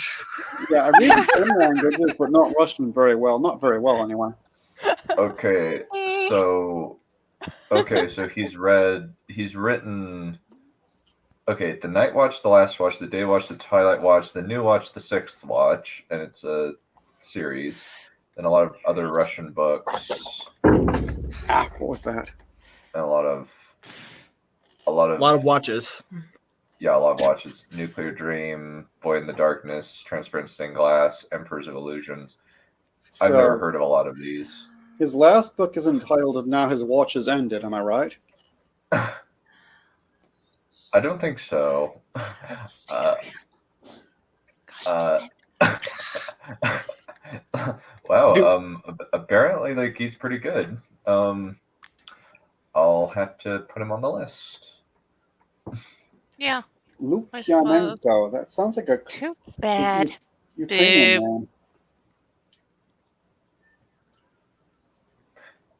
[SPEAKER 3] Yeah, I read some languages, but not Russian very well. Not very well, anyway.
[SPEAKER 1] Okay, so he's written. Okay, the Night Watch, the Last Watch, the Day Watch, the Twilight Watch, the New Watch, the Sixth Watch, and it's a series. And a lot of other Russian books.
[SPEAKER 3] What was that?
[SPEAKER 1] And a lot of
[SPEAKER 7] watches.
[SPEAKER 1] Yeah, a lot of watches. Nuclear Dream, Boy in the Darkness, Transparent Stained Glass, Emperors of Illusions. I've never heard of a lot of these.
[SPEAKER 3] His last book is entitled "Now His Watch Is Ended." Am I right?
[SPEAKER 1] I don't think so. Wow. Apparently, like, he's pretty good. I'll have to put him on the list.
[SPEAKER 2] Yeah.
[SPEAKER 3] Lukyanenko. That sounds like a
[SPEAKER 2] too bad.
[SPEAKER 3] Ukrainian name.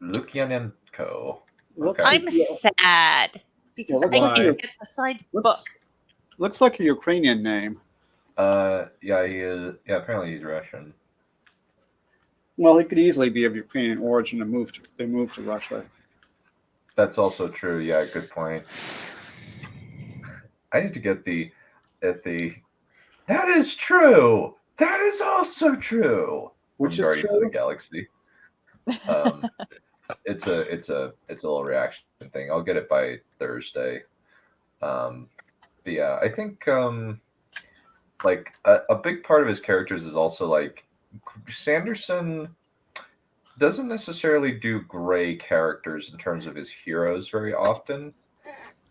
[SPEAKER 1] Lukyanenko.
[SPEAKER 3] Okay.
[SPEAKER 2] I'm sad because I didn't get the side book.
[SPEAKER 3] Looks like a Ukrainian name.
[SPEAKER 1] Yeah, he is. Yeah, apparently he's Russian.
[SPEAKER 3] Well, he could easily be of Ukrainian origin and they moved to Russia.
[SPEAKER 1] That's also true. Yeah, good point. I need to get that is true. That is also true.
[SPEAKER 3] Which
[SPEAKER 1] from
[SPEAKER 3] is
[SPEAKER 1] Guardians
[SPEAKER 3] true?
[SPEAKER 1] of the Galaxy. It's a little reaction thing. I'll get it by Thursday. But yeah, I think like a big part of his characters is also like Sanderson doesn't necessarily do gray characters in terms of his heroes very often.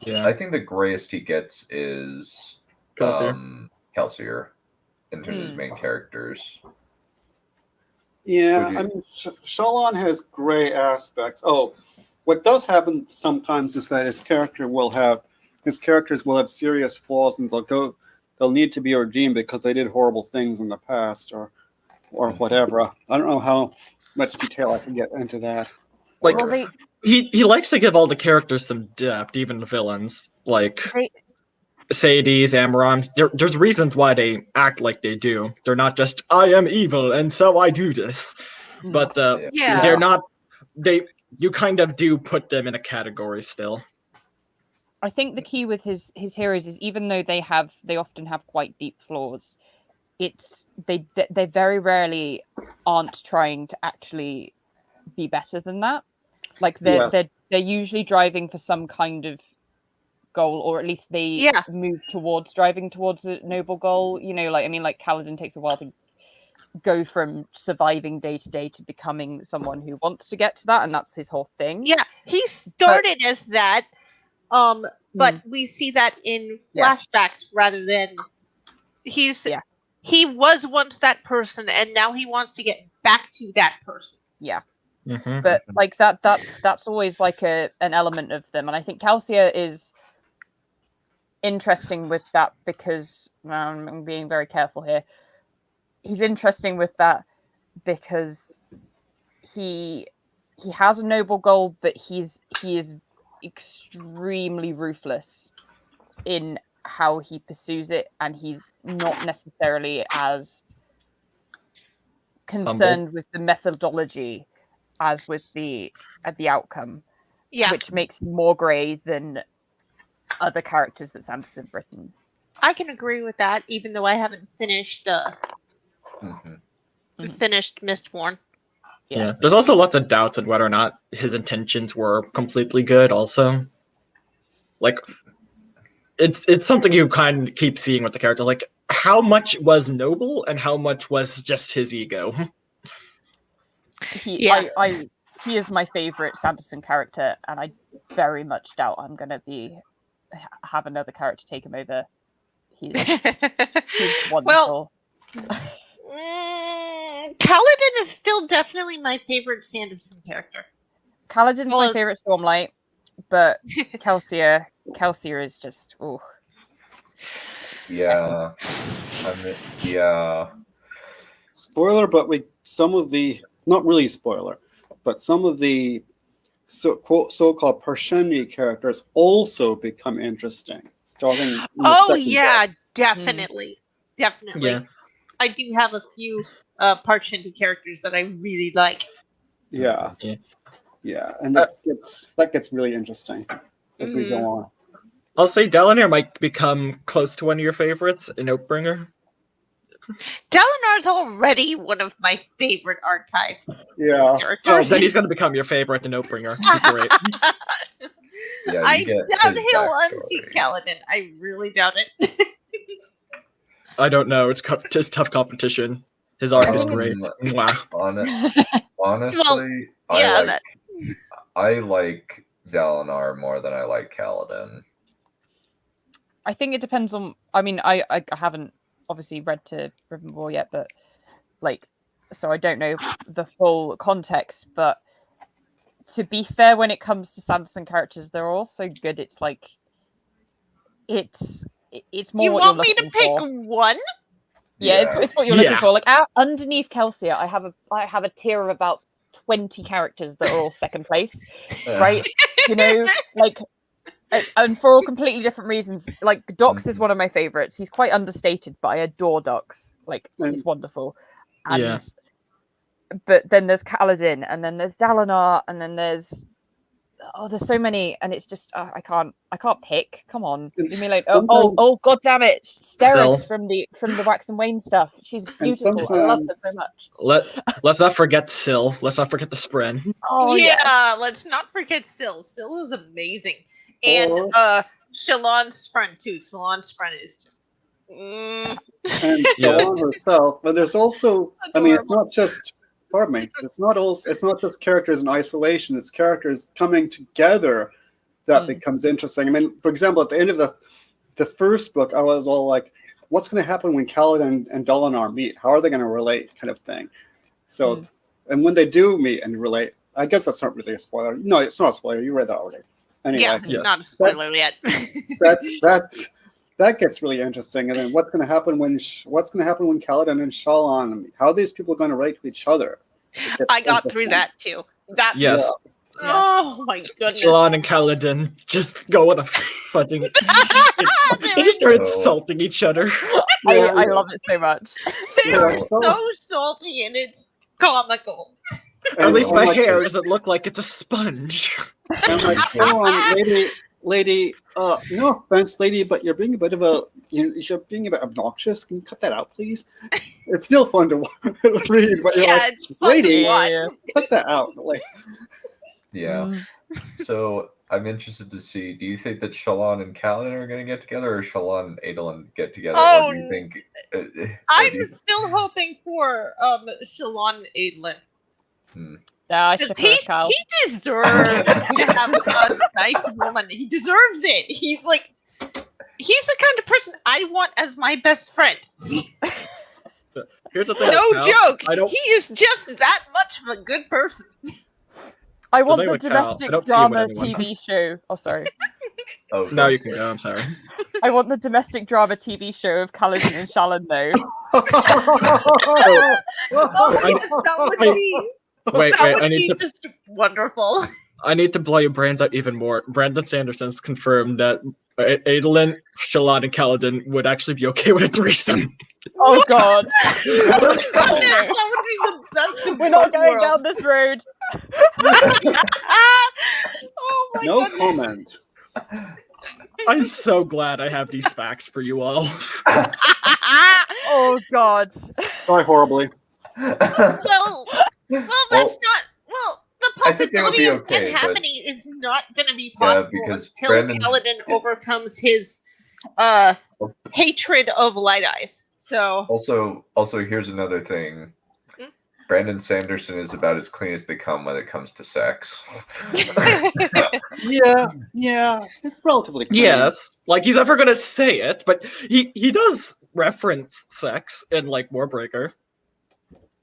[SPEAKER 7] Yeah,
[SPEAKER 1] I think the grayest he gets is Kelsier in terms of his main characters.
[SPEAKER 3] Yeah, I mean, Shallan has gray aspects. Oh, what does happen sometimes is that his characters will have serious flaws, and they'll need to be redeemed because they did horrible things in the past, or whatever. I don't know how much detail I can get into that.
[SPEAKER 7] Like, he likes to give all the characters some depth, even the villains. Like Sadie's, Amaron. There's reasons why they act like they do. They're not just, I am evil and so I do this. But they're not. You kind of do put them in a category still.
[SPEAKER 4] I think the key with his heroes is, even though they often have quite deep flaws, they very rarely aren't trying to actually be better than that. Like they're usually driving for some kind of goal, or at least they move towards driving towards a noble goal. You know, like Kaladin takes a while to go from surviving day to day to becoming someone who wants to get to that, and that's his whole thing.
[SPEAKER 2] Yeah, he started as that, but we see that in flashbacks rather than he was once that person, and now he wants to get back to that person.
[SPEAKER 4] Yeah.
[SPEAKER 7] Mm-hmm.
[SPEAKER 4] But like that's always like an element of them, and I think Kelsier is interesting with that because I'm being very careful here. He's interesting with that because he has a noble goal, but he is extremely ruthless in how he pursues it, and he's not necessarily as concerned with the methodology as with the outcome, which makes him more grey than other characters that Sanderson have written.
[SPEAKER 2] I can agree with that, even though I haven't finished finished Mistborn.
[SPEAKER 7] Yeah. There's also lots of doubts on whether or not his intentions were completely good. Also, like, it's something you kind of keep seeing with the character. Like, how much was noble and how much was just his ego.
[SPEAKER 4] He is my favorite Sanderson character, and I very much doubt I'm gonna have another character take him over. He's wonderful.
[SPEAKER 2] Kaladin is still definitely my favorite Sanderson character.
[SPEAKER 4] Kaladin's my favorite Stormlight, but Kelsier is just
[SPEAKER 1] Yeah. Yeah.
[SPEAKER 3] Spoiler, but not really spoiler, but some of the so-called Parshendi characters also become interesting. Starting in the second book.
[SPEAKER 2] Definitely. Definitely.
[SPEAKER 7] Yeah.
[SPEAKER 2] I do have a few Parshendi characters that I really like.
[SPEAKER 3] Yeah, and that gets really interesting as we go on.
[SPEAKER 7] I'll say Dalinar might become close to one of your favorites in Oathbringer.
[SPEAKER 2] Dalinar's already one of my favorite archive characters.
[SPEAKER 7] Oh, then he's going to become your favorite in Oathbringer. He's great.
[SPEAKER 2] I doubt he'll unseat Kaladin. I really doubt it.
[SPEAKER 7] I don't know. It's tough competition. His arc is great.
[SPEAKER 1] Honestly, I like Dalinar more than I like Kaladin.
[SPEAKER 4] I think it depends on. I mean, I haven't obviously read to Rivenball yet, but so I don't know the full context. But to be fair, when it comes to Sanderson characters, they're all so good. It's like it's more.
[SPEAKER 2] You
[SPEAKER 4] what
[SPEAKER 2] want
[SPEAKER 4] you're
[SPEAKER 2] me to
[SPEAKER 4] looking
[SPEAKER 2] pick
[SPEAKER 4] for.
[SPEAKER 2] one?
[SPEAKER 4] Yeah, it's what you're looking for. Like underneath Kelsier, I have a tier of about 20 characters that are all second place, right? And for all completely different reasons. Like Dox is one of my favorites. He's quite understated, but I adore Dox. He's wonderful. But then there's Kaladin, and then there's Dalinar, and then there's so many, and it's just I can't pick. Come on, you mean oh god damn it, Steris from the Wax and Wayne stuff. She's beautiful. I love her so much.
[SPEAKER 7] Let's not forget Syl. Let's not forget the Spren.
[SPEAKER 2] Let's not forget Syl. Syl is amazing, and Shalon Sprun too. Shalon Sprun is just.
[SPEAKER 3] And Shalon herself, but there's also it's not just. Pardon me. It's not just characters in isolation. It's characters coming together that becomes interesting. I mean, for example, at the end of the first book, I was all like, "What's going to happen when Kaladin and Dalinar meet? How are they going to relate?" Kind of thing. So, and when they do meet and relate, I guess that's not really a spoiler. No, it's not a spoiler. You read that already. Anyway,
[SPEAKER 2] not a spoiler yet.
[SPEAKER 3] That gets really interesting. And then what's going to happen when Kaladin and Shalon? How are these people going to relate to each other?
[SPEAKER 2] I got through that too. Oh my goodness!
[SPEAKER 7] Shalon and Kaladin just go on a fucking. They just start insulting each other.
[SPEAKER 4] I love it so much.
[SPEAKER 2] They're so salty, and it's comical.
[SPEAKER 7] At least my hair doesn't look like it's a sponge.
[SPEAKER 3] I'm like, come on, lady. No offense, lady, but you're being a bit obnoxious. Can you cut that out, please? It's still fun to read, but
[SPEAKER 2] it's fun
[SPEAKER 3] lady,
[SPEAKER 2] to watch.
[SPEAKER 3] Cut that out.
[SPEAKER 1] So I'm interested to see. Do you think that Shalon and Kaladin are going to get together, or Shalon and Adolin get together?
[SPEAKER 2] Oh,
[SPEAKER 1] or do you think?
[SPEAKER 2] I'm still hoping for Shalon and Adolin.
[SPEAKER 4] Because
[SPEAKER 2] he deserves to have a nice woman. He deserves it. He's the kind of person I want as my best friend.
[SPEAKER 7] Here's the thing.
[SPEAKER 2] No joke. He is just that much of a good person.
[SPEAKER 4] I want the domestic drama TV show. Oh, sorry.
[SPEAKER 7] No, you can go. I'm sorry.
[SPEAKER 4] I want the domestic drama TV show of Kaladin and Shalon, though.
[SPEAKER 2] Yes, that would be.
[SPEAKER 7] Wait, I need to.
[SPEAKER 2] Just wonderful.
[SPEAKER 7] I need to blow your brains out even more. Brandon Sanderson's confirmed that Adolin, Shalon, and Kaladin would actually be okay with a threesome.
[SPEAKER 4] Oh God!
[SPEAKER 2] That would be the best.
[SPEAKER 4] We're not going down this road.
[SPEAKER 2] Oh my
[SPEAKER 3] no
[SPEAKER 2] goodness.
[SPEAKER 3] comment.
[SPEAKER 7] I'm so glad I have these facts for you all.
[SPEAKER 4] Oh God.
[SPEAKER 3] Die horribly.
[SPEAKER 2] Well, that's not. Well, the
[SPEAKER 1] I think it would
[SPEAKER 2] possibility
[SPEAKER 1] be
[SPEAKER 2] of
[SPEAKER 1] okay,
[SPEAKER 2] it
[SPEAKER 1] but-
[SPEAKER 2] happening is not going to be
[SPEAKER 1] Yeah,
[SPEAKER 2] possible
[SPEAKER 1] because
[SPEAKER 2] until
[SPEAKER 1] Brandon-
[SPEAKER 2] Kaladin overcomes his hatred of Light Eyes. So
[SPEAKER 1] Also, here's another thing.
[SPEAKER 2] Hmm?
[SPEAKER 1] Brandon Sanderson is about as clean as they come when it comes to sex.
[SPEAKER 3] Yeah, it's relatively clean.
[SPEAKER 7] Yes, like he's never gonna say it, but he does reference sex in like Warbreaker.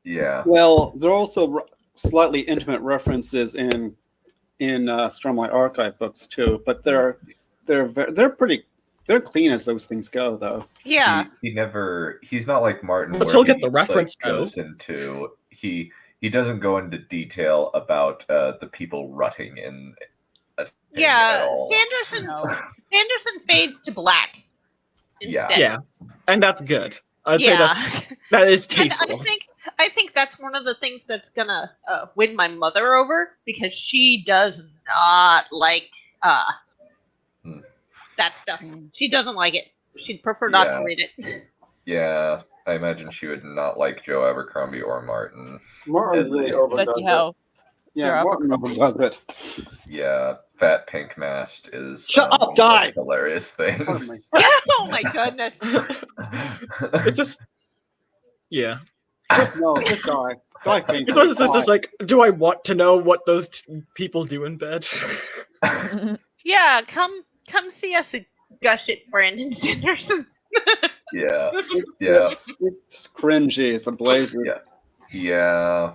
[SPEAKER 1] Yeah.
[SPEAKER 3] Well, there are also slightly intimate references in Stormlight Archive books too, but they're clean as those things go, though.
[SPEAKER 2] yeah,
[SPEAKER 1] He's not like Martin.
[SPEAKER 7] But
[SPEAKER 1] where
[SPEAKER 7] he'll get
[SPEAKER 1] he,
[SPEAKER 7] the reference,
[SPEAKER 1] like, goes into he doesn't go into detail about the people rutting in. A thing at
[SPEAKER 2] yeah.
[SPEAKER 1] all.
[SPEAKER 2] Sanderson fades to black instead.
[SPEAKER 7] Yeah, and that's good. I'd say that is tasteful.
[SPEAKER 2] I think that's one of the things that's gonna win my mother over, because she does not like that stuff. She doesn't like it. She'd prefer not to read it.
[SPEAKER 1] Yeah, I imagine she would not like Joe Abercrombie or Martin.
[SPEAKER 3] Martin really overdoes
[SPEAKER 4] Bloody
[SPEAKER 3] it.
[SPEAKER 4] hell.
[SPEAKER 3] Yeah, Martin overdoes it.
[SPEAKER 1] Yeah, Fat Pink Mast is
[SPEAKER 3] Shut up, die!
[SPEAKER 1] Hilarious thing.
[SPEAKER 2] Oh my goodness.
[SPEAKER 7] It's just yeah.
[SPEAKER 3] Just die. Die, Pink.
[SPEAKER 7] It's just like, do I want to know what those people do in bed?
[SPEAKER 2] Yeah, come see us gush at Brandon Sanderson.
[SPEAKER 1] Yeah.
[SPEAKER 3] It's cringy. It's the Blazers.
[SPEAKER 1] Yeah.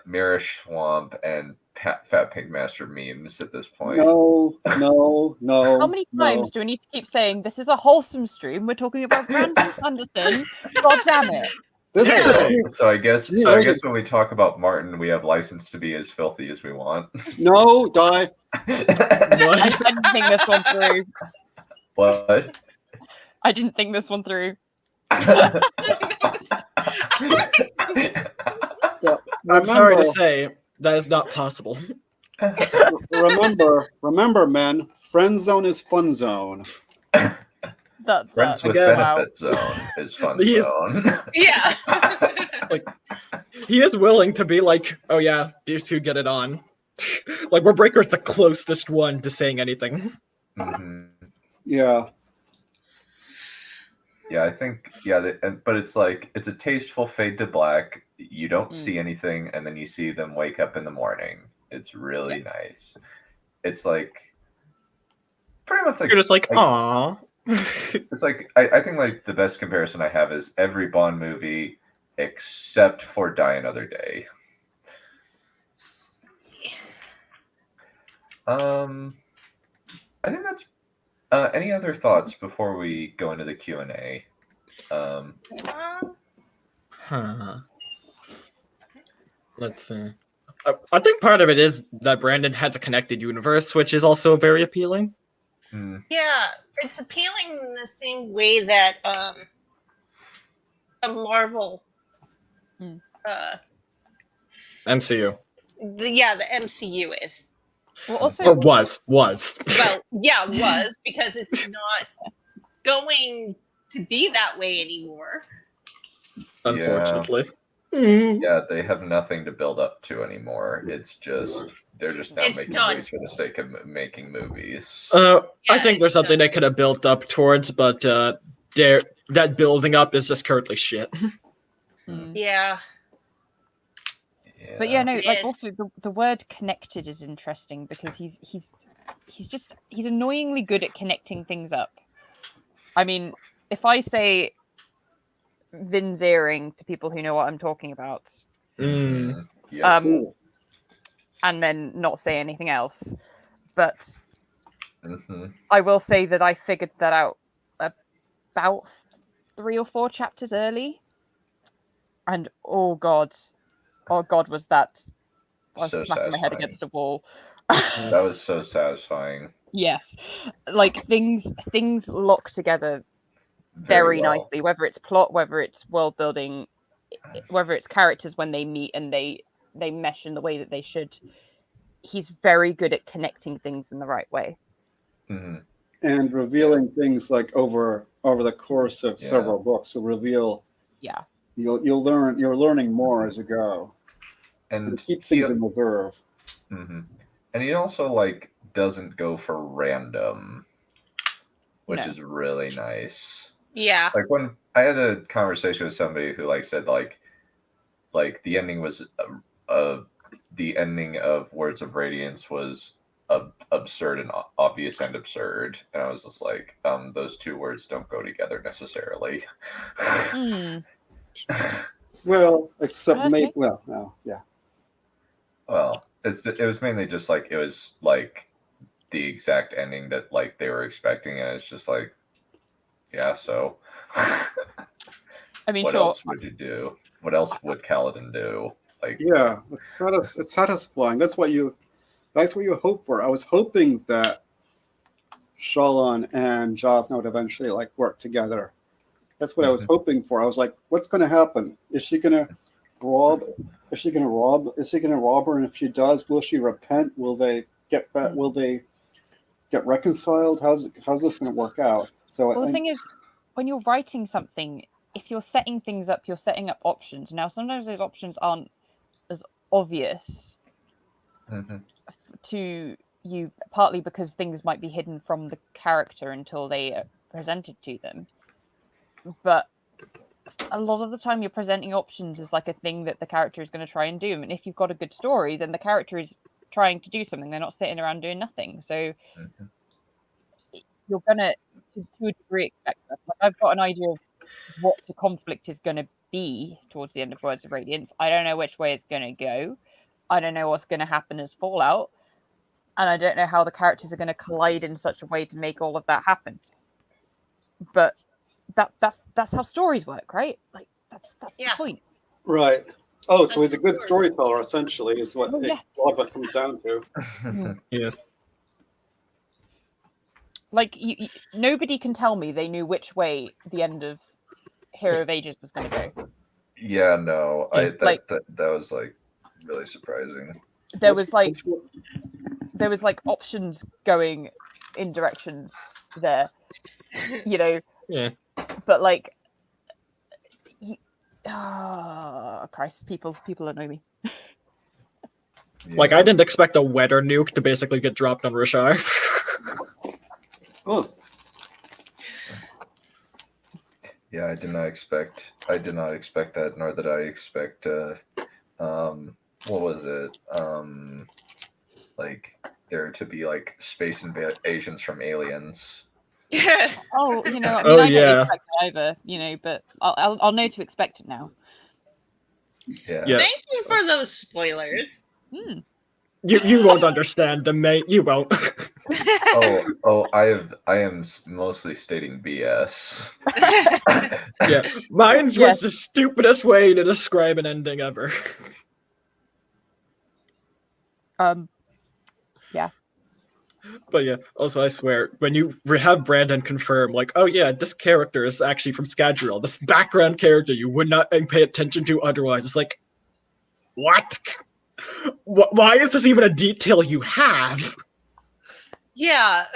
[SPEAKER 1] Mirish Swamp and Fat Pink Master memes at this point.
[SPEAKER 3] No.
[SPEAKER 4] How many times do we need to keep saying this is a wholesome stream? We're talking about Brandon Sanderson. God damn it!
[SPEAKER 1] So I guess when we talk about Martin, we have license to be as filthy as we want.
[SPEAKER 3] No, die.
[SPEAKER 4] I didn't think this one through.
[SPEAKER 1] What?
[SPEAKER 4] I didn't think this one through.
[SPEAKER 7] I'm sorry to say that is not possible.
[SPEAKER 3] Remember, men. Friend zone is fun zone.
[SPEAKER 1] Friends with benefit zone is fun zone.
[SPEAKER 2] Yeah.
[SPEAKER 7] Like, he is willing to be like, oh yeah, these two get it on. Like, Warbreaker's the closest one to saying anything.
[SPEAKER 1] Mm-hmm.
[SPEAKER 3] Yeah.
[SPEAKER 1] Yeah, I think, but it's like, it's a tasteful fade to black. You don't see anything, and then you see them wake up in the morning. It's really nice. It's like, pretty much like...
[SPEAKER 7] You're just like, aww.
[SPEAKER 1] It's like, I think like the best comparison I have is every Bond movie except for Die Another Day. I think that's... any other thoughts before we go into the Q&A?
[SPEAKER 7] Let's see. I think part of it is that Brandon has a connected universe, which is also very appealing.
[SPEAKER 2] Yeah, it's appealing in the same way that a Marvel
[SPEAKER 7] MCU.
[SPEAKER 2] the MCU is.
[SPEAKER 4] Well, also,
[SPEAKER 7] or was.
[SPEAKER 2] Well, yeah, was, because it's not going to be that way anymore.
[SPEAKER 7] Unfortunately.
[SPEAKER 1] Yeah, they have nothing to build up to anymore. It's just they're just now making movies for the sake of making movies.
[SPEAKER 7] I think there's something they could have built up towards, but that building up is just currently shit.
[SPEAKER 2] Yeah.
[SPEAKER 4] But yeah, no, like also the word connected is interesting because he's annoyingly good at connecting things up. I mean, if I say Vin's earring to people who know what I'm talking about, and then not say anything else, but I will say that I figured that out about 3 or 4 chapters early, and oh god, was that I was
[SPEAKER 1] So
[SPEAKER 4] smacking my head
[SPEAKER 1] satisfying.
[SPEAKER 4] against a wall.
[SPEAKER 1] That was so satisfying.
[SPEAKER 4] Yes, like things lock together very
[SPEAKER 1] well.
[SPEAKER 4] nicely, whether it's plot, whether it's world building, whether it's characters when they meet and they mesh in the way that they should. He's very good at connecting things in the right way.
[SPEAKER 1] Mm-hmm.
[SPEAKER 3] and revealing things like over the course of several books will reveal.
[SPEAKER 4] Yeah.
[SPEAKER 3] You're learning more as you go,
[SPEAKER 1] and
[SPEAKER 3] keep things in reserve.
[SPEAKER 1] Mm-hmm. And he also like doesn't go for random, which is really nice.
[SPEAKER 2] Yeah.
[SPEAKER 1] Like when I had a conversation with somebody who like said like the ending was the ending of Words of Radiance was absurd and obvious and absurd, and I was just like, those two words don't go together necessarily.
[SPEAKER 3] Well, except maybe. Well, no, yeah.
[SPEAKER 1] Well, it was mainly just like it was like the exact ending that like they were expecting, and it's just like, yeah. So,
[SPEAKER 4] I mean,
[SPEAKER 1] what else would you do? What else would Kaladin do? Like,
[SPEAKER 3] yeah, it's satisfying. That's what you hope for. I was hoping that Shallan and Jasna would eventually like work together. That's what I was hoping for. I was like, what's going to happen? Is she going to rob? Is she going to rob her? And if she does, will she repent? Will they get back? Will they get reconciled? How's this going to work out? So
[SPEAKER 4] the thing is, when you're writing something, if you're setting things up, you're setting up options. Now, sometimes those options aren't as obvious to you, partly because things might be hidden from the character until they are presented to them. But a lot of the time you're presenting options as like a thing that the character is going to try and do. And if you've got a good story, then the character is trying to do something. They're not sitting around doing nothing. So you're going to a degree, expect that. Like, I've got an idea of what the conflict is going to be towards the end of Words of Radiance. I don't know which way it's going to go. I don't know what's going to happen as Fallout. And I don't know how the characters are going to collide in such a way to make all of that happen. But that's how stories work, right? Like that's the point.
[SPEAKER 3] Right. Oh, so he's a good storyteller, essentially, is what a lot of it comes down to.
[SPEAKER 7] Yes.
[SPEAKER 4] Like nobody can tell me they knew which way the end of Hero of Ages was going to go.
[SPEAKER 1] Yeah, no, that was like really surprising.
[SPEAKER 4] There was like options going in directions there, you know.
[SPEAKER 7] Yeah.
[SPEAKER 4] But like, Christ, people annoy me.
[SPEAKER 7] Like, I didn't expect a weather nuke to basically get dropped on Rishar.
[SPEAKER 3] Oh.
[SPEAKER 1] Yeah, I did not expect that, nor did I expect what was it? Like there to be like space invasions from aliens.
[SPEAKER 4] Oh, you know, I mean,
[SPEAKER 7] Oh,
[SPEAKER 4] I
[SPEAKER 7] yeah.
[SPEAKER 4] don't expect it either, you know, but I'll know to expect it now.
[SPEAKER 1] Yeah.
[SPEAKER 2] Thank you for those spoilers.
[SPEAKER 7] You won't understand them, mate. You won't.
[SPEAKER 1] I am mostly stating BS.
[SPEAKER 7] Yeah, mine was the stupidest way to describe an ending ever.
[SPEAKER 4] Yeah.
[SPEAKER 7] But yeah, also I swear, when you have Brandon confirm, like, oh yeah, this character is actually from Scadrial, this background character you would not pay attention to otherwise, it's like, what? Why is this even a detail you have?
[SPEAKER 2] Yeah.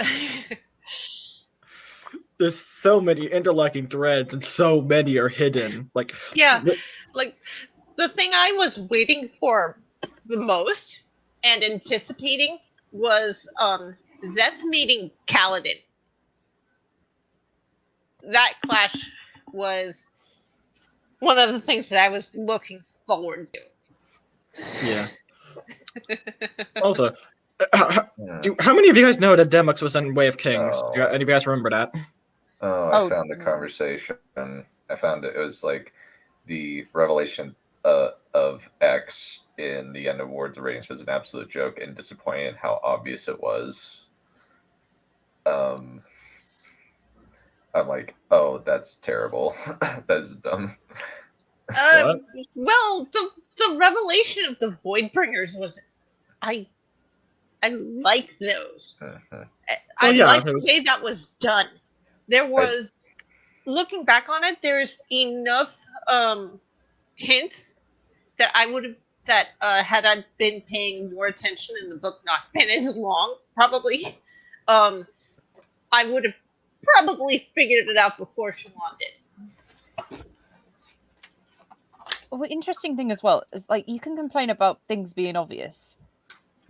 [SPEAKER 7] There's so many interlocking threads, and so many are hidden. Like,
[SPEAKER 2] yeah, like the thing I was waiting for the most and anticipating was Zeth meeting Kaladin. That clash was one of the things that I was looking forward to.
[SPEAKER 7] Yeah. Also, how many of you guys know that Demux was in Way of Kings? Do any of you guys remember that?
[SPEAKER 1] I found the conversation. I found it was like the revelation of X in the end of Words of Radiance was an absolute joke and disappointing in how obvious it was. I'm like, oh, that's terrible. That's dumb.
[SPEAKER 2] Well, the revelation of the Voidbringers was, I like those. I like the way that was done. There was, looking back on it, there's enough hints that I would have, that had I been paying more attention in the book, not been as long, probably, I would have probably figured it out before Shalon did.
[SPEAKER 4] Well, the interesting thing as well is like you can complain about things being obvious,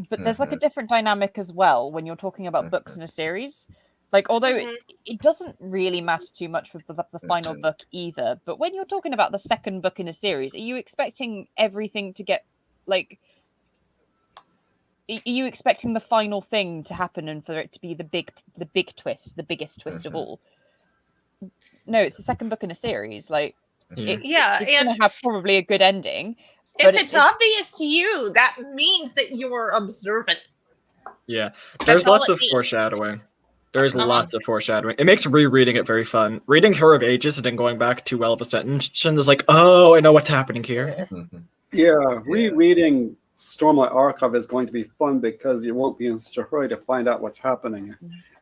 [SPEAKER 4] but there's like a different dynamic as well when you're talking about books in a series. Like, although it doesn't really matter too much with the final book either, but when you're talking about the second book in a series, are you expecting everything to get like? Are you expecting the final thing to happen and for it to be the big twist, the biggest twist of all? No, it's the second book in a series. Like, it's going to have probably a good ending.
[SPEAKER 2] If it's obvious to you, that means that you're observant.
[SPEAKER 7] Yeah, there's lots of foreshadowing. There's lots of foreshadowing. It makes rereading it very fun. Reading Her of Ages and then going back to Well of Ascension is like, oh, I know what's happening here.
[SPEAKER 3] Yeah, rereading Stormlight Archive is going to be fun because you won't be in such a hurry to find out what's happening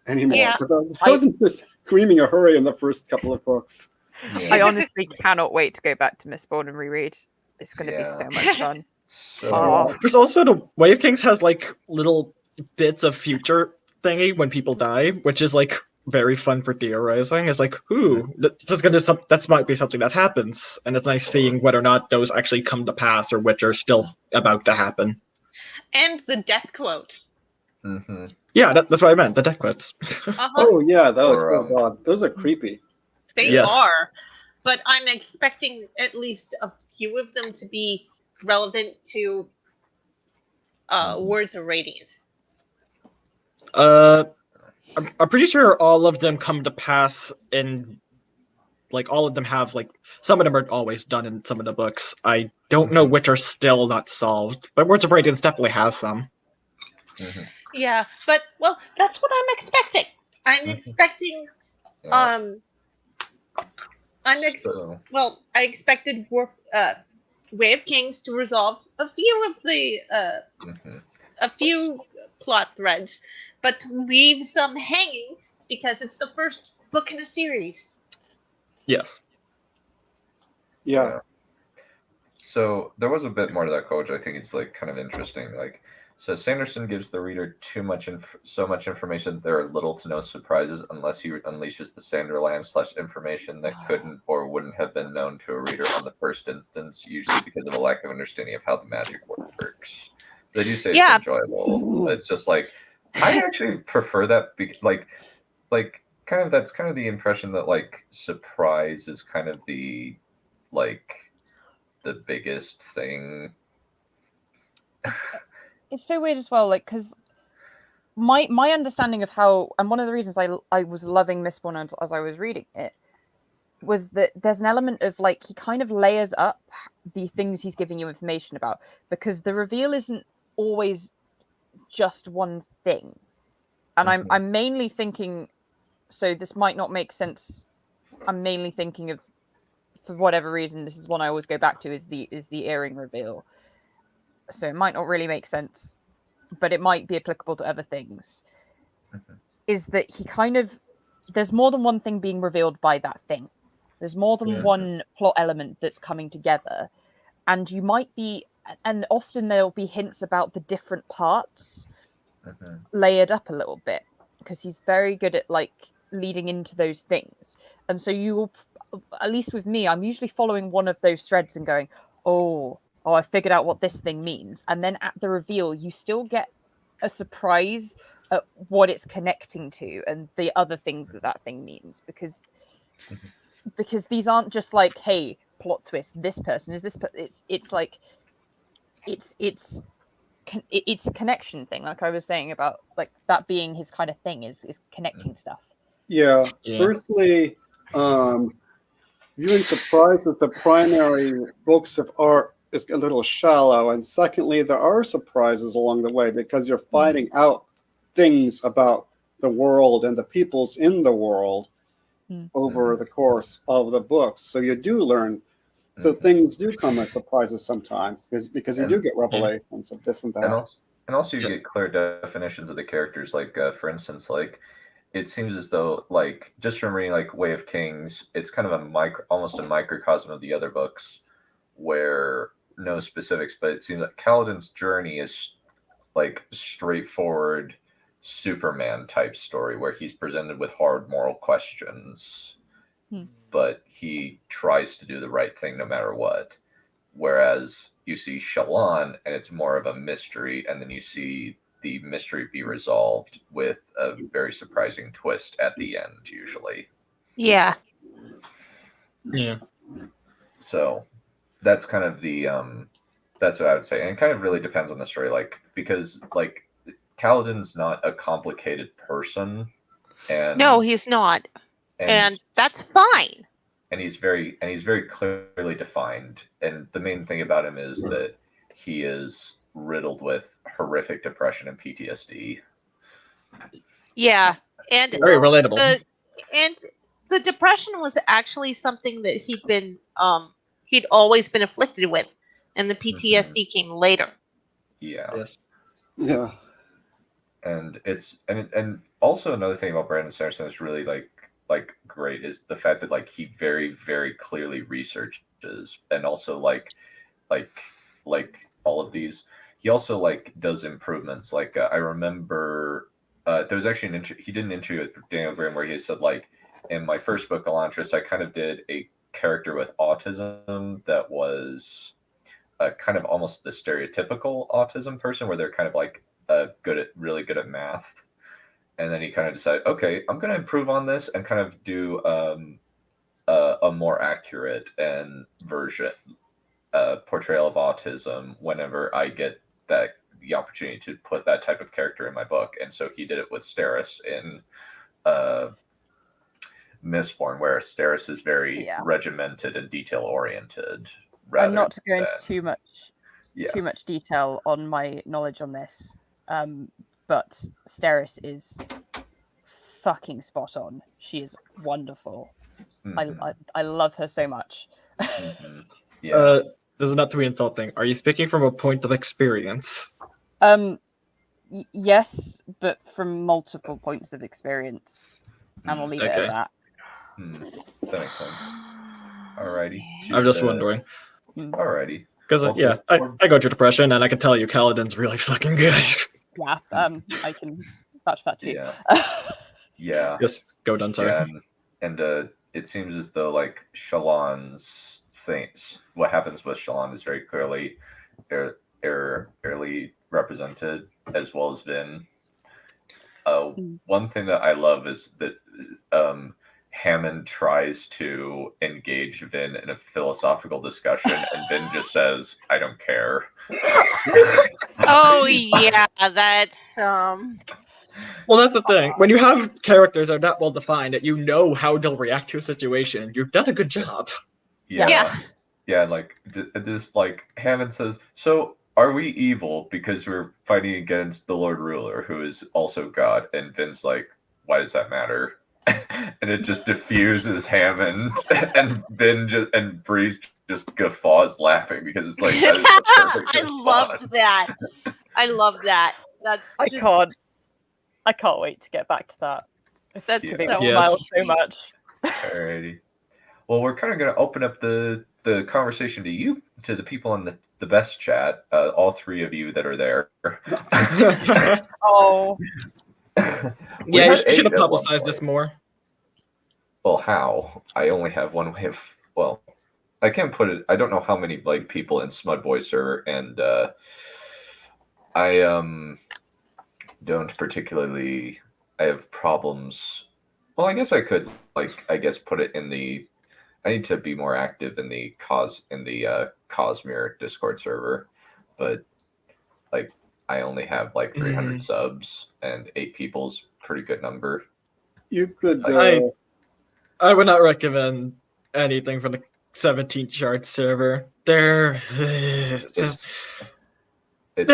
[SPEAKER 3] anymore.
[SPEAKER 4] Yeah.
[SPEAKER 3] I wasn't just screaming a hurry in the first couple of books.
[SPEAKER 4] Yeah. I honestly cannot wait to go back to Mistborn and reread. It's going to be so much fun.
[SPEAKER 7] There's also the Way of Kings has like little bits of future thingy when people die, which is like very fun for theorizing. It's like, ooh, that might be something that happens, and it's nice seeing whether or not those actually come to pass or which are still about to happen.
[SPEAKER 2] And the death quotes.
[SPEAKER 7] Yeah, that's what I meant. The death quotes.
[SPEAKER 3] Oh yeah, those. Oh god, those are creepy.
[SPEAKER 2] They are, but I'm expecting at least a few of them to be relevant to Words of Radiance.
[SPEAKER 7] I'm pretty sure all of them come to pass in, like, all of them have, like, some of them are always done in some of the books. I don't know which are still not solved, but Words of Radiance definitely has some.
[SPEAKER 2] Yeah, but, well, that's what I'm expecting. I'm expecting, I expected Way of Kings to resolve a few of the, a few plot threads, but to leave some hanging because it's the first book in a series.
[SPEAKER 7] Yes.
[SPEAKER 3] Yeah.
[SPEAKER 1] So there was a bit more to that quote, which I think it's like kind of interesting. Like, so Sanderson gives the reader so much information that there are little to no surprises unless he unleashes the Sanderland / information that couldn't or wouldn't have been known to a reader on the first instance, usually because of a lack of understanding of how the magic works. They do say it's enjoyable. It's just like, I actually prefer that, like kind of that's kind of the impression that like surprise is kind of the biggest thing.
[SPEAKER 4] It's so weird as well, like, because my understanding of how, and one of the reasons I was loving Mistborn as I was reading it, was that there's an element of, like, he kind of layers up the things he's giving you information about, because the reveal isn't always just one thing. And I'm mainly thinking, so this might not make sense, I'm mainly thinking of, for whatever reason, this is one I always go back to, is the earring reveal. So it might not really make sense, but it might be applicable to other things. Is that he kind of, there's more than one thing being revealed by that thing. There's more than one plot element that's coming together. And you might be, and often there'll be hints about the different parts layered up a little bit, because he's very good at like leading into those things. And so you will, at least with me, I'm usually following one of those threads and going, oh, I figured out what this thing means. And then at the reveal, you still get a surprise at what it's connecting to and the other things that thing means. Because these aren't just like, hey, plot twist, this person is this. It's like, it's a connection thing. Like I was saying about like that being his kind of thing is connecting stuff.
[SPEAKER 3] Yeah. Firstly, viewing surprise as the primary books of art is a little shallow, and secondly, there are surprises along the way because you're finding out things about the world and the peoples in the world over the course of the books. So you do learn. So things do come as surprises sometimes because you do get revelations of this and that.
[SPEAKER 1] And also you get clear definitions of the characters. Like for instance, like it seems as though like just from reading like Way of Kings, it's kind of almost a microcosm of the other books, where no specifics, but it seems like Kaladin's journey is like straightforward, Superman type story where he's presented with hard moral questions, but he tries to do the right thing no matter what. Whereas you see Shallan, and it's more of a mystery, and then you see the mystery be resolved with a very surprising twist at the end, usually.
[SPEAKER 2] Yeah.
[SPEAKER 7] Yeah.
[SPEAKER 1] So that's kind of the that's what I would say, and it kind of really depends on the story, like, because like Kaladin's not a complicated person, and
[SPEAKER 2] No, he's not, and that's fine.
[SPEAKER 1] And he's very clearly defined, and the main thing about him is that he is riddled with horrific depression and PTSD.
[SPEAKER 2] Yeah, and
[SPEAKER 7] Very relatable.
[SPEAKER 2] The depression was actually something that he'd always been afflicted with, and the PTSD came later.
[SPEAKER 1] Yeah.
[SPEAKER 7] Yes.
[SPEAKER 3] Yeah.
[SPEAKER 1] And it's and also another thing about Brandon Sanderson is really like great is the fact that like he very, very clearly researches, and also like all of these, he also like does improvements. Like I remember there was actually he did an interview with Daniel Graham where he said, like, in my first book, Elantris, I kind of did a character with autism that was kind of almost the stereotypical autism person, where they're kind of like really good at math. And then he kind of decided, okay, I'm going to improve on this and kind of do a more accurate and portrayal of autism whenever I get the opportunity to put that type of character in my book. And so he did it with Steris in Mistborn, where Steris is very regimented and detail oriented.
[SPEAKER 4] I'm not to go into too much detail on my knowledge on this, but Steris is fucking spot on. She is wonderful. I love her so much.
[SPEAKER 7] Yeah. This is not to be insulting. Are you speaking from a point of experience?
[SPEAKER 4] Yes, but from multiple points of experience, and we'll leave it at that.
[SPEAKER 1] That makes sense. Alrighty.
[SPEAKER 7] I'm just wondering.
[SPEAKER 1] Alrighty.
[SPEAKER 7] Because I go through depression, and I can tell you, Kaladin's really fucking good.
[SPEAKER 4] Yeah, I can vouch for that too.
[SPEAKER 1] Yeah.
[SPEAKER 7] Yes, go done, sorry.
[SPEAKER 1] Yeah, and it seems as though like Shallan's things, what happens with Shallan is very clearly early represented, as well as Vin. One thing that I love is that Hammond tries to engage Vin in a philosophical discussion, and Vin just says, "I don't care."
[SPEAKER 2] Oh yeah, that's
[SPEAKER 7] Well, that's the thing. When you have characters that are that well defined, that you know how they'll react to a situation, you've done a good job.
[SPEAKER 1] Yeah. Like this, like Hammond says, "So are we evil because we're fighting against the Lord Ruler, who is also God?" And Vin's like, "Why does that matter?" And it just diffuses Hammond, and Vin and Breeze just guffaws laughing because it's like that is the perfect response.
[SPEAKER 2] I love that. That's
[SPEAKER 4] I can't wait to get back to that.
[SPEAKER 2] That's
[SPEAKER 4] so much.
[SPEAKER 1] Alrighty. Well, we're kind of going to open up the conversation to the people in the best chat. All three of you that are there.
[SPEAKER 4] Oh.
[SPEAKER 7] Yeah, you should have publicized this more.
[SPEAKER 1] Well, how? I only have one way of. Well, I can't put it. I don't know how many like people in Smudboy server, and I don't particularly. I have problems. Well, I guess I could put it in the. I need to be more active in the Cosmere Discord server, but like I only have like 300 subs, and 8 people's pretty good number.
[SPEAKER 3] You could.
[SPEAKER 7] I would not recommend anything from the 17 chart server. There's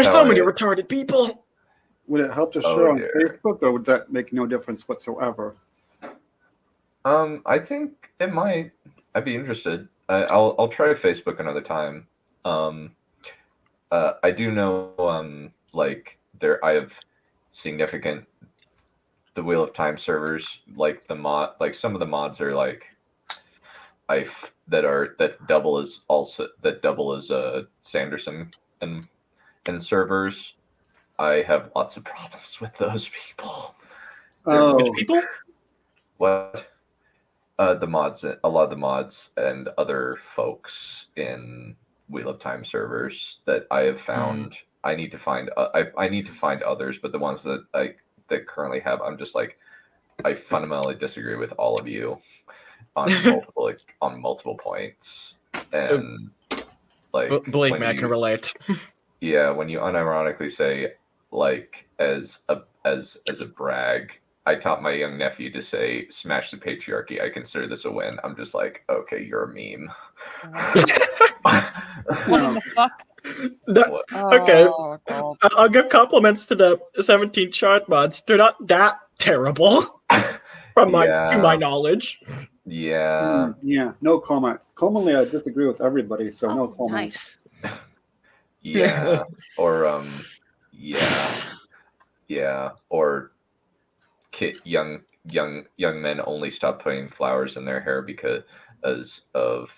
[SPEAKER 7] so many retarded people.
[SPEAKER 3] Would it help to share on Facebook, or would that make no difference whatsoever?
[SPEAKER 1] I think it might. I'd be interested. I'll try Facebook another time. I do know like I have significant the Wheel of Time servers, like some of the mods are like that double as Sanderson and servers. I have lots of problems with those people.
[SPEAKER 3] Oh,
[SPEAKER 7] Which people?
[SPEAKER 1] What? The mods, a lot of the mods and other folks in Wheel of Time servers that I have found. I need to find. I need to find others, but the ones that that currently have, I'm just like, I fundamentally disagree with all of you on multiple points, and like
[SPEAKER 7] Believe
[SPEAKER 1] when
[SPEAKER 7] me, I can
[SPEAKER 1] you-
[SPEAKER 7] relate.
[SPEAKER 1] Yeah, when you unironically say like as a brag, I taught my young nephew to say "smash the patriarchy." I consider this a win. I'm just like, okay, you're a meme.
[SPEAKER 4] What in the fuck?
[SPEAKER 7] That- okay,
[SPEAKER 4] Oh, God.
[SPEAKER 7] I'll give compliments to the 17 chart mods. They're not that terrible, to my knowledge.
[SPEAKER 1] Yeah.
[SPEAKER 3] Yeah, no comment. Commonly, I disagree with everybody, so no comment.
[SPEAKER 2] Nice.
[SPEAKER 1] Yeah. Or or young men only stop putting flowers in their hair because of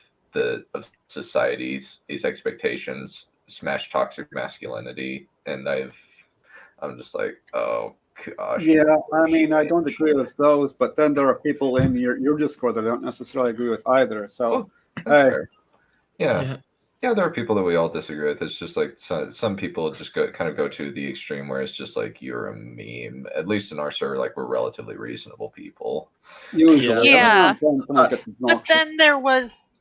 [SPEAKER 1] society's expectations, smash toxic masculinity, and I'm just like, oh gosh.
[SPEAKER 3] Yeah, I mean, I don't agree with those, but then there are people in your Discord that I don't necessarily agree with either. So,
[SPEAKER 1] That's
[SPEAKER 3] hey,
[SPEAKER 1] fair. Yeah, there are people that we all disagree with. It's just like some people just kind of go to the extreme where it's just like you're a meme. At least in our server, like we're relatively reasonable people.
[SPEAKER 3] usually,
[SPEAKER 2] Yeah.
[SPEAKER 3] someone gets
[SPEAKER 2] But
[SPEAKER 3] obnoxious.
[SPEAKER 2] then there was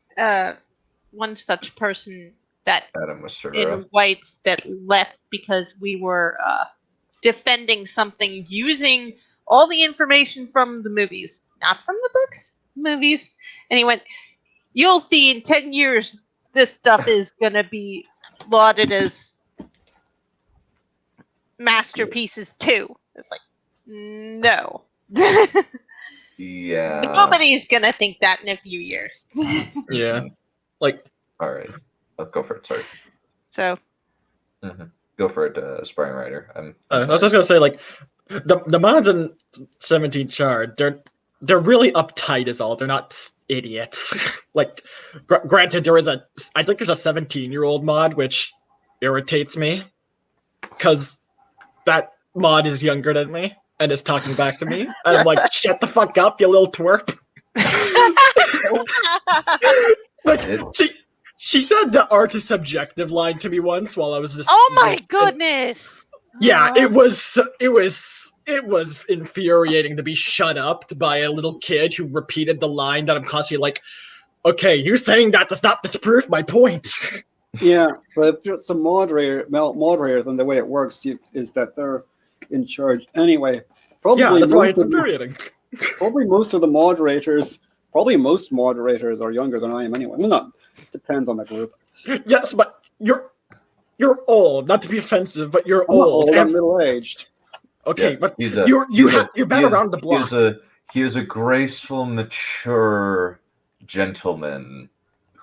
[SPEAKER 2] one such person that
[SPEAKER 1] Adam was
[SPEAKER 2] in whites that left because we were defending something using all the information from the movies, not from the books, movies. And he went, "You'll see in 10 years this stuff is going to be lauded as masterpieces too." It's like, no.
[SPEAKER 1] Yeah.
[SPEAKER 2] Nobody's going to think that in a few years.
[SPEAKER 7] Yeah. Like,
[SPEAKER 1] all right, I'll go for it. Sorry.
[SPEAKER 2] So,
[SPEAKER 1] Go for it, Aspiring Writer.
[SPEAKER 7] I was just gonna say, like, the mods in 17 Chard, they're really uptight is all. They're not idiots. Like, granted, I think there's a 17-year-old mod, which irritates me, because that mod is younger than me and is talking back to me. And I'm like, shut the fuck up, you little twerp. Like, she said the art is subjective line to me once while I was just.
[SPEAKER 2] oh my goodness.
[SPEAKER 7] Yeah, it was infuriating to be shut up by a little kid who repeated the line that I'm constantly like, okay, you saying that does not disprove my point.
[SPEAKER 3] Yeah, but if it's a moderator, then the way it works is that they're in charge anyway. Probably
[SPEAKER 7] yeah, that's why it's
[SPEAKER 3] most of
[SPEAKER 7] infuriating.
[SPEAKER 3] Probably most moderators are younger than I am anyway. Well, not depends on the group.
[SPEAKER 7] Yes, but you're old. Not to be offensive, but you're
[SPEAKER 3] I'm not
[SPEAKER 7] old.
[SPEAKER 3] I'm middle-aged.
[SPEAKER 7] Okay,
[SPEAKER 1] Yeah,
[SPEAKER 7] but
[SPEAKER 1] he's
[SPEAKER 7] you've been around the block.
[SPEAKER 1] He is a graceful, mature gentleman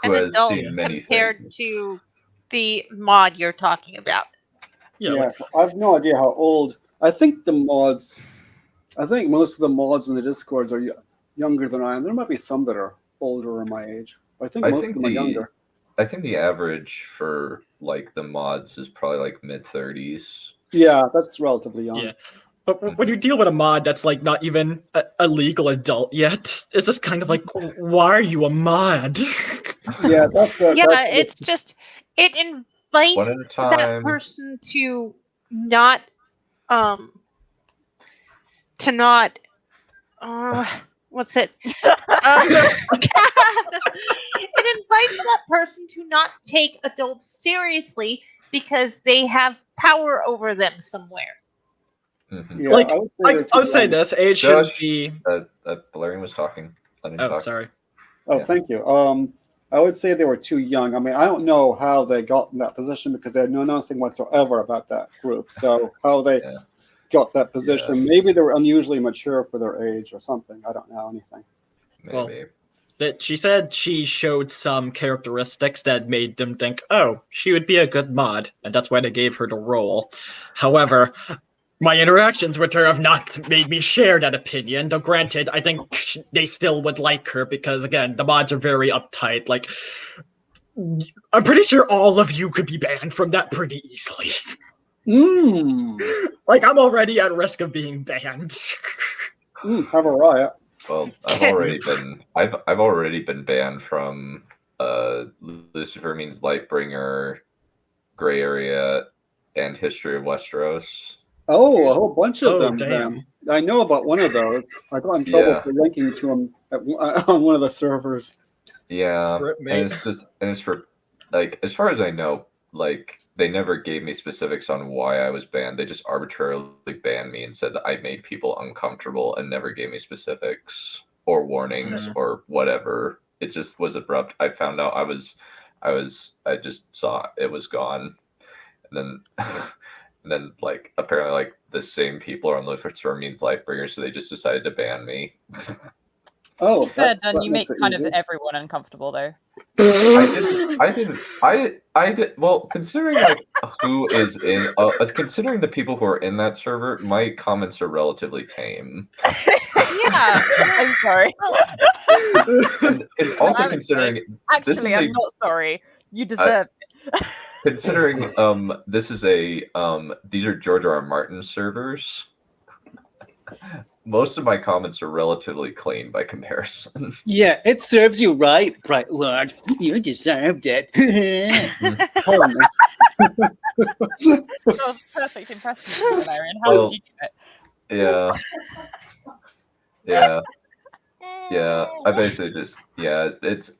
[SPEAKER 1] who
[SPEAKER 2] An
[SPEAKER 1] has
[SPEAKER 2] adult
[SPEAKER 1] seen many
[SPEAKER 2] compared
[SPEAKER 1] things.
[SPEAKER 2] to the mod you're talking about.
[SPEAKER 3] Yeah, I have no idea how old. I think most of the mods in the Discords are younger than I am. There might be some that are older or my age. I think most of them are younger.
[SPEAKER 1] I think the average for like the mods is probably like mid-30s.
[SPEAKER 3] Yeah, that's relatively young.
[SPEAKER 7] Yeah. But when you deal with a mod that's like not even a legal adult yet, it's just kind of like, why are you a mod?
[SPEAKER 3] Yeah,
[SPEAKER 2] It's just it
[SPEAKER 1] One
[SPEAKER 2] invites
[SPEAKER 1] at a time.
[SPEAKER 2] that person to not what's it? It invites that person to not take adults seriously because they have power over them somewhere.
[SPEAKER 1] Mm-hmm.
[SPEAKER 3] Yeah,
[SPEAKER 7] like,
[SPEAKER 3] I'll
[SPEAKER 7] say this: age should be.
[SPEAKER 1] Valerian was talking. Let him
[SPEAKER 7] Oh,
[SPEAKER 1] talk.
[SPEAKER 7] sorry.
[SPEAKER 3] Oh,
[SPEAKER 1] Yeah.
[SPEAKER 3] thank you. I would say they were too young. I mean, I don't know how they got in that position because I know nothing whatsoever about that group. So how they got that position, maybe they were unusually mature for their age or something. I don't know anything.
[SPEAKER 1] Maybe.
[SPEAKER 7] Well, that she said she showed some characteristics that made them think, oh, she would be a good mod, and that's why they gave her the role. However, my interactions with her have not made me share that opinion, though granted, I think they still would like her because, again, the mods are very uptight. Like, I'm pretty sure all of you could be banned from that pretty easily. Like, I'm already at risk of being banned.
[SPEAKER 3] Have a riot.
[SPEAKER 1] Well, I've already been banned from Lucifer Means Lightbringer, Gray Area, and History of Westeros.
[SPEAKER 3] Oh, a whole bunch of
[SPEAKER 7] Oh,
[SPEAKER 3] them.
[SPEAKER 7] damn.
[SPEAKER 3] Then. I know about one of those. I got in trouble for linking to them on one of the servers.
[SPEAKER 1] Yeah,
[SPEAKER 7] Rip,
[SPEAKER 1] and
[SPEAKER 7] mate.
[SPEAKER 1] it's for like, as far as I know, like they never gave me specifics on why I was banned. They just arbitrarily banned me and said that I made people uncomfortable and never gave me specifics or warnings or whatever. It just was abrupt. I found out I just saw it was gone, and then like apparently like the same people are on Lucifer Means Lightbringer, so they just decided to ban me.
[SPEAKER 3] Oh,
[SPEAKER 4] Fair, then you make kind of everyone uncomfortable, though.
[SPEAKER 1] I did. Well, considering like who is in, considering the people who are in that server, my comments are relatively tame.
[SPEAKER 2] Yeah.
[SPEAKER 4] I'm sorry.
[SPEAKER 1] And also considering
[SPEAKER 4] Actually, I'm not sorry. You deserve it.
[SPEAKER 1] Considering this is a these are George R. R. Martin servers. Most of my comments are relatively clean by comparison.
[SPEAKER 3] Yeah, it serves you right, Bright Lord. You deserved it. Hold on.
[SPEAKER 4] That was a perfect impression of Marion. How did you do it?
[SPEAKER 1] Yeah. I basically just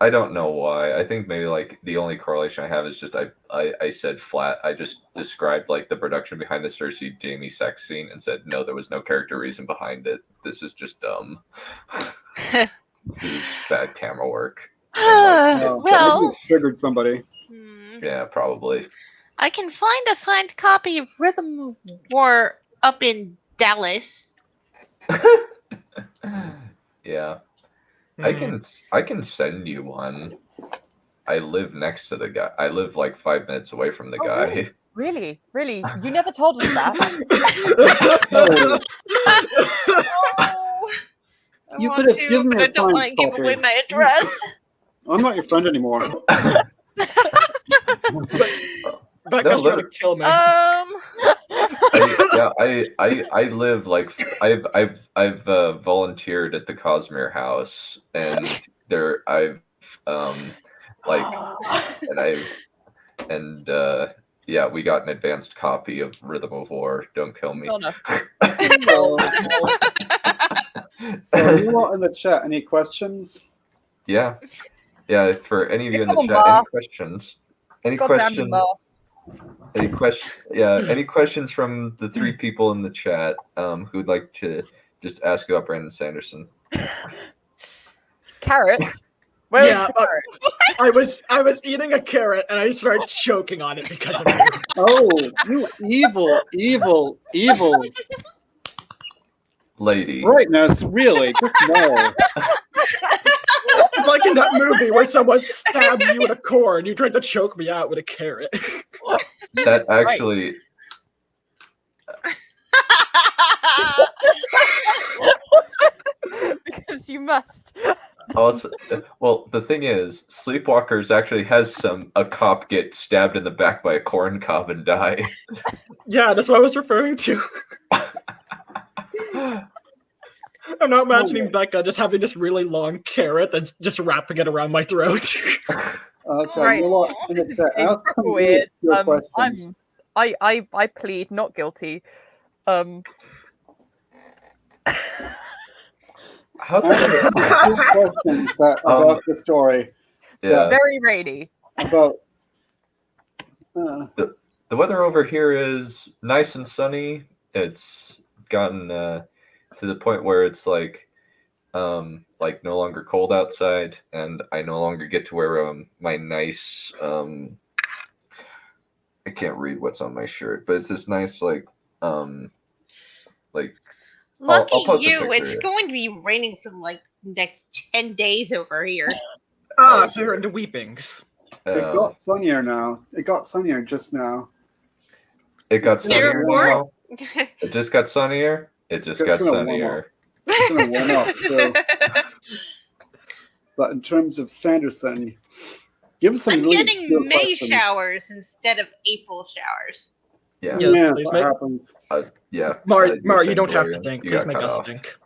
[SPEAKER 1] I don't know why. I think maybe like the only correlation I have is just I said flat. I just described like the production behind the Cersei Jaime sex scene and said no, there was no character reason behind it. This is just dumb. This is bad camera work.
[SPEAKER 2] Well,
[SPEAKER 3] triggered somebody.
[SPEAKER 1] Yeah, probably.
[SPEAKER 2] I can find a signed copy of Rhythm of War up in Dallas.
[SPEAKER 1] Yeah. I can send you one. I live next to the guy. I live like 5 minutes away from the guy.
[SPEAKER 4] Really? Really? You never told us that.
[SPEAKER 3] You could have given me
[SPEAKER 2] but I
[SPEAKER 3] a
[SPEAKER 2] don't want
[SPEAKER 3] signed
[SPEAKER 2] to give
[SPEAKER 3] copy.
[SPEAKER 2] away my address.
[SPEAKER 3] I'm not your friend anymore.
[SPEAKER 7] Becca's trying to kill me.
[SPEAKER 1] I live like I've volunteered at the Cosmere House, and there I've yeah, we got an advanced copy of Rhythm of War. Don't kill me.
[SPEAKER 3] So you lot in the chat, any questions?
[SPEAKER 1] Yeah. For any of you in the
[SPEAKER 4] Come on,
[SPEAKER 1] chat,
[SPEAKER 4] Ma.
[SPEAKER 1] any questions? Any
[SPEAKER 4] God damn you,
[SPEAKER 1] questions?
[SPEAKER 4] Ma.
[SPEAKER 1] Any question? Yeah. Any questions from the 3 people in the chat who'd like to just ask about Brandon Sanderson?
[SPEAKER 4] Carrots? Where
[SPEAKER 7] Yeah,
[SPEAKER 4] is the carrot?
[SPEAKER 7] I was eating a carrot and I started choking on it because of it.
[SPEAKER 3] Oh, you evil
[SPEAKER 1] lady.
[SPEAKER 3] Brightness, really? Just no.
[SPEAKER 7] It's like in that movie where someone stabs you with a core and you tried to choke me out with a carrot.
[SPEAKER 1] That actually.
[SPEAKER 4] Because you must.
[SPEAKER 1] Also, well, the thing is, Sleepwalkers actually has a cop get stabbed in the back by a corn cob and die.
[SPEAKER 7] Yeah, that's what I was referring to. I'm not imagining Becca just having this really long carrot and just wrapping it around my throat.
[SPEAKER 3] Okay,
[SPEAKER 4] Right.
[SPEAKER 3] you lot in the chat, ask some
[SPEAKER 4] Weird.
[SPEAKER 3] your questions.
[SPEAKER 4] I plead not guilty.
[SPEAKER 1] How's
[SPEAKER 3] Ask two questions about the story.
[SPEAKER 1] Yeah.
[SPEAKER 4] Very rainy.
[SPEAKER 3] About
[SPEAKER 1] The weather over here is nice and sunny. It's gotten to the point where it's like no longer cold outside, and I no longer get to wear my nice I can't read what's on my shirt, but it's this nice
[SPEAKER 2] Lucky
[SPEAKER 1] I'll post a
[SPEAKER 2] you,
[SPEAKER 1] picture
[SPEAKER 2] it's
[SPEAKER 1] here.
[SPEAKER 2] going to be raining for like next 10 days over here.
[SPEAKER 7] So you're into weepings.
[SPEAKER 3] it got sunnier now. It got sunnier just now.
[SPEAKER 1] It got
[SPEAKER 2] Your
[SPEAKER 1] sunnier
[SPEAKER 2] report?
[SPEAKER 1] now. It just got sunnier. It just got
[SPEAKER 3] gonna warm
[SPEAKER 1] sunnier.
[SPEAKER 3] It's gonna warm up too. But in terms of Sanderson, give us some
[SPEAKER 2] I'm
[SPEAKER 3] really
[SPEAKER 2] getting
[SPEAKER 3] obscure
[SPEAKER 2] May
[SPEAKER 3] questions.
[SPEAKER 2] showers instead of April showers.
[SPEAKER 1] Yeah.
[SPEAKER 7] Yes,
[SPEAKER 3] Yeah,
[SPEAKER 7] please
[SPEAKER 3] that
[SPEAKER 7] make
[SPEAKER 3] happens.
[SPEAKER 1] Yeah.
[SPEAKER 7] Mar,
[SPEAKER 1] you're
[SPEAKER 7] you
[SPEAKER 1] saying
[SPEAKER 7] don't have to
[SPEAKER 1] Valerian.
[SPEAKER 7] think.
[SPEAKER 1] You
[SPEAKER 7] Please
[SPEAKER 1] got
[SPEAKER 7] make
[SPEAKER 1] cut
[SPEAKER 7] us
[SPEAKER 1] off.
[SPEAKER 7] think.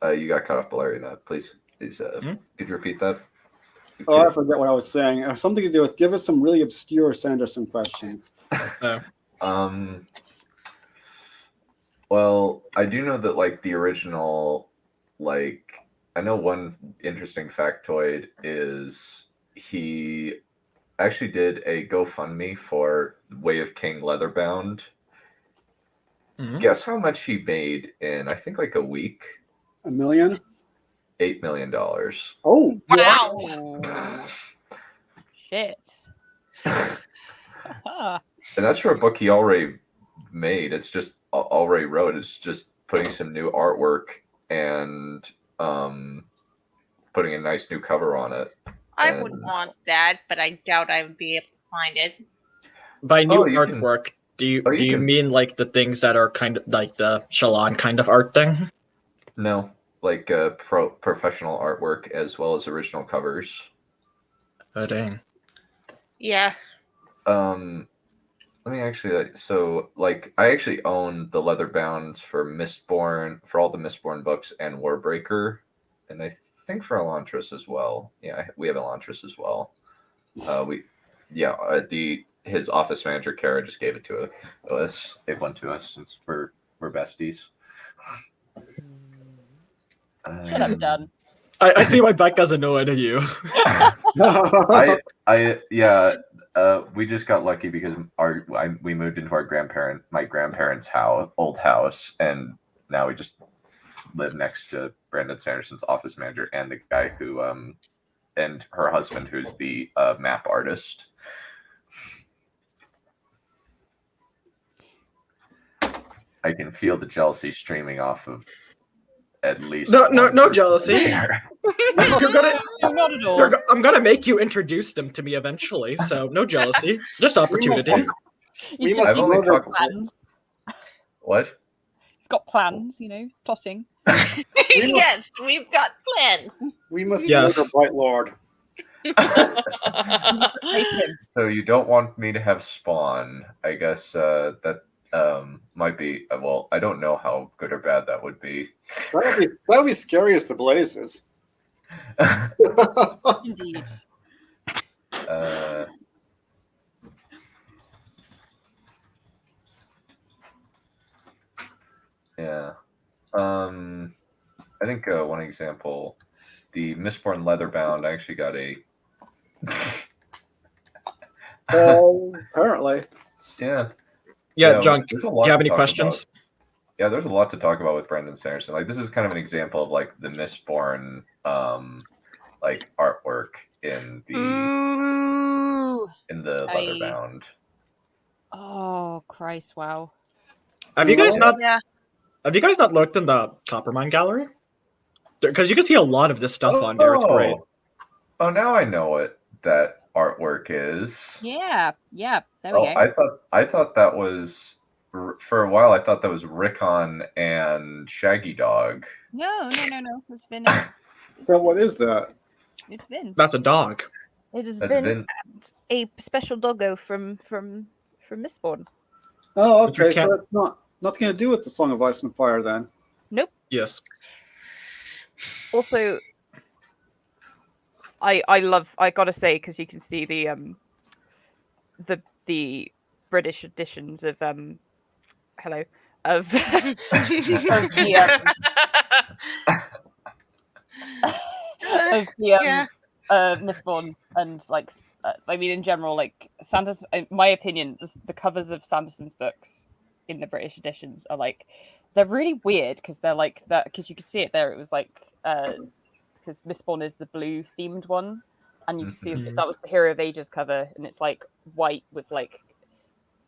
[SPEAKER 1] You got cut off, Valerian. Please,
[SPEAKER 7] Hmm?
[SPEAKER 1] could you repeat that?
[SPEAKER 3] Oh, I forget what I was saying. Something to do with give us some really obscure Sanderson questions.
[SPEAKER 1] Well, I do know that like the original, like I know one interesting factoid is he actually did a GoFundMe for Way of King Leatherbound.
[SPEAKER 7] Mhm.
[SPEAKER 1] Guess how much he made in I think like a week?
[SPEAKER 3] $1 million?
[SPEAKER 1] $8 million.
[SPEAKER 3] Oh,
[SPEAKER 2] Wow.
[SPEAKER 4] Shit.
[SPEAKER 1] And that's for a book he already made. It's just already wrote. It's just putting some new artwork and putting a nice new cover on it.
[SPEAKER 2] I would want that, but I doubt I would be able to find it.
[SPEAKER 7] By new
[SPEAKER 1] you can-
[SPEAKER 7] artwork, do you
[SPEAKER 1] you
[SPEAKER 7] do you
[SPEAKER 1] can-
[SPEAKER 7] mean like the things that are kind of like the Shalon kind of art thing?
[SPEAKER 1] No, like professional artwork as well as original covers.
[SPEAKER 7] Oh dang.
[SPEAKER 2] Yeah.
[SPEAKER 1] Let me actually I actually own the leather bounds for Mistborn, for all the Mistborn books and Warbreaker, and I think for Elantris as well. Yeah, we have Elantris as well. His office manager Kara just gave it to us. Gave one to us since we're besties.
[SPEAKER 4] Shut up, Dan.
[SPEAKER 7] I see why Becca's annoyed at you.
[SPEAKER 1] We just got lucky because we moved into my grandparents' old house, and now we just live next to Brandon Sanderson's office manager and the guy who and her husband, who's the map artist. I can feel the jealousy streaming off of at least
[SPEAKER 7] No jealousy.
[SPEAKER 4] Not at all.
[SPEAKER 7] I'm gonna make you introduce them to me eventually, so no jealousy, just opportunity.
[SPEAKER 3] We must
[SPEAKER 1] I've only
[SPEAKER 3] know
[SPEAKER 1] talked.
[SPEAKER 4] Plans.
[SPEAKER 1] What?
[SPEAKER 4] He's got plans, plotting.
[SPEAKER 2] Yes, we've got plans.
[SPEAKER 3] We must
[SPEAKER 7] Yes.
[SPEAKER 3] murder Bright Lord.
[SPEAKER 1] So you don't want me to have Spawn? I guess that might be. Well, I don't know how good or bad that would be.
[SPEAKER 3] That would be scary as the blazes.
[SPEAKER 4] Indeed.
[SPEAKER 1] Yeah. I think one example, the Mistborn Leatherbound. I actually got a.
[SPEAKER 3] Apparently.
[SPEAKER 1] Yeah.
[SPEAKER 7] Yeah, John,
[SPEAKER 1] there's a
[SPEAKER 7] do
[SPEAKER 1] lot
[SPEAKER 7] you have
[SPEAKER 1] to
[SPEAKER 7] any
[SPEAKER 1] talk
[SPEAKER 7] questions?
[SPEAKER 1] about. Yeah, there's a lot to talk about with Brandon Sanderson. Like, this is kind of an example of like the Mistborn like artwork in the Leatherbound.
[SPEAKER 4] Oh Christ! Wow.
[SPEAKER 7] Have you guys not?
[SPEAKER 2] Yeah.
[SPEAKER 7] Have you guys not looked in the Coppermine gallery? Because you can see a lot of this stuff on there. It's great.
[SPEAKER 1] Oh, now I know what that artwork is.
[SPEAKER 4] Yeah. There we go.
[SPEAKER 1] I thought that was for a while. I thought that was Rickon and Shaggy Dog.
[SPEAKER 4] No. It's been.
[SPEAKER 3] So what is that?
[SPEAKER 4] It's been.
[SPEAKER 7] That's a dog.
[SPEAKER 4] It has
[SPEAKER 1] That's
[SPEAKER 4] been a special doggo from Mistborn.
[SPEAKER 3] Oh,
[SPEAKER 7] But you
[SPEAKER 3] okay. So
[SPEAKER 7] can't-
[SPEAKER 3] it's nothing to do with the Song of Ice and Fire then.
[SPEAKER 4] Nope.
[SPEAKER 7] Yes.
[SPEAKER 4] Also, I gotta say, because you can see the British editions of hello of of the Mistborn and like I mean in general, like Sanderson. In my opinion, the covers of Sanderson's books in the British editions are like they're really weird because they're like that because you could see it there. It was like because Mistborn is the blue themed one, and you can see that was the Hero of Ages cover, and it's like white with like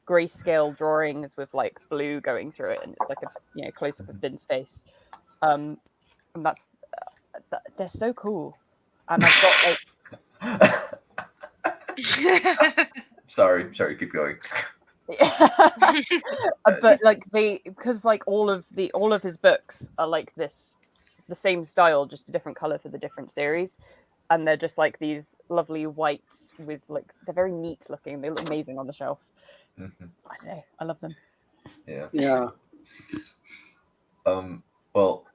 [SPEAKER 4] grayscale drawings with like blue going through it, and it's like a close up of Vin's face, and that's they're so cool. And I've got like
[SPEAKER 1] Sorry, keep going.
[SPEAKER 4] but like because like all of his books are like this, the same style, just a different color for the different series, and they're just like these lovely whites with like they're very neat looking. They look amazing on the shelf. I don't know. I love them.
[SPEAKER 1] Yeah.
[SPEAKER 3] Yeah.
[SPEAKER 1] Well,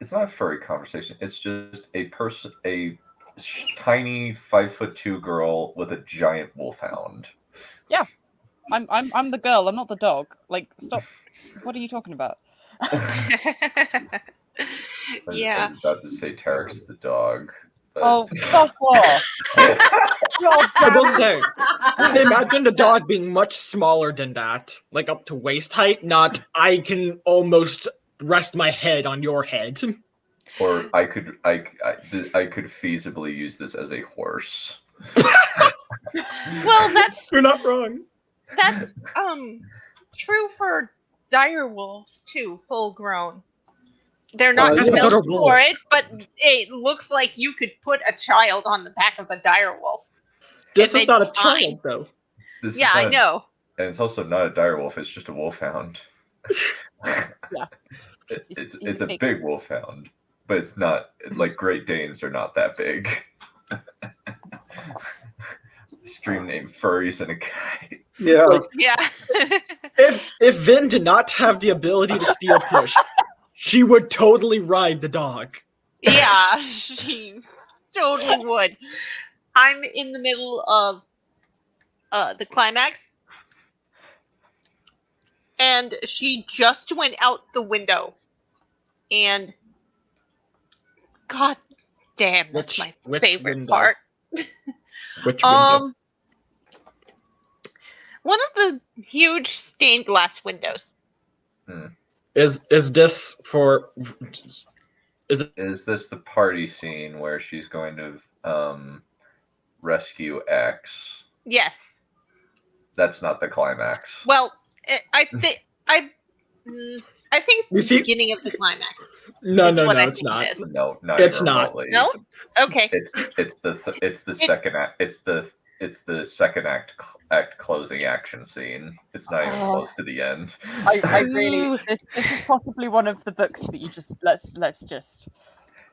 [SPEAKER 1] it's not a furry conversation. It's just a tiny 5'2" girl with a giant wolfhound.
[SPEAKER 4] Yeah, I'm the girl. I'm not the dog. Like, stop. What are you talking about?
[SPEAKER 2] Yeah.
[SPEAKER 1] I was about to say Tarek's the dog. But...
[SPEAKER 4] Oh, fuck off!
[SPEAKER 7] I will say, imagine the dog being much smaller than that, like up to waist height. Not, I can almost rest my head on your head.
[SPEAKER 1] Or I could feasibly use this as a horse.
[SPEAKER 2] Well,
[SPEAKER 7] You're not wrong.
[SPEAKER 2] That's true for dire wolves too, full grown. They're not
[SPEAKER 7] That's
[SPEAKER 2] built
[SPEAKER 7] another
[SPEAKER 2] for
[SPEAKER 7] wolf.
[SPEAKER 2] it, but it looks like you could put a child on the back of a dire wolf.
[SPEAKER 7] This
[SPEAKER 2] and
[SPEAKER 7] is not a
[SPEAKER 2] they'd be fine.
[SPEAKER 7] child, though.
[SPEAKER 1] This is
[SPEAKER 2] Yeah, I
[SPEAKER 1] not-
[SPEAKER 2] know.
[SPEAKER 1] And it's also not a direwolf, it's just a wolfhound.
[SPEAKER 4] Yeah.
[SPEAKER 1] It's a big wolfhound, but it's not like Great Danes are not that big. Stream name furries and a kite.
[SPEAKER 3] Yeah.
[SPEAKER 7] Like,
[SPEAKER 2] Yeah.
[SPEAKER 7] if Vin did not have the ability to steal push, she would totally ride the dog.
[SPEAKER 2] Yeah, she totally would. I'm in the middle of the climax, and she just went out the window, and god damn, that's my
[SPEAKER 7] Which
[SPEAKER 2] favorite
[SPEAKER 7] window?
[SPEAKER 2] part.
[SPEAKER 7] Which window?
[SPEAKER 2] One of the huge stained glass windows.
[SPEAKER 7] Is this for?
[SPEAKER 1] Is this the party scene where she's going to rescue X?
[SPEAKER 2] Yes.
[SPEAKER 1] That's not the climax.
[SPEAKER 2] Well, I think it's the beginning of the climax.
[SPEAKER 7] No,
[SPEAKER 2] is
[SPEAKER 7] no,
[SPEAKER 2] what
[SPEAKER 7] no,
[SPEAKER 2] I
[SPEAKER 7] it's
[SPEAKER 2] think
[SPEAKER 7] not.
[SPEAKER 2] it is.
[SPEAKER 1] No, not
[SPEAKER 7] It's
[SPEAKER 1] even
[SPEAKER 7] not.
[SPEAKER 1] remotely.
[SPEAKER 2] No? Okay.
[SPEAKER 1] It's the second act. It's the second act closing action scene. It's not even close to the end.
[SPEAKER 4] I really this is possibly one of the books that you just let's just.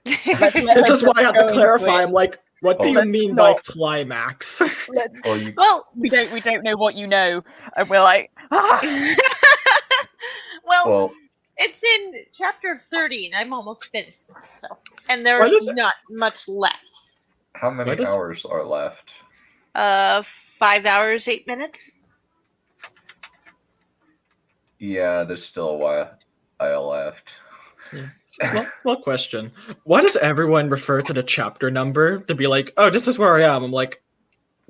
[SPEAKER 7] This is why I have to clarify. I'm like, what do you
[SPEAKER 4] Let's
[SPEAKER 7] mean by
[SPEAKER 4] not.
[SPEAKER 7] climax?
[SPEAKER 2] Well,
[SPEAKER 4] we don't know what you know, and we're like,
[SPEAKER 2] well, it's in chapter 30, and I'm almost finished. So, and
[SPEAKER 7] Why
[SPEAKER 2] there's
[SPEAKER 7] does it-
[SPEAKER 2] not much left.
[SPEAKER 1] How many
[SPEAKER 7] Why does-
[SPEAKER 1] hours are left?
[SPEAKER 2] 5 hours, 8 minutes.
[SPEAKER 1] Yeah, there's still a while left.
[SPEAKER 7] Small question. Why does everyone refer to the chapter number to be like, oh, this is where I am? I'm like,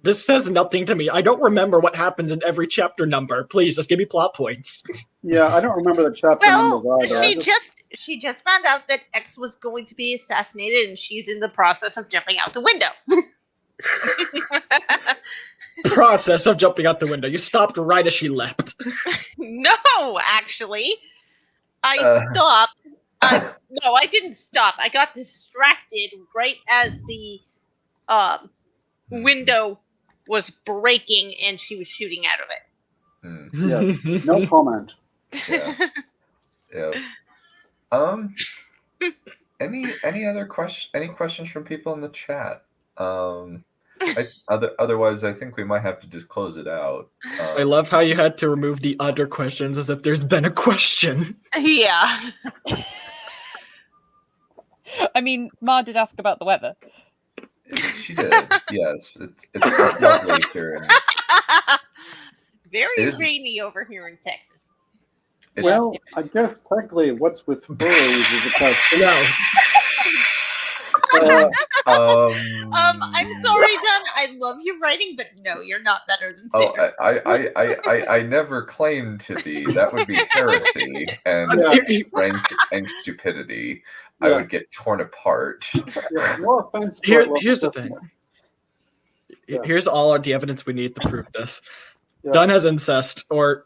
[SPEAKER 7] this says nothing to me. I don't remember what happens in every chapter number. Please, just give me plot points.
[SPEAKER 3] Yeah, I don't remember the chapter
[SPEAKER 2] Well,
[SPEAKER 3] numbers either.
[SPEAKER 2] she just found out that X was going to be assassinated, and she's in the process of jumping out the window.
[SPEAKER 7] Process of jumping out the window. You stopped right as she leapt.
[SPEAKER 2] No, actually, I stopped. No, I didn't stop. I got distracted right as the window was breaking and she was shooting out of it.
[SPEAKER 3] Yeah, no comment.
[SPEAKER 1] Yeah. Any other questions from people in the chat? Otherwise, I think we might have to just close it out.
[SPEAKER 7] I love how you had to remove the other questions as if there's been a question.
[SPEAKER 2] Yeah.
[SPEAKER 4] I mean, Ma did ask about the weather.
[SPEAKER 1] She did. Yes, it's lovely here.
[SPEAKER 2] Very rainy over here in Texas.
[SPEAKER 3] Well, I guess technically, what's with furries is a question.
[SPEAKER 7] No.
[SPEAKER 2] I'm sorry, Dunn. I love your writing, but no, you're not better than Sanderson.
[SPEAKER 1] I never claimed to be. That would be heresy and stupidity. I would get torn apart.
[SPEAKER 3] Yeah, no offense.
[SPEAKER 7] Here's the thing. Here's all of the evidence we need to prove this. Dunn has incest, or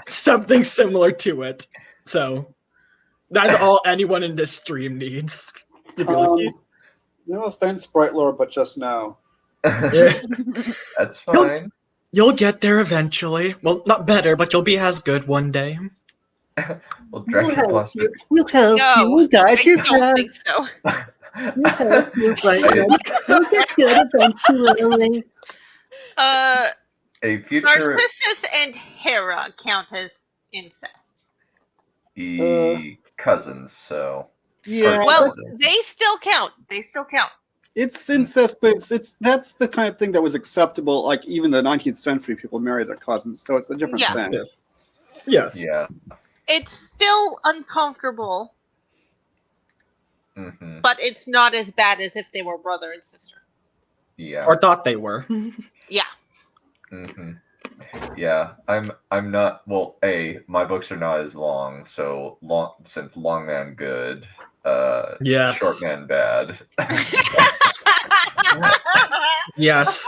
[SPEAKER 7] something similar to it. So that's all anyone in this stream needs to be like.
[SPEAKER 3] No offense, Bright Lord, but just now.
[SPEAKER 7] Yeah.
[SPEAKER 1] That's fine.
[SPEAKER 7] You'll get there eventually. Well, not better, but you'll be as good one day.
[SPEAKER 1] Well, Dragon Plus.
[SPEAKER 3] We'll help you. We'll guide your
[SPEAKER 2] don't think
[SPEAKER 3] path.
[SPEAKER 2] so.
[SPEAKER 3] We'll help you, Bright Lord. We'll get good eventually.
[SPEAKER 1] A future
[SPEAKER 2] Narcissus and Hera count as incest.
[SPEAKER 1] cousins, so
[SPEAKER 3] Yeah,
[SPEAKER 2] Well,
[SPEAKER 1] cousins.
[SPEAKER 2] they still count. They still count.
[SPEAKER 3] it's incest, but that's the kind of thing that was acceptable. Like even the 19th century, people married their cousins, so it's a different
[SPEAKER 2] Yeah.
[SPEAKER 3] thing.
[SPEAKER 7] Yes. Yes.
[SPEAKER 1] Yeah.
[SPEAKER 2] It's still uncomfortable,
[SPEAKER 1] Hmm.
[SPEAKER 2] but it's not as bad as if they were brother and sister.
[SPEAKER 1] Yeah.
[SPEAKER 7] Or thought they were.
[SPEAKER 2] Yeah.
[SPEAKER 1] Hmm. Yeah. I'm not. Well, my books are not as long, so long man good.
[SPEAKER 7] Yes.
[SPEAKER 1] Short man bad.
[SPEAKER 7] Yes.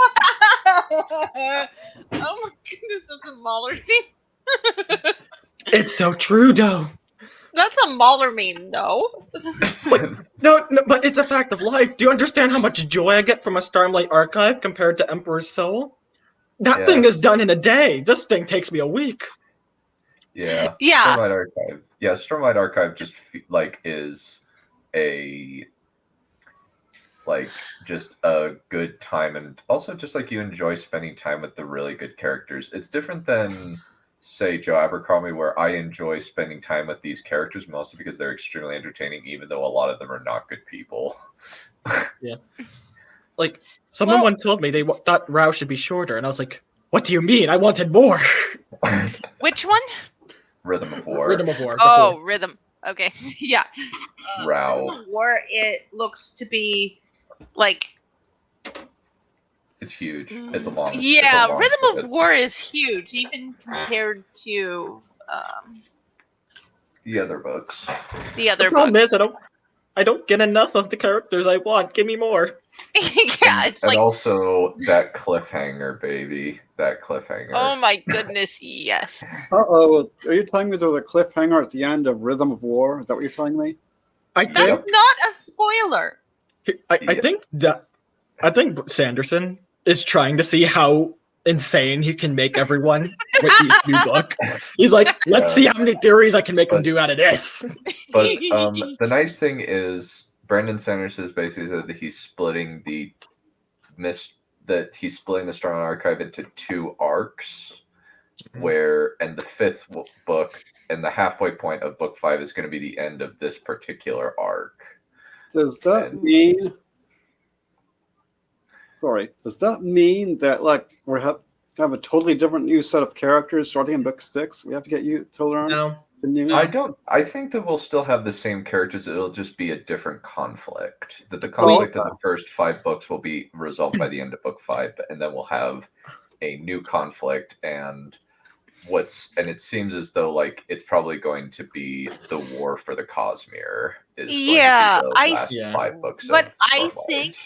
[SPEAKER 2] Oh my goodness, that's a Mahler thing.
[SPEAKER 7] It's so true, though.
[SPEAKER 2] That's a Mahler meme, though.
[SPEAKER 7] No, but it's a fact of life. Do you understand how much joy I get from a Stormlight Archive compared to Emperor's Soul? That thing is done in a day. This thing takes me a week.
[SPEAKER 1] Yeah.
[SPEAKER 2] Yeah.
[SPEAKER 1] Stormlight Archive. Yeah, Stormlight Archive just is a just a good time, and also just you enjoy spending time with the really good characters. It's different than say Joe Abercrombie, where I enjoy spending time with these characters mostly because they're extremely entertaining, even though a lot of them are not good people.
[SPEAKER 7] Yeah. Someone once told me they thought Rao should be shorter, and I was like, what do you mean? I wanted more.
[SPEAKER 2] Which one?
[SPEAKER 1] Rhythm of War.
[SPEAKER 7] Rhythm of War.
[SPEAKER 2] Oh, Rhythm. Okay. Yeah.
[SPEAKER 1] Rao.
[SPEAKER 2] Rhythm of War, it looks to be
[SPEAKER 1] It's huge. It's a long.
[SPEAKER 2] Yeah,
[SPEAKER 1] it's a long
[SPEAKER 2] Rhythm of War is huge, even compared to
[SPEAKER 1] the other books.
[SPEAKER 2] the other
[SPEAKER 7] The problem
[SPEAKER 2] books.
[SPEAKER 7] is I don't get enough of the characters I want. Give me more.
[SPEAKER 2] Yeah, it's
[SPEAKER 1] and also that cliffhanger, baby. That cliffhanger.
[SPEAKER 2] oh my goodness, yes.
[SPEAKER 3] Uh-oh. Are you telling me there's a cliffhanger at the end of Rhythm of War? Is that what you're telling me?
[SPEAKER 2] That's not a spoiler.
[SPEAKER 7] I think Sanderson is trying to see how insane he can make everyone with each new book. He's like, let's see how many theories I can make them do out of this.
[SPEAKER 1] But the nice thing is Brandon Sanderson has basically said that he's splitting the Stormlight Archive into 2 arcs, and the 5th book and the halfway point of book 5 is going to be the end of this particular arc.
[SPEAKER 3] Does that mean? Sorry. Does that mean that we have a totally different new set of characters starting in book 6? We have to get you to learn.
[SPEAKER 7] No.
[SPEAKER 1] I think that we'll still have the same characters. It'll just be a different conflict. That the conflict of the first 5 books will be resolved by the end of book 5, and then we'll have a new conflict. And it seems as though it's probably going to be the war for the Cosmere.
[SPEAKER 2] Yeah,
[SPEAKER 1] the last 5 books.
[SPEAKER 2] But I think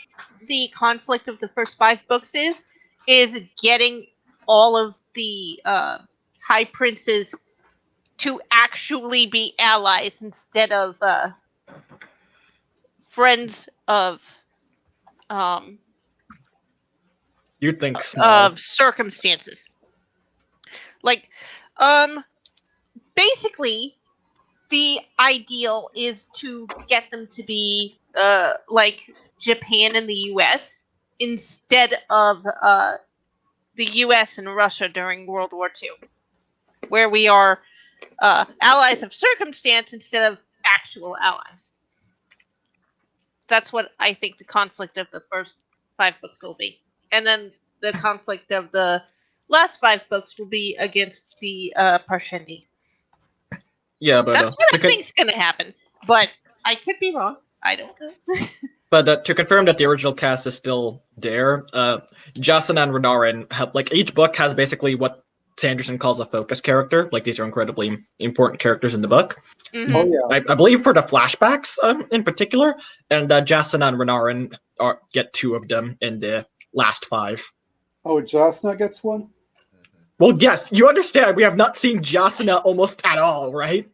[SPEAKER 2] the conflict of the first 5 books is getting all of the High Princes to actually be allies instead of friends of
[SPEAKER 7] You think
[SPEAKER 2] of circumstances. Basically the ideal is to get them to be like Japan and the US instead of the US and Russia during World War II, where we are allies of circumstance instead of actual allies. That's what I think the conflict of the first 5 books will be. And then the conflict of the last 5 books will be against the Parshendi.
[SPEAKER 7] Yeah, but
[SPEAKER 2] that's what I think's going to happen. But I could be wrong. I don't know.
[SPEAKER 7] But to confirm that the original cast is still there, Jasana and Renarin have each book has basically what Sanderson calls a focus character. These are incredibly important characters in the book.
[SPEAKER 2] Mm-hmm.
[SPEAKER 3] Oh yeah.
[SPEAKER 7] I believe for the flashbacks in particular, and Jasana and Renarin get 2 of them in the last 5.
[SPEAKER 3] Oh, Jasna gets one?
[SPEAKER 7] Well, yes, you understand. We have not seen Jasana almost at all, right?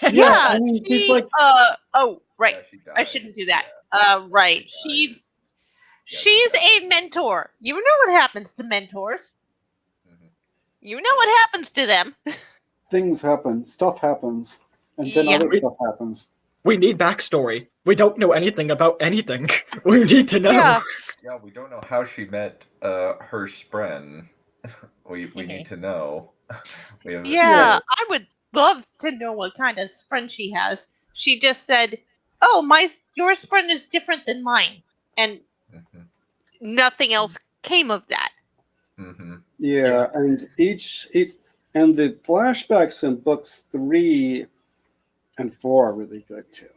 [SPEAKER 2] Yeah,
[SPEAKER 3] I mean,
[SPEAKER 2] she,
[SPEAKER 3] she's like.
[SPEAKER 2] oh, right.
[SPEAKER 1] Yeah,
[SPEAKER 2] I shouldn't do that. Right. She's a mentor. You know what happens to mentors. You know what happens to them.
[SPEAKER 3] Things happen. Stuff happens. And then other stuff happens.
[SPEAKER 7] We need backstory. We don't know anything about anything. We need to know.
[SPEAKER 2] Yeah.
[SPEAKER 1] Yeah, we don't know how she met her spren. We need to know.
[SPEAKER 2] Yeah, I would love to know what kind of sprint she has. She just said, "Oh, your sprint is different than mine," and nothing else came of that.
[SPEAKER 3] Yeah, and each and the flashbacks in books 3 and 4 are really good too.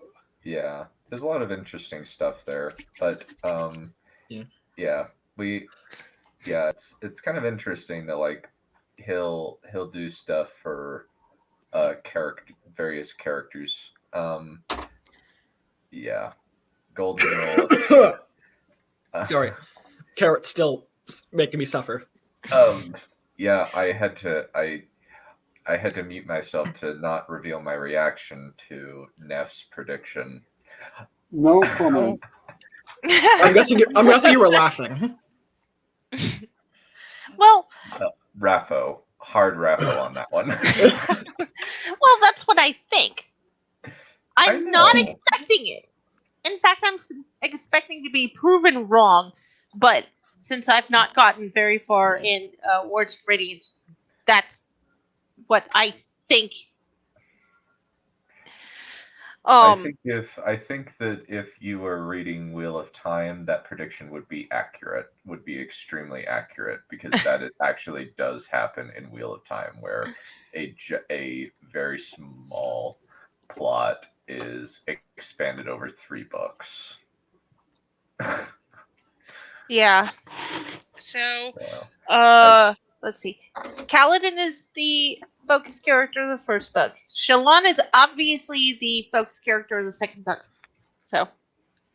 [SPEAKER 1] Yeah, there's a lot of interesting stuff there, but it's kind of interesting that like he'll do stuff for various characters. Golden Rule.
[SPEAKER 7] Sorry, Carrot's still making me suffer.
[SPEAKER 1] Yeah, I had to mute myself to not reveal my reaction to Neph's prediction.
[SPEAKER 3] No comment.
[SPEAKER 7] I'm guessing you were laughing.
[SPEAKER 2] Well,
[SPEAKER 1] hard Raffo on that one.
[SPEAKER 2] well, that's what I think. I'm not expecting it. In fact, I'm expecting to be proven wrong. But since I've not gotten very far in Wards of Radiance, that's what I think.
[SPEAKER 1] I think that if you were reading Wheel of Time, that prediction would be extremely accurate, because that actually does happen in Wheel of Time, where a very small plot is expanded over 3 books.
[SPEAKER 2] Yeah. So, let's see. Kaladin is the focus character of the first book. Shallan is obviously the focus character of the second book. So,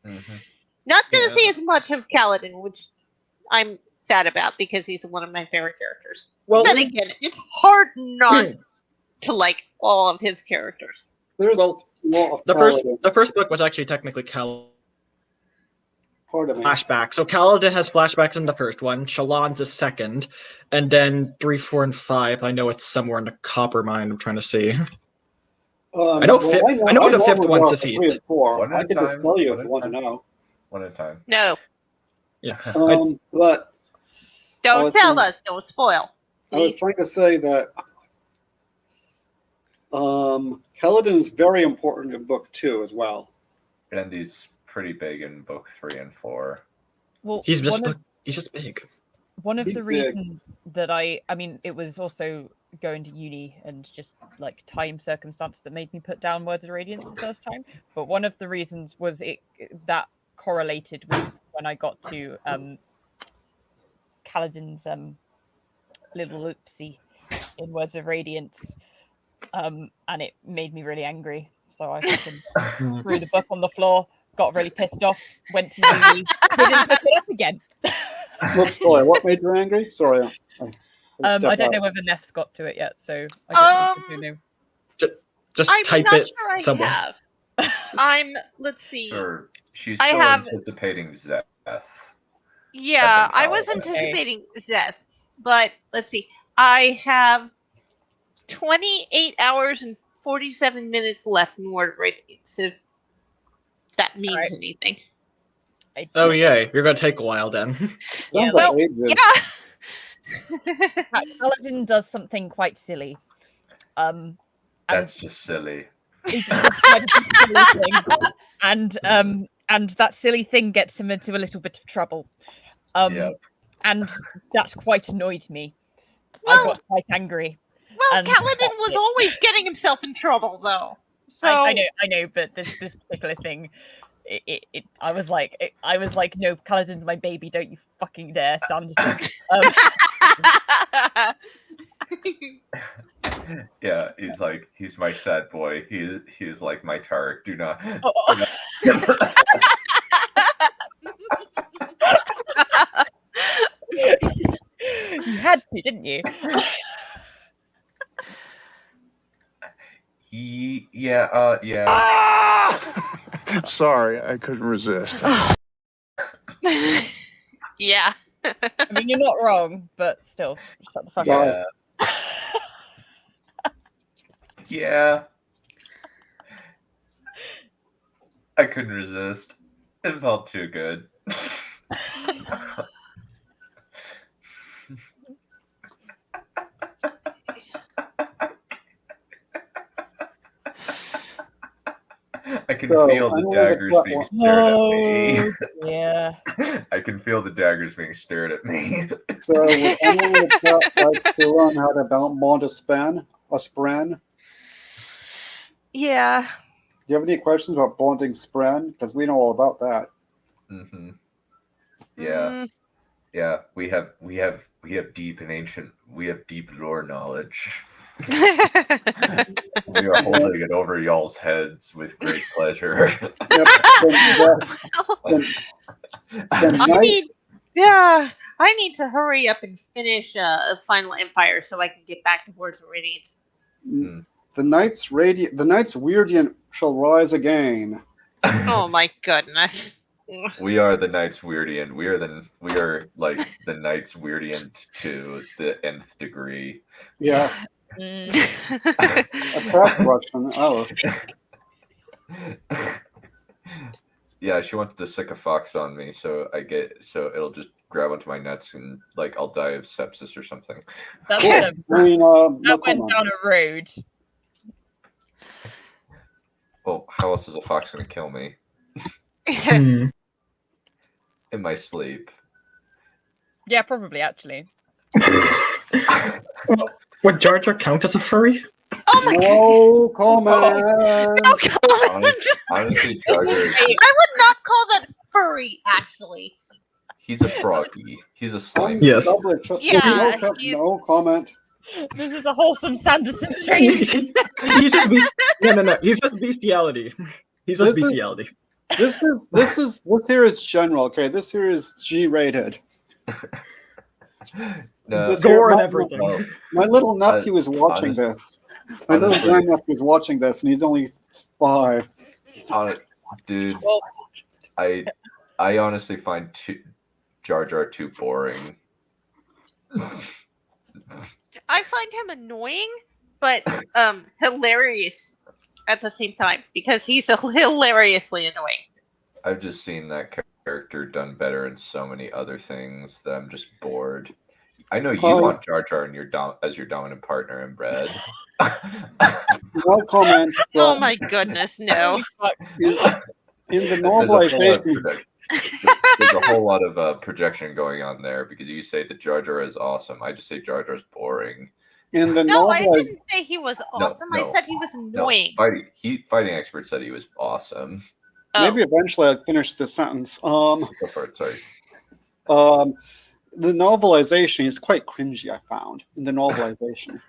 [SPEAKER 2] not going to see as much of Kaladin, which I'm sad about because he's one of my favorite characters. Well, then again, it's hard not to like all of his characters.
[SPEAKER 7] The first book was actually technically flashback. So Kaladin has flashbacks in the first one. Shallan's is second, and then 3, 4, and 5. I know it's somewhere in the copper mine. I'm trying to see. I know the fifth one's a seat.
[SPEAKER 3] 3 and 4. I can just tell you if you want to know.
[SPEAKER 1] One at a time.
[SPEAKER 2] No.
[SPEAKER 7] Yeah.
[SPEAKER 3] But
[SPEAKER 2] don't tell us. Don't spoil.
[SPEAKER 3] I was trying to say that Kaladin is very important in book 2 as well.
[SPEAKER 1] And he's pretty big in book 3 and 4.
[SPEAKER 4] Well,
[SPEAKER 7] he's just big.
[SPEAKER 4] One of the reasons that I mean, it was also going to uni and just like time circumstance that made me put down Words of Radiance the first time. But one of the reasons was that correlated with when I got to Kaladin's little oopsie in Words of Radiance, and it made me really angry. So I fucking threw the book on the floor, got really pissed off, went to uni, didn't pick it up again.
[SPEAKER 3] Sorry, what made you angry? Sorry.
[SPEAKER 4] I don't know whether Neph's got to it yet, so I don't know.
[SPEAKER 7] Just type it somewhere.
[SPEAKER 2] Let's see.
[SPEAKER 1] Sure. She's still anticipating Zeth.
[SPEAKER 2] Yeah, I was anticipating Zeth, but let's see. I have 28 hours and 47 minutes left in Word of Radiance, if that means anything.
[SPEAKER 7] Oh yeah, you're gonna take a while then.
[SPEAKER 4] Yeah.
[SPEAKER 2] Well, yeah.
[SPEAKER 4] Kaladin does something quite silly.
[SPEAKER 1] That's just silly.
[SPEAKER 4] And that silly thing gets him into a little bit of trouble. And that quite annoyed me. I got quite angry.
[SPEAKER 2] Well, Kaladin was always getting himself in trouble, though. So
[SPEAKER 4] I know, but this particular thing, I was like, no, Kaladin's my baby. Don't you fucking dare, Sanderson.
[SPEAKER 1] Yeah, he's my sad boy. He is like my Tarek. Do not.
[SPEAKER 4] You had to, didn't you?
[SPEAKER 1] Yeah.
[SPEAKER 5] Sorry, I couldn't resist.
[SPEAKER 2] Yeah.
[SPEAKER 4] I mean, you're not wrong, but still, shut the fuck up.
[SPEAKER 1] Yeah. I couldn't resist. It felt too good. I can
[SPEAKER 3] So,
[SPEAKER 1] feel the
[SPEAKER 3] I'm gonna
[SPEAKER 1] daggers
[SPEAKER 3] cut
[SPEAKER 1] being
[SPEAKER 3] one.
[SPEAKER 1] stared at me.
[SPEAKER 4] Yeah.
[SPEAKER 1] I can feel the daggers being stared at me.
[SPEAKER 3] So would anyone in the chat like to learn how to bond a spren?
[SPEAKER 2] Yeah.
[SPEAKER 3] Do you have any questions about bonding spren? Because we know all about that.
[SPEAKER 1] Mm-hmm. Yeah. Yeah. We have deep and ancient. We have deep lore knowledge. We are holding it over y'all's heads with great pleasure.
[SPEAKER 2] I need to hurry up and finish Final Empire so I can get back to Words of Radiance.
[SPEAKER 3] The Knights Weirdian shall rise again.
[SPEAKER 2] Oh my goodness.
[SPEAKER 1] We are the Knights Weirdian. We are like the Knights Weirdian to the nth degree.
[SPEAKER 3] Yeah. A craft Russian. Oh.
[SPEAKER 1] Yeah, she wants to sick a fox on me, so it'll just grab onto my nuts and like I'll die of sepsis or something.
[SPEAKER 4] That's
[SPEAKER 3] that
[SPEAKER 4] went down a road.
[SPEAKER 1] Well, how else is a fox going to kill me?
[SPEAKER 7] Hmm.
[SPEAKER 1] In my sleep.
[SPEAKER 4] Yeah, probably actually.
[SPEAKER 7] Would Jar Jar count as a furry?
[SPEAKER 2] Oh my
[SPEAKER 3] No comment.
[SPEAKER 2] No comment.
[SPEAKER 1] Honestly, Jar Jar is,
[SPEAKER 2] I would not call that furry, actually.
[SPEAKER 1] he's a froggy. He's a slime.
[SPEAKER 7] Yes.
[SPEAKER 2] Yeah,
[SPEAKER 3] No comment.
[SPEAKER 4] This is a wholesome Sanderson stream.
[SPEAKER 7] He's just no. He's just bestiality. He's just bestiality.
[SPEAKER 3] This here is general. Okay, this here is G-rated.
[SPEAKER 1] No,
[SPEAKER 7] gore and everything.
[SPEAKER 3] My little nephew is watching this. My little grandnephew is watching this, and he's only 5.
[SPEAKER 1] Dude, I honestly find Jar Jar too boring.
[SPEAKER 2] I find him annoying, but hilarious at the same time because he's hilariously annoying.
[SPEAKER 1] I've just seen that character done better in so many other things that I'm just bored. I know you want Jar Jar in as your dominant partner in Bread.
[SPEAKER 3] No comment.
[SPEAKER 2] Oh my goodness, no.
[SPEAKER 3] In the normalization,
[SPEAKER 1] there's a whole lot of projection going on there because you say that Jar Jar is awesome. I just say Jar Jar's boring.
[SPEAKER 3] In the
[SPEAKER 2] No, I didn't say he was awesome.
[SPEAKER 1] No,
[SPEAKER 2] I said he was annoying.
[SPEAKER 1] Fighting expert said he was awesome.
[SPEAKER 3] Maybe eventually I'll finish this sentence.
[SPEAKER 1] Go for it, sorry.
[SPEAKER 3] The novelization is quite cringy, I found, in the novelization.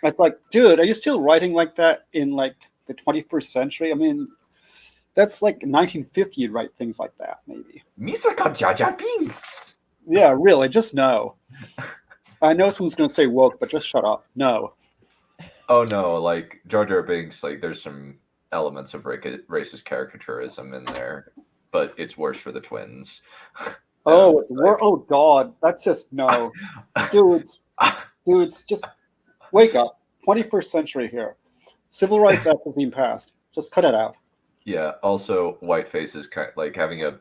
[SPEAKER 3] It's like, dude, are you still writing like that in like the 21st century? I mean, that's like 1950 you'd write things like that, maybe.
[SPEAKER 1] Misaka Jar Jar Binks.
[SPEAKER 3] Yeah, really, just no. I know someone's going to say woke, but just shut up. No.
[SPEAKER 1] Oh no, like Jar Jar Binks, like there's some elements of racist caricaturism in there, but it's worse for the twins.
[SPEAKER 3] Oh, it's oh God, that's just no. Dudes, just wake up. 21st century here. Civil Rights Act has been passed. Just cut it out.
[SPEAKER 1] Yeah, also whiteface is kind of like having a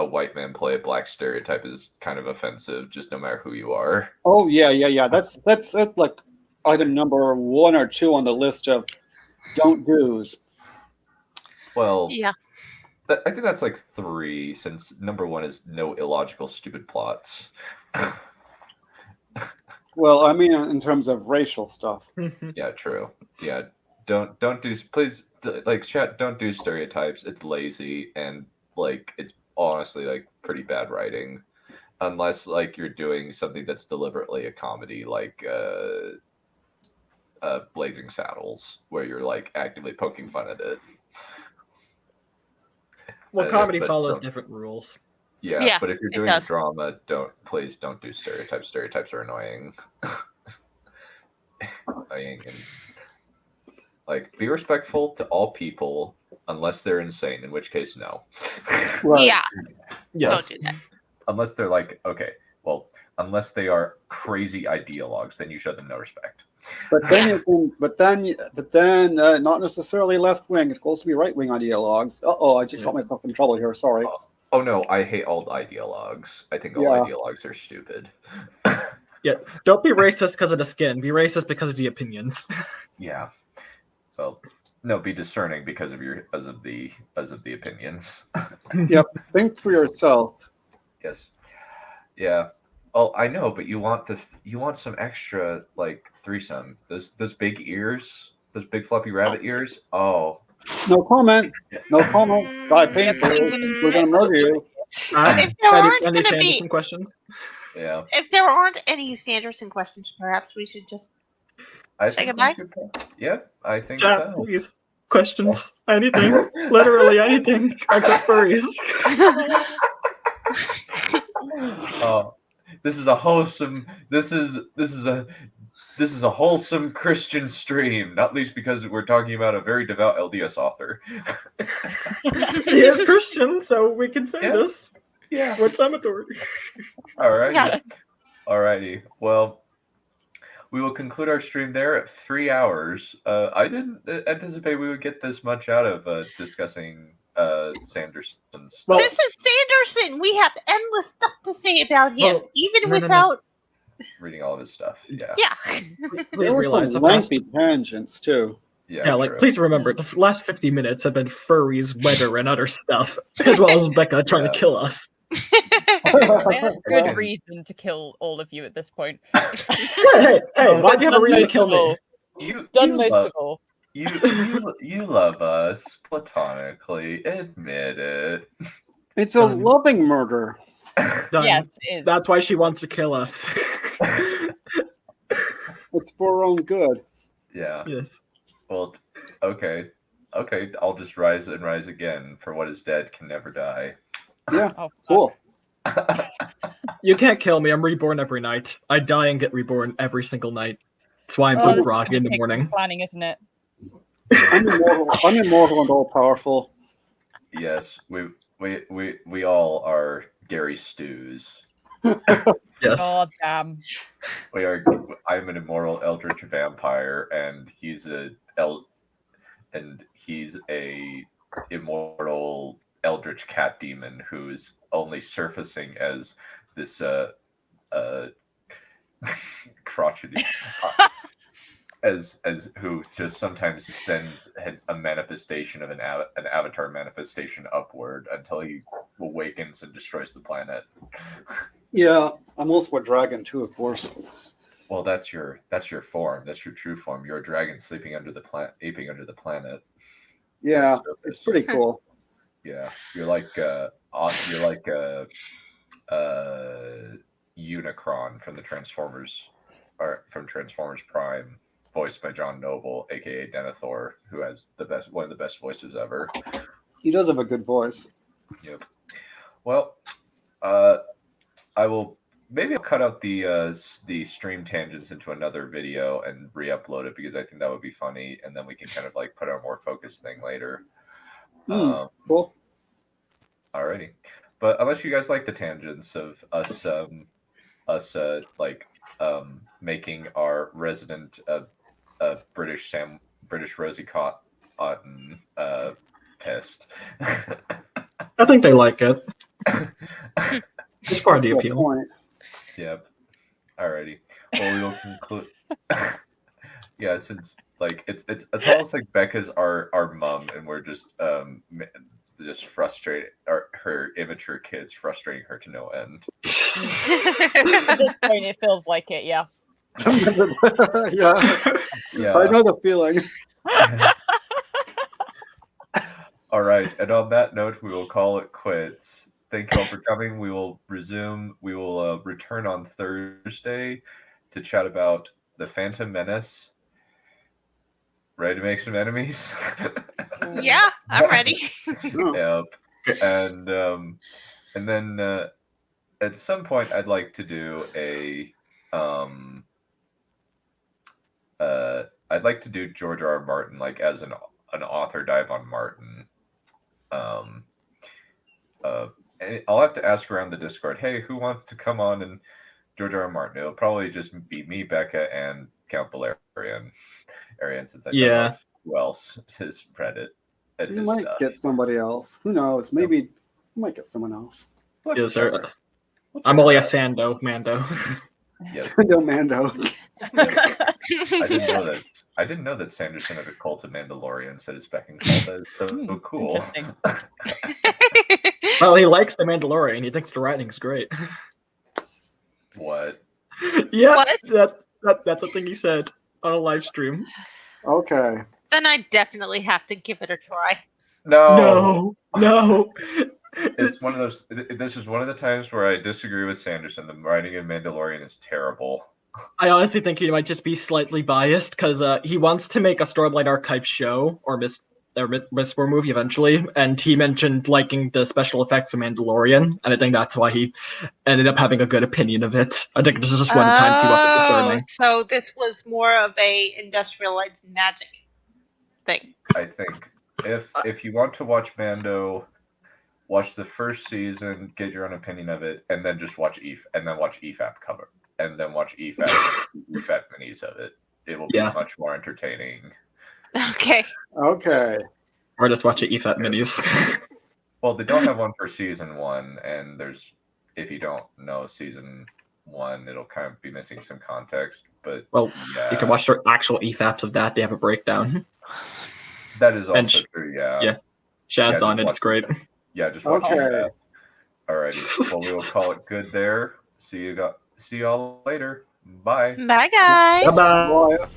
[SPEAKER 1] white man play a black stereotype is kind of offensive, just no matter who you are.
[SPEAKER 3] Oh yeah. That's like item number 1 or 2 on the list of don't do's.
[SPEAKER 1] Well,
[SPEAKER 2] yeah.
[SPEAKER 1] I think that's like 3, since number 1 is no illogical, stupid plots.
[SPEAKER 3] Well, I mean, in terms of racial stuff.
[SPEAKER 1] Yeah, true. Yeah, don't do, please, like, chat, don't do stereotypes. It's lazy and like it's honestly like pretty bad writing, unless like you're doing something that's deliberately a comedy, like Blazing Saddles, where you're like actively poking fun at it.
[SPEAKER 7] Well, comedy follows different rules.
[SPEAKER 1] Yeah, but if you're doing drama, please don't do stereotypes. Stereotypes are annoying. Annoying and like be respectful to all people unless they're insane, in which case no.
[SPEAKER 3] Right.
[SPEAKER 2] Yeah.
[SPEAKER 7] Yes.
[SPEAKER 2] Don't do that.
[SPEAKER 1] Unless they're like, okay, well, unless they are crazy ideologues, then you show them no respect.
[SPEAKER 3] But then, not necessarily left wing. It could also be right wing ideologues. I just got myself in trouble here. Sorry.
[SPEAKER 1] Oh no, I hate all the ideologues. I think all ideologues are stupid.
[SPEAKER 7] Yeah, don't be racist because of the skin. Be racist because of the opinions.
[SPEAKER 1] Yeah. Well, No, be discerning because of the opinions.
[SPEAKER 3] Yep. Think for yourself.
[SPEAKER 1] Yes. Yeah. Oh, I know, but you want some extra like threesome. Those big ears, those big fluffy rabbit ears. Oh.
[SPEAKER 3] No comment. No comment. Die painfully. We're gonna murder you.
[SPEAKER 2] If there aren't going to be
[SPEAKER 7] some questions.
[SPEAKER 1] Yeah.
[SPEAKER 2] If there aren't any Sanderson questions, perhaps we should just say goodbye.
[SPEAKER 1] Yeah, I think
[SPEAKER 7] Chat,
[SPEAKER 1] so.
[SPEAKER 7] please. Questions. Anything. Literally anything. Except furries.
[SPEAKER 1] Oh, this is a wholesome. This is a wholesome Christian stream. Not least because we're talking about a very devout LDS author.
[SPEAKER 7] He is Christian, so we can say this.
[SPEAKER 1] Yeah.
[SPEAKER 7] We're cemetery.
[SPEAKER 1] Alrighty.
[SPEAKER 2] Yeah.
[SPEAKER 1] Alrighty. Well, we will conclude our stream there at 3 hours. I didn't anticipate we would get this much out of discussing Sanderson's stuff.
[SPEAKER 2] This is Sanderson. We have endless stuff to say about him,
[SPEAKER 7] Well,
[SPEAKER 2] even
[SPEAKER 7] no.
[SPEAKER 2] without.
[SPEAKER 1] Reading all of his stuff. Yeah.
[SPEAKER 2] Yeah.
[SPEAKER 7] Please
[SPEAKER 3] There were
[SPEAKER 7] realize
[SPEAKER 3] some
[SPEAKER 7] the past,
[SPEAKER 3] lengthy tangents too.
[SPEAKER 7] yeah, like
[SPEAKER 1] true.
[SPEAKER 7] please remember the last 50 minutes have been furries, weather, and other stuff, as well as Becca trying to kill us.
[SPEAKER 4] I have good reason to kill all of you at this point.
[SPEAKER 7] Hey, why do you have a reason to kill me?
[SPEAKER 1] You
[SPEAKER 4] Most
[SPEAKER 1] love,
[SPEAKER 4] of all.
[SPEAKER 1] you love us platonically. Admit it.
[SPEAKER 3] It's a loving murder.
[SPEAKER 7] Done.
[SPEAKER 4] Yes, it is.
[SPEAKER 7] That's why she wants to kill us.
[SPEAKER 3] It's for our own good.
[SPEAKER 1] Yeah.
[SPEAKER 7] Yes.
[SPEAKER 1] Well, okay. I'll just rise and rise again. For what is dead can never die.
[SPEAKER 3] Yeah.
[SPEAKER 4] Oh,
[SPEAKER 3] Cool.
[SPEAKER 7] You can't kill me. I'm reborn every night. I die and get reborn every single night. That's why I'm
[SPEAKER 4] Well,
[SPEAKER 7] so
[SPEAKER 4] this is
[SPEAKER 7] groggy in the
[SPEAKER 4] big
[SPEAKER 7] morning.
[SPEAKER 4] planning, isn't it?
[SPEAKER 3] I'm immortal and all powerful.
[SPEAKER 1] Yes, we all are Gary Stews.
[SPEAKER 7] Yes.
[SPEAKER 4] God damn.
[SPEAKER 1] I'm an immortal eldritch vampire, and he's a immortal eldritch cat demon who's only surfacing as this crotchety as who just sometimes sends a manifestation of an avatar manifestation upward until he awakens and destroys the planet.
[SPEAKER 3] Yeah, I'm also a dragon too, of course.
[SPEAKER 1] Well, that's your form. That's your true form. You're a dragon sleeping under the aping under the planet.
[SPEAKER 3] Yeah, it's pretty cool.
[SPEAKER 1] Yeah, you're like Unicron from the Transformers, or from Transformers Prime, voiced by John Noble, aka Denethor, who has one of the best voices ever.
[SPEAKER 3] He does have a good voice.
[SPEAKER 1] Yep. Well, I'll cut out the stream tangents into another video and re-upload it because I think that would be funny, and then we can kind of like put out a more focused thing later.
[SPEAKER 3] Cool.
[SPEAKER 1] Alrighty, but unless you guys like the tangents of us making our resident British Rosie Cotton pissed.
[SPEAKER 7] I think they like it. It's part of the appeal.
[SPEAKER 1] Yep. Alrighty. Well, we will conclude. Yeah, since like it's almost like Becca's our mom, and we're just frustrated. Her immature kids frustrating her to no end.
[SPEAKER 4] At this point, it feels like it. Yeah.
[SPEAKER 3] Yeah. I know the feeling.
[SPEAKER 1] All right, and on that note, we will call it quits. Thank you all for coming. We will resume. We will return on Thursday to chat about the Phantom Menace. Ready to make some enemies?
[SPEAKER 2] Yeah, I'm ready.
[SPEAKER 1] Yep. And then at some point, I'd like to do I'd like to do George R.R. Martin, like as an author dive on Martin. I'll have to ask around the Discord, hey, who wants to come on and George R.R. Martin? It'll probably just be me, Becca, and Count Valerian. Since I don't know who else has read it.
[SPEAKER 3] You might get somebody else. Who knows? Maybe you might get someone else.
[SPEAKER 7] Yes, sir. I'm only a Mando.
[SPEAKER 3] Sando Mando.
[SPEAKER 1] I didn't know that. I didn't know that Sanderson had a cult of Mandalorians at his beck and call. That is so cool.
[SPEAKER 4] Interesting.
[SPEAKER 7] Well, he likes the Mandalorian. He thinks the writing's great.
[SPEAKER 1] What?
[SPEAKER 7] Yeah,
[SPEAKER 2] What?
[SPEAKER 7] that's the thing he said on a live stream.
[SPEAKER 3] Okay.
[SPEAKER 2] Then I definitely have to give it a try.
[SPEAKER 1] No.
[SPEAKER 7] No.
[SPEAKER 1] It's one of those. This is one of the times where I disagree with Sanderson. The writing in Mandalorian is terrible.
[SPEAKER 7] I honestly think he might just be slightly biased because he wants to make a Stormlight Archive show or Mistborn movie eventually, and he mentioned liking the special effects of Mandalorian, and I think that's why he ended up having a good opinion of it. I think this is just one of the times he wasn't discerning.
[SPEAKER 2] So this was more of a industrialized magic thing.
[SPEAKER 1] I think if you want to watch Mando, watch the first season, get your own opinion of it, and then just watch and then watch EFAP cover, and then watch EFAP minis of it. It will be much more entertaining.
[SPEAKER 2] Okay.
[SPEAKER 3] Okay.
[SPEAKER 7] Or just watch the EFAP minis.
[SPEAKER 1] Well, they don't have one for season 1, and if you don't know season 1, it'll kind of be missing some context. But
[SPEAKER 7] you can watch the actual EFAPs of that. They have a breakdown.
[SPEAKER 1] That is also true. Yeah.
[SPEAKER 7] Shad's on it. It's great.
[SPEAKER 1] Yeah, just watch
[SPEAKER 3] Okay.
[SPEAKER 1] Alrighty. Well, we will call it good there. See y'all later. Bye.
[SPEAKER 2] Bye, guys.
[SPEAKER 7] Bye-bye.
[SPEAKER 3] Bye.